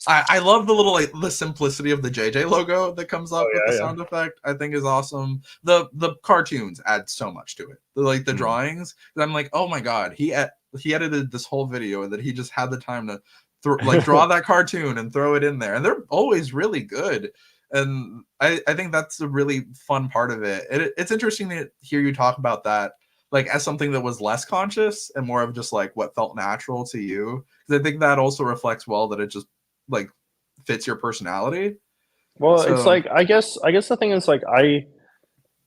I love the little like the simplicity of the JJ logo that comes Oh up with the yeah, yeah. sound effect. I think is awesome. The cartoons add so much to it. Like the Mhm. drawings, I'm like, oh my god, he edited this whole video and that he just had the time to like draw that cartoon and throw it in there, and they're always really good. And I think that's a really fun part of it. It's interesting to hear you talk about that, like as something that was less conscious and more of just like what felt natural to you. Because I think that also reflects well that it just like fits your personality. Well, it's So like I guess the thing is like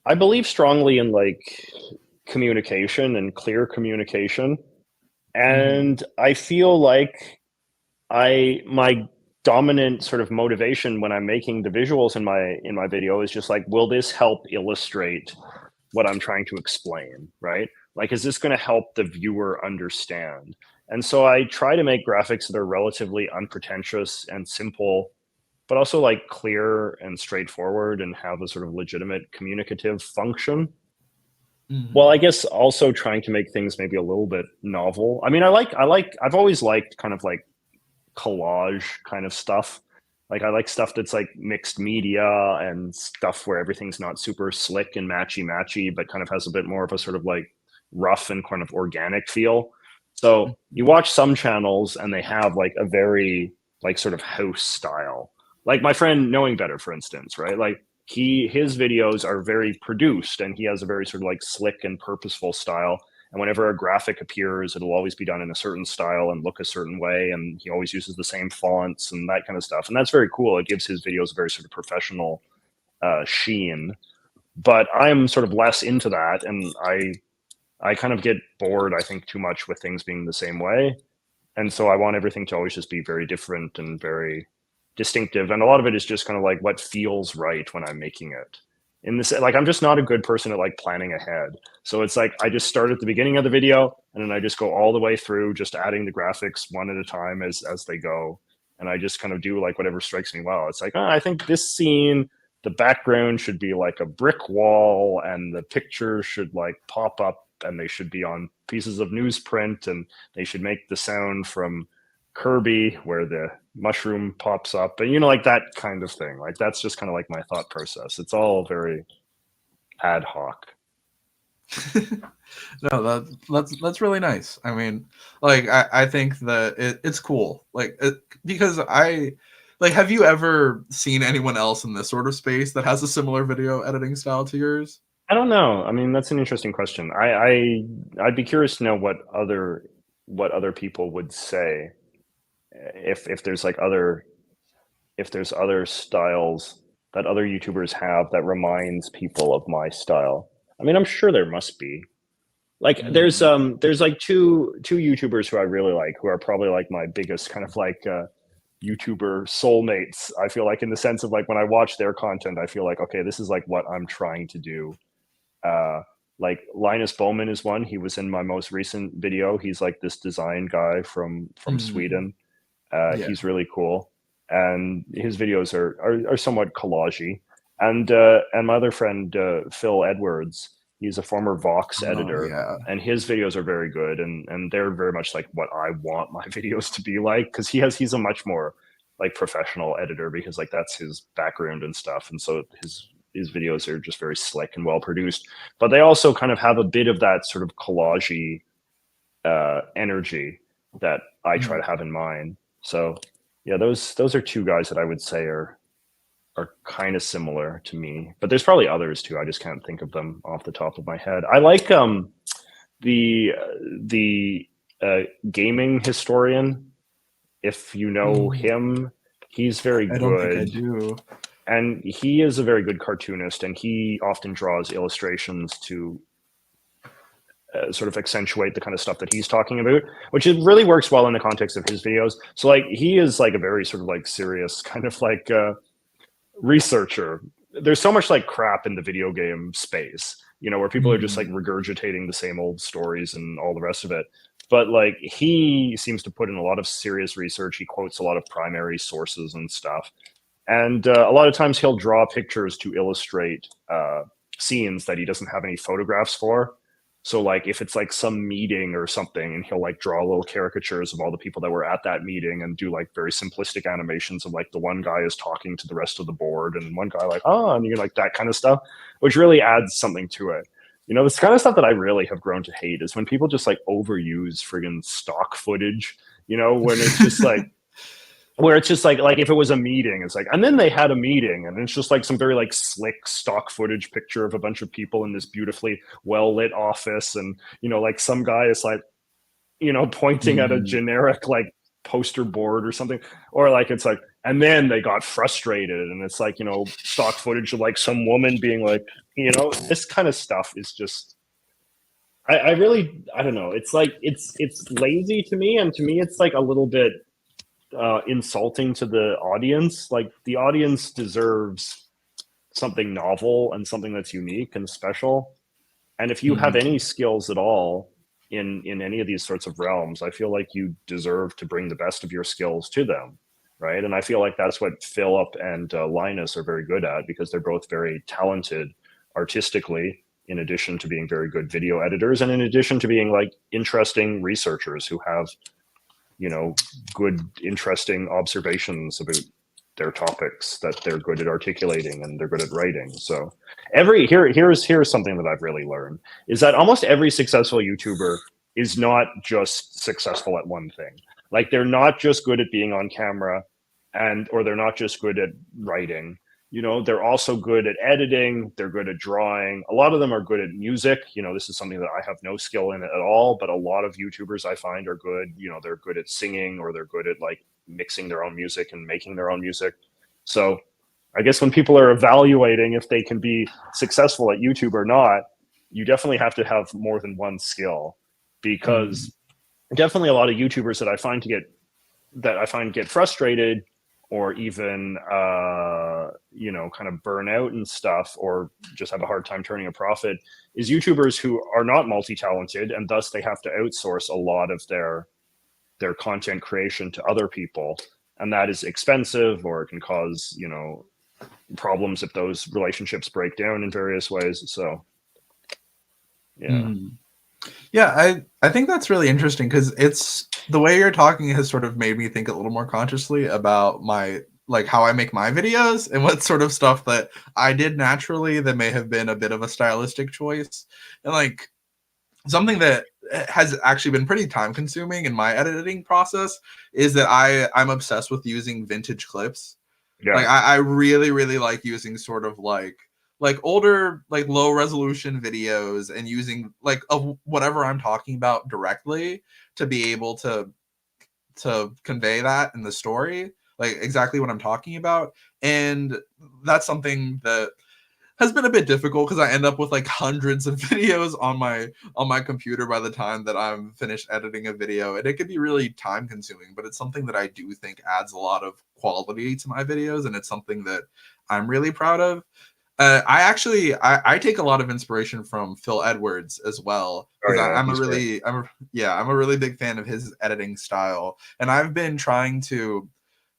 I believe strongly in like communication and clear communication, mhm, and I feel like my dominant sort of motivation when I'm making the visuals in my video is just like, will this help illustrate what I'm trying to explain, right? Like, is this going to help the viewer understand? And so I try to make graphics that are relatively unpretentious and simple, but also like clear and straightforward and have a sort of legitimate communicative function. Well, I mhm, guess also trying to make things maybe a little bit novel. I mean, I've always liked kind of like collage kind of stuff. Like I like stuff that's like mixed media and stuff where everything's not super slick and matchy, but kind of has a bit more of a sort of like rough and kind of organic feel. So you mhm, watch some channels and they have like a very like sort of house style. Like my friend Knowing Better, for instance, right? Like his videos are very produced and he has a very sort of like slick and purposeful style, and whenever a graphic appears, it'll always be done in a certain style and look a certain way. And he always uses the same fonts and that kind of stuff. And that's very cool. It gives his videos a very sort of professional sheen. But I'm sort of less into that. And I kind of get bored, I think, too much with things being the same way. And so I want everything to always just be very different and very distinctive. And a lot of it is just kind of like what feels right when I'm making it. In this, like, I'm just not a good person at like planning ahead. So it's like I just start at the beginning of the video and then I just go all the way through, just adding the graphics one at a time as they go. And I just kind of do like whatever strikes me well. It's like, oh, I think this scene, the background should be like a brick wall and the pictures should like pop up and they should be on pieces of newsprint and they should make the sound from Kirby where the mushroom pops up, and you know, like that kind of thing. Like that's just kind of like my thought process. It's all very ad hoc. no, that's really nice. I mean, like I think that it's cool. Like because I like have you ever seen anyone else in this sort of space that has a similar video editing style to yours? I don't know. I mean, that's an interesting question. I'd be curious to know what other people would say if there's like other if there's other styles that other YouTubers have that reminds people of my style. I mean, I'm sure there must be. Like Mhm. there's like two YouTubers who I really like who are probably like my biggest kind of like YouTuber soulmates. I feel like in the sense of like when I watch their content, I feel like okay, this is like what I'm trying to do. Uh, like Linus Bowman is one. He was in my most recent video. He's like this design guy from Mhm. Sweden. Yeah. He's really cool, and his videos are somewhat collagey. And my other friend Phil Edwards, he's a former Vox Oh editor, yeah. and his videos are very good, and they're very much like what I want my videos to be like because he's a much more like professional editor because like that's his background and stuff, and so his videos are just very slick and well produced, but they also kind of have a bit of that sort of collagey energy that I try Mhm. to have in mind. So yeah, those are two guys that I would say are kind of similar to me. But there's probably others too. I just can't think of them off the top of my head. I like the the gaming historian. If you know Mm, him, he's very I don't think I good. do. And he is a very good cartoonist, and he often draws illustrations to sort of accentuate the kind of stuff that he's talking about, which it really works well in the context of his videos. So like he is like a very sort of like serious kind of like researcher. There's so much like crap in the video game space, you know, where people are just like Mhm. regurgitating the same old stories and all the rest of it. But like he seems to put in a lot of serious research. He quotes a lot of primary sources and stuff. And a lot of times he'll draw pictures to illustrate scenes that he doesn't have any photographs for. So like if it's like some meeting or something, and he'll like draw little caricatures of all the people that were at that meeting and do like very simplistic animations of like the one guy is talking to the rest of the board and one guy like, oh, and you're like that kind of stuff, which really adds something to it. You know, this kind of stuff that I really have grown to hate is when people just like overuse friggin' stock footage, you know, when it's just like, where it's just like if it was a meeting, it's like, and then they had a meeting, and it's just like some very like slick stock footage picture of a bunch of people in this beautifully well lit office, and you know, like some guy is like, you know, pointing at a generic like poster board or something, or like it's like, and then they got frustrated, and it's like, you know, stock footage of like some woman being like, you know, this kind of stuff is just. I really, I don't know. It's like it's lazy to me, and to me, it's like a little bit insulting to the audience. Like the audience deserves something novel and something that's unique and special. And if you have any skills at all in any of these sorts of realms, I feel like you deserve to bring the best of your skills to them, right? And I feel like that's what Philip and Linus are very good at, because they're both very talented artistically, in addition to being very good video editors, and in addition to being like interesting researchers who have, you know, good, interesting observations about their topics that they're good at articulating and they're good at writing. So here's something that I've really learned, is that almost every successful YouTuber is not just successful at one thing. Like they're not just good at being on camera or they're not just good at writing. You know, they're also good at editing. They're good at drawing. A lot of them are good at music. You know, this is something that I have no skill in at all, but a lot of YouTubers I find are good. You know, they're good at singing, or they're good at like mixing their own music and making their own music. So I guess when people are evaluating if they can be successful at YouTube or not, you definitely have to have more than one skill, because definitely a lot of YouTubers that I find get frustrated, or even you know, kind of burn out and stuff, or just have a hard time turning a profit, is YouTubers who are not multi-talented, and thus they have to outsource a lot of their content creation to other people, and that is expensive, or it can cause, you know, problems if those relationships break down in various ways. So yeah. Yeah, I think that's really interesting, because it's the way you're talking has sort of made me think a little more consciously about my, like, how I make my videos and what sort of stuff that I did naturally that may have been a bit of a stylistic choice. And like something that has actually been pretty time consuming in my editing process is that I'm obsessed with using vintage clips. Yeah. Like I really, really like using sort of like older, like low resolution videos, and using like of whatever I'm talking about directly to be able to convey that in the story, like exactly what I'm talking about. And that's something that has been a bit difficult, because I end up with like hundreds of videos on my computer by the time that I'm finished editing a video, and it can be really time consuming, but it's something that I do think adds a lot of quality to my videos, and it's something that I'm really proud of. I take a lot of inspiration from Phil Edwards as well, Oh because yeah, I'm a he's great. really I'm a really big fan of his editing style, and I've been trying to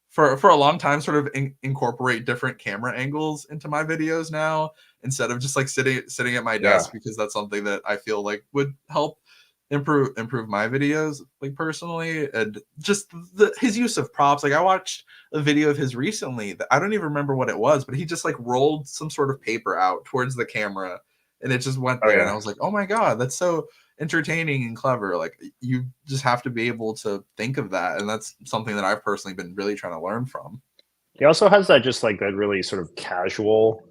for a long time sort of incorporate different camera angles into my videos now, instead of just like sitting at my Yeah. desk, because that's something that I feel like would help improve my videos, like personally. And just his use of props, like I watched a video of his recently that I don't even remember what it was, but he just like rolled some sort of paper out towards the camera, and it just went Oh there, and yeah. I was like, oh my god, that's so entertaining and clever. Like you just have to be able to think of that, and that's something that I've personally been really trying to learn from. He also has that, just like that really sort of casual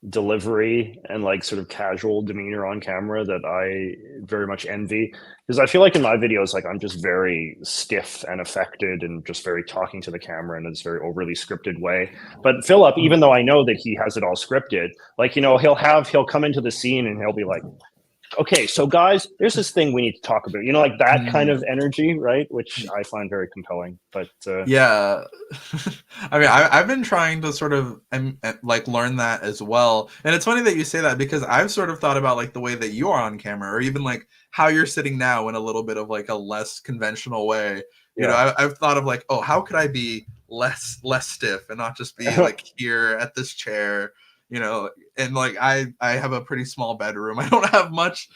delivery and like sort of casual demeanor on camera that I very much envy, because I feel like in my videos, like I'm just very stiff and affected and just very talking to the camera in this very overly scripted way. But Philip, even though I know that he has it all scripted, like, you know, he'll come into the scene and he'll be like, okay, so guys, there's this thing we need to talk about, you know, like that kind of energy, right? Which I find very compelling. But Yeah. I mean, I've been trying to sort of like learn that as well. And it's funny that you say that, because I've sort of thought about like the way that you are on camera, or even like how you're sitting now in a little bit of like a less conventional way. You know, yeah. I've thought of like, oh, how could I be less stiff and not just be like here at this chair, you know, and like I have a pretty small bedroom. I don't have much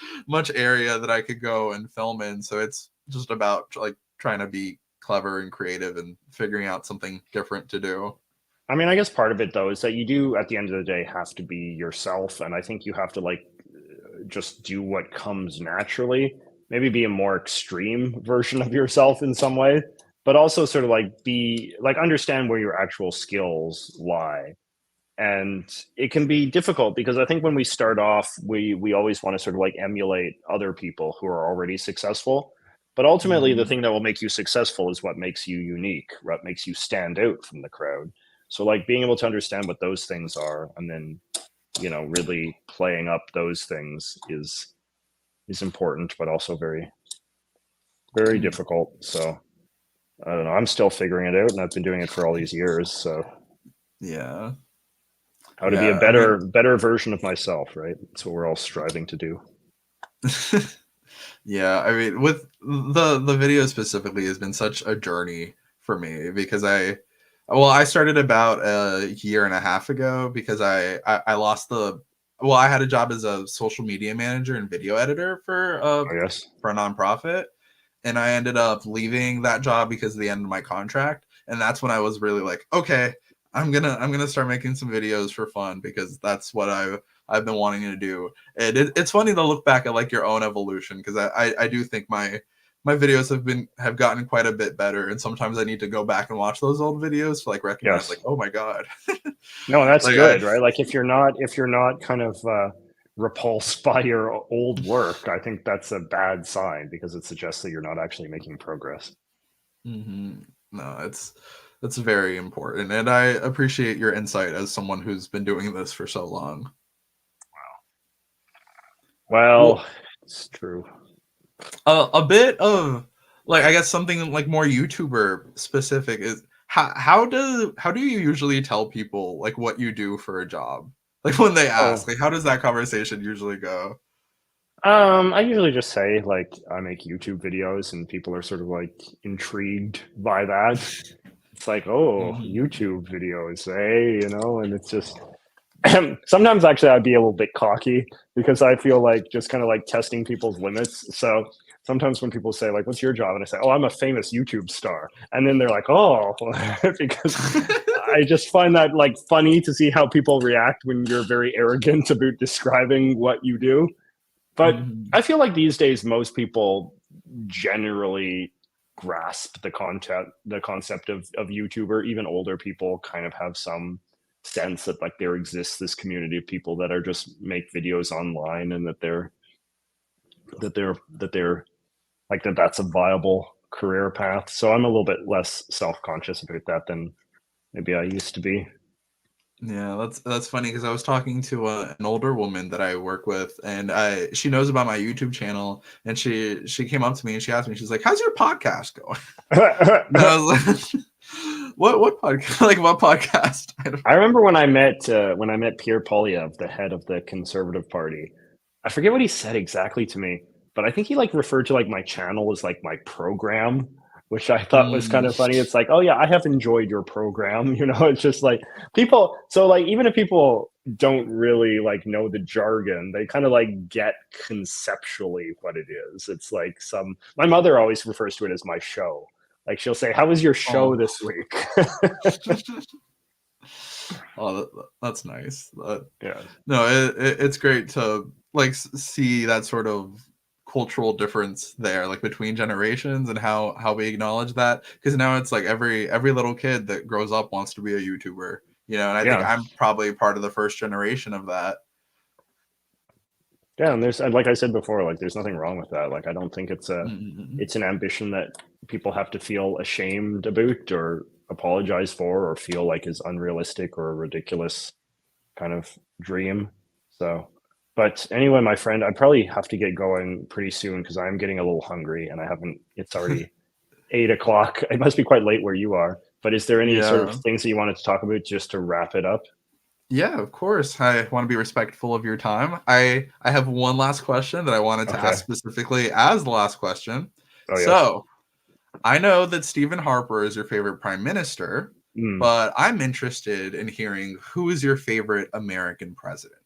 area that I could go and film in, so it's just about like trying to be clever and creative and figuring out something different to do. I mean, I guess part of it though is that you do at the end of the day have to be yourself, and I think you have to like just do what comes naturally. Maybe be a more extreme version of yourself in some way, but also sort of like be like understand where your actual skills lie. And it can be difficult because I think when we start off, we always want to sort of like emulate other people who are already successful. But ultimately, the Mhm. thing that will make you successful is what makes you unique, what makes you stand out from the crowd. So, like being able to understand what those things are, and then really playing up those things is important, but also very very Mm. difficult. So I don't know. I'm still figuring it out, and I've been doing it for all these years. So Yeah. how to be a Yeah. I mean, better version of myself, right? That's what we're all striving to do. yeah, I mean, with the video specifically has been such a journey for me because I started about a year and a half ago because I lost I had a job as a social media manager and video editor Oh yes. for a nonprofit, and I ended up leaving that job because of the end of my contract, and that's when I was really like, okay, I'm gonna start making some videos for fun because that's what I've been wanting to do. And it's funny to look back at like your own evolution because I do think my videos have gotten quite a bit better, and sometimes I need to go back and watch those old videos to like recognize like, Yes. oh my god. No, that's Like I good, right? Like if you're not kind of repulsed by your old work, I think that's a bad sign because it suggests that you're not actually making progress. Mhm. No, it's very important, and I appreciate your insight as someone who's been doing this for so long. Well, Well, it's true. a bit of like I guess something like more YouTuber specific is how do you usually tell people like what you do for a job? Like when they ask, Oh, like how does that conversation usually go? I usually just say like I make YouTube videos, and people are sort of like intrigued by that. It's like, oh, Mhm. YouTube videos, eh? And it's just sometimes actually I'd be a little bit cocky because I feel like just kind of like testing people's limits. So sometimes when people say like, "What's your job?" and I say, "Oh, I'm a famous YouTube star," and then they're like, "Oh," because I just find that like funny to see how people react when you're very arrogant about describing what you do. But Mhm. I feel like these days most people generally grasp the concept of YouTuber. Even older people kind of have some sense that like there exists this community of people that are just make videos online, and that they're like that's a viable career path. So I'm a little bit less self-conscious about that than maybe I used to be. Yeah, that's funny because I was talking to an older woman that I work with, and I she knows about my YouTube channel, and she came up to me and she asked me, she's like, "How's your podcast going?" And I was like, "What podcast? Like what podcast?" I don't. I remember when I met Pierre Polyev, the head of the Conservative Party. I forget what he said exactly to me, but I think he like referred to like my channel as like my program, which I thought was kind Mm. of funny. It's like, oh yeah, I have enjoyed your program. It's just like people. So like even if people don't really like know the jargon, they kind of like get conceptually what it is. It's like some. My mother always refers to it as my show. Like she'll say, "How was your show Oh. this week?" Oh, that's nice. Yeah. No, it's great to like see that sort of cultural difference there, like between generations and how we acknowledge that. Because now it's like every little kid that grows up wants to be a YouTuber, you know. And I think Yeah. I'm probably part of the first generation of that. Yeah, and there's like I said before, like there's nothing wrong with that. Like I don't think Mm-mm. it's an ambition that people have to feel ashamed about or apologize for or feel like is unrealistic or a ridiculous kind of dream. So, but anyway, my friend, I probably have to get going pretty soon because I'm getting a little hungry and I haven't. It's already 8 o'clock. It must be quite late where you are. But is there any sort of Yeah. things that you wanted to talk about just to wrap it up? Yeah, of course. I want to be respectful of your time. I have one last question that I wanted to Okay. ask specifically as the last question. Oh yes. So, I know that Stephen Harper is your favorite prime minister. Mm. but I'm interested in hearing who is your favorite American president.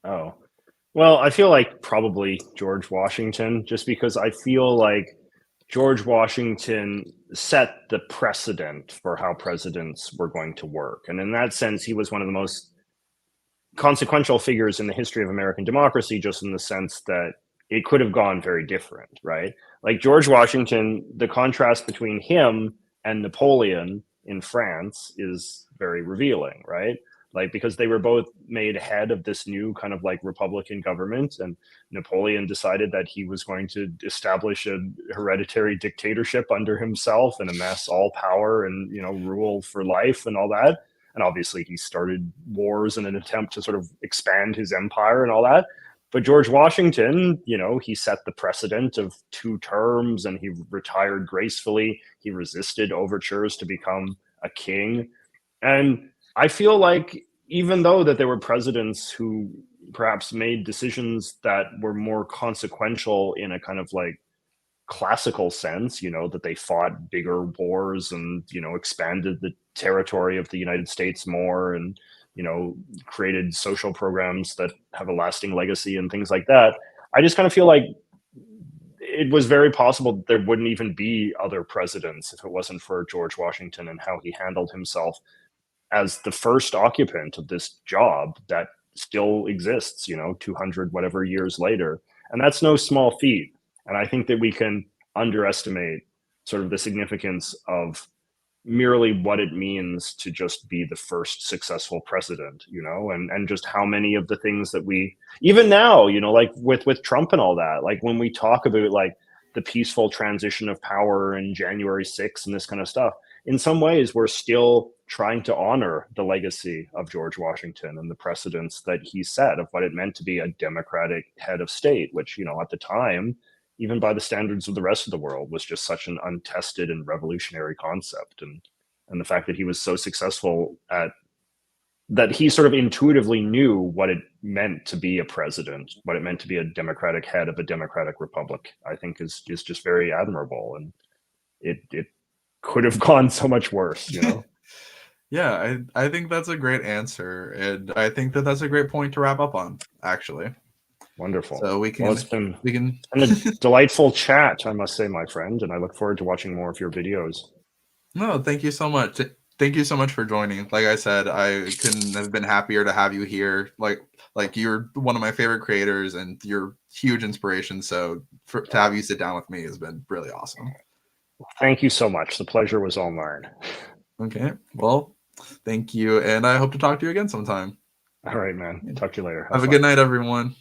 Oh, well, I feel like probably George Washington, just because I feel like George Washington set the precedent for how presidents were going to work. And in that sense, he was one of the most consequential figures in the history of American democracy, just in the sense that it could have gone very different, right? Like George Washington, the contrast between him and Napoleon in France is very revealing, right? Like, because they were both made head of this new kind of like Republican government, and Napoleon decided that he was going to establish a hereditary dictatorship under himself and amass all power and, you know, rule for life and all that. And obviously he started wars in an attempt to sort of expand his empire and all that. But George Washington, you know, he set the precedent of 2 terms and he retired gracefully. He resisted overtures to become a king. And I feel like even though that there were presidents who perhaps made decisions that were more consequential in a kind of like classical sense, you know, that they fought bigger wars and, you know, expanded the territory of the United States more and, you know, created social programs that have a lasting legacy and things like that. I just kind of feel like it was very possible that there wouldn't even be other presidents if it wasn't for George Washington and how he handled himself as the first occupant of this job that still exists, you know, 200 whatever years later. And that's no small feat. And I think that we can underestimate sort of the significance of merely what it means to just be the first successful president, you know, and just how many of the things that we even now, you know, like with Trump and all that, like when we talk about like the peaceful transition of power and January 6th and this kind of stuff, in some ways we're still trying to honor the legacy of George Washington and the precedents that he set of what it meant to be a democratic head of state, which, you know, at the time, even by the standards of the rest of the world, was just such an untested and revolutionary concept. And the fact that he was so successful at that, he sort of intuitively knew what it meant to be a president, what it meant to be a democratic head of a democratic republic, I think is just very admirable. And it could have gone so much worse, you know. Yeah, I think that's a great answer, and I think that that's a great point to wrap up on, actually. Wonderful. So Well, it's been a delightful chat, I must say, my friend, and I look forward to watching more of your videos. No, thank you so much. Thank you so much for joining. Like I said, I couldn't have been happier to have you here. Like you're one of my favorite creators, and you're huge inspiration. So to have you sit down with me has been really awesome. Thank you so much. The pleasure was all mine. Okay. Well, thank you, and I hope to talk to you again sometime. All right, man. Talk to you later. Have a fun. good night, everyone.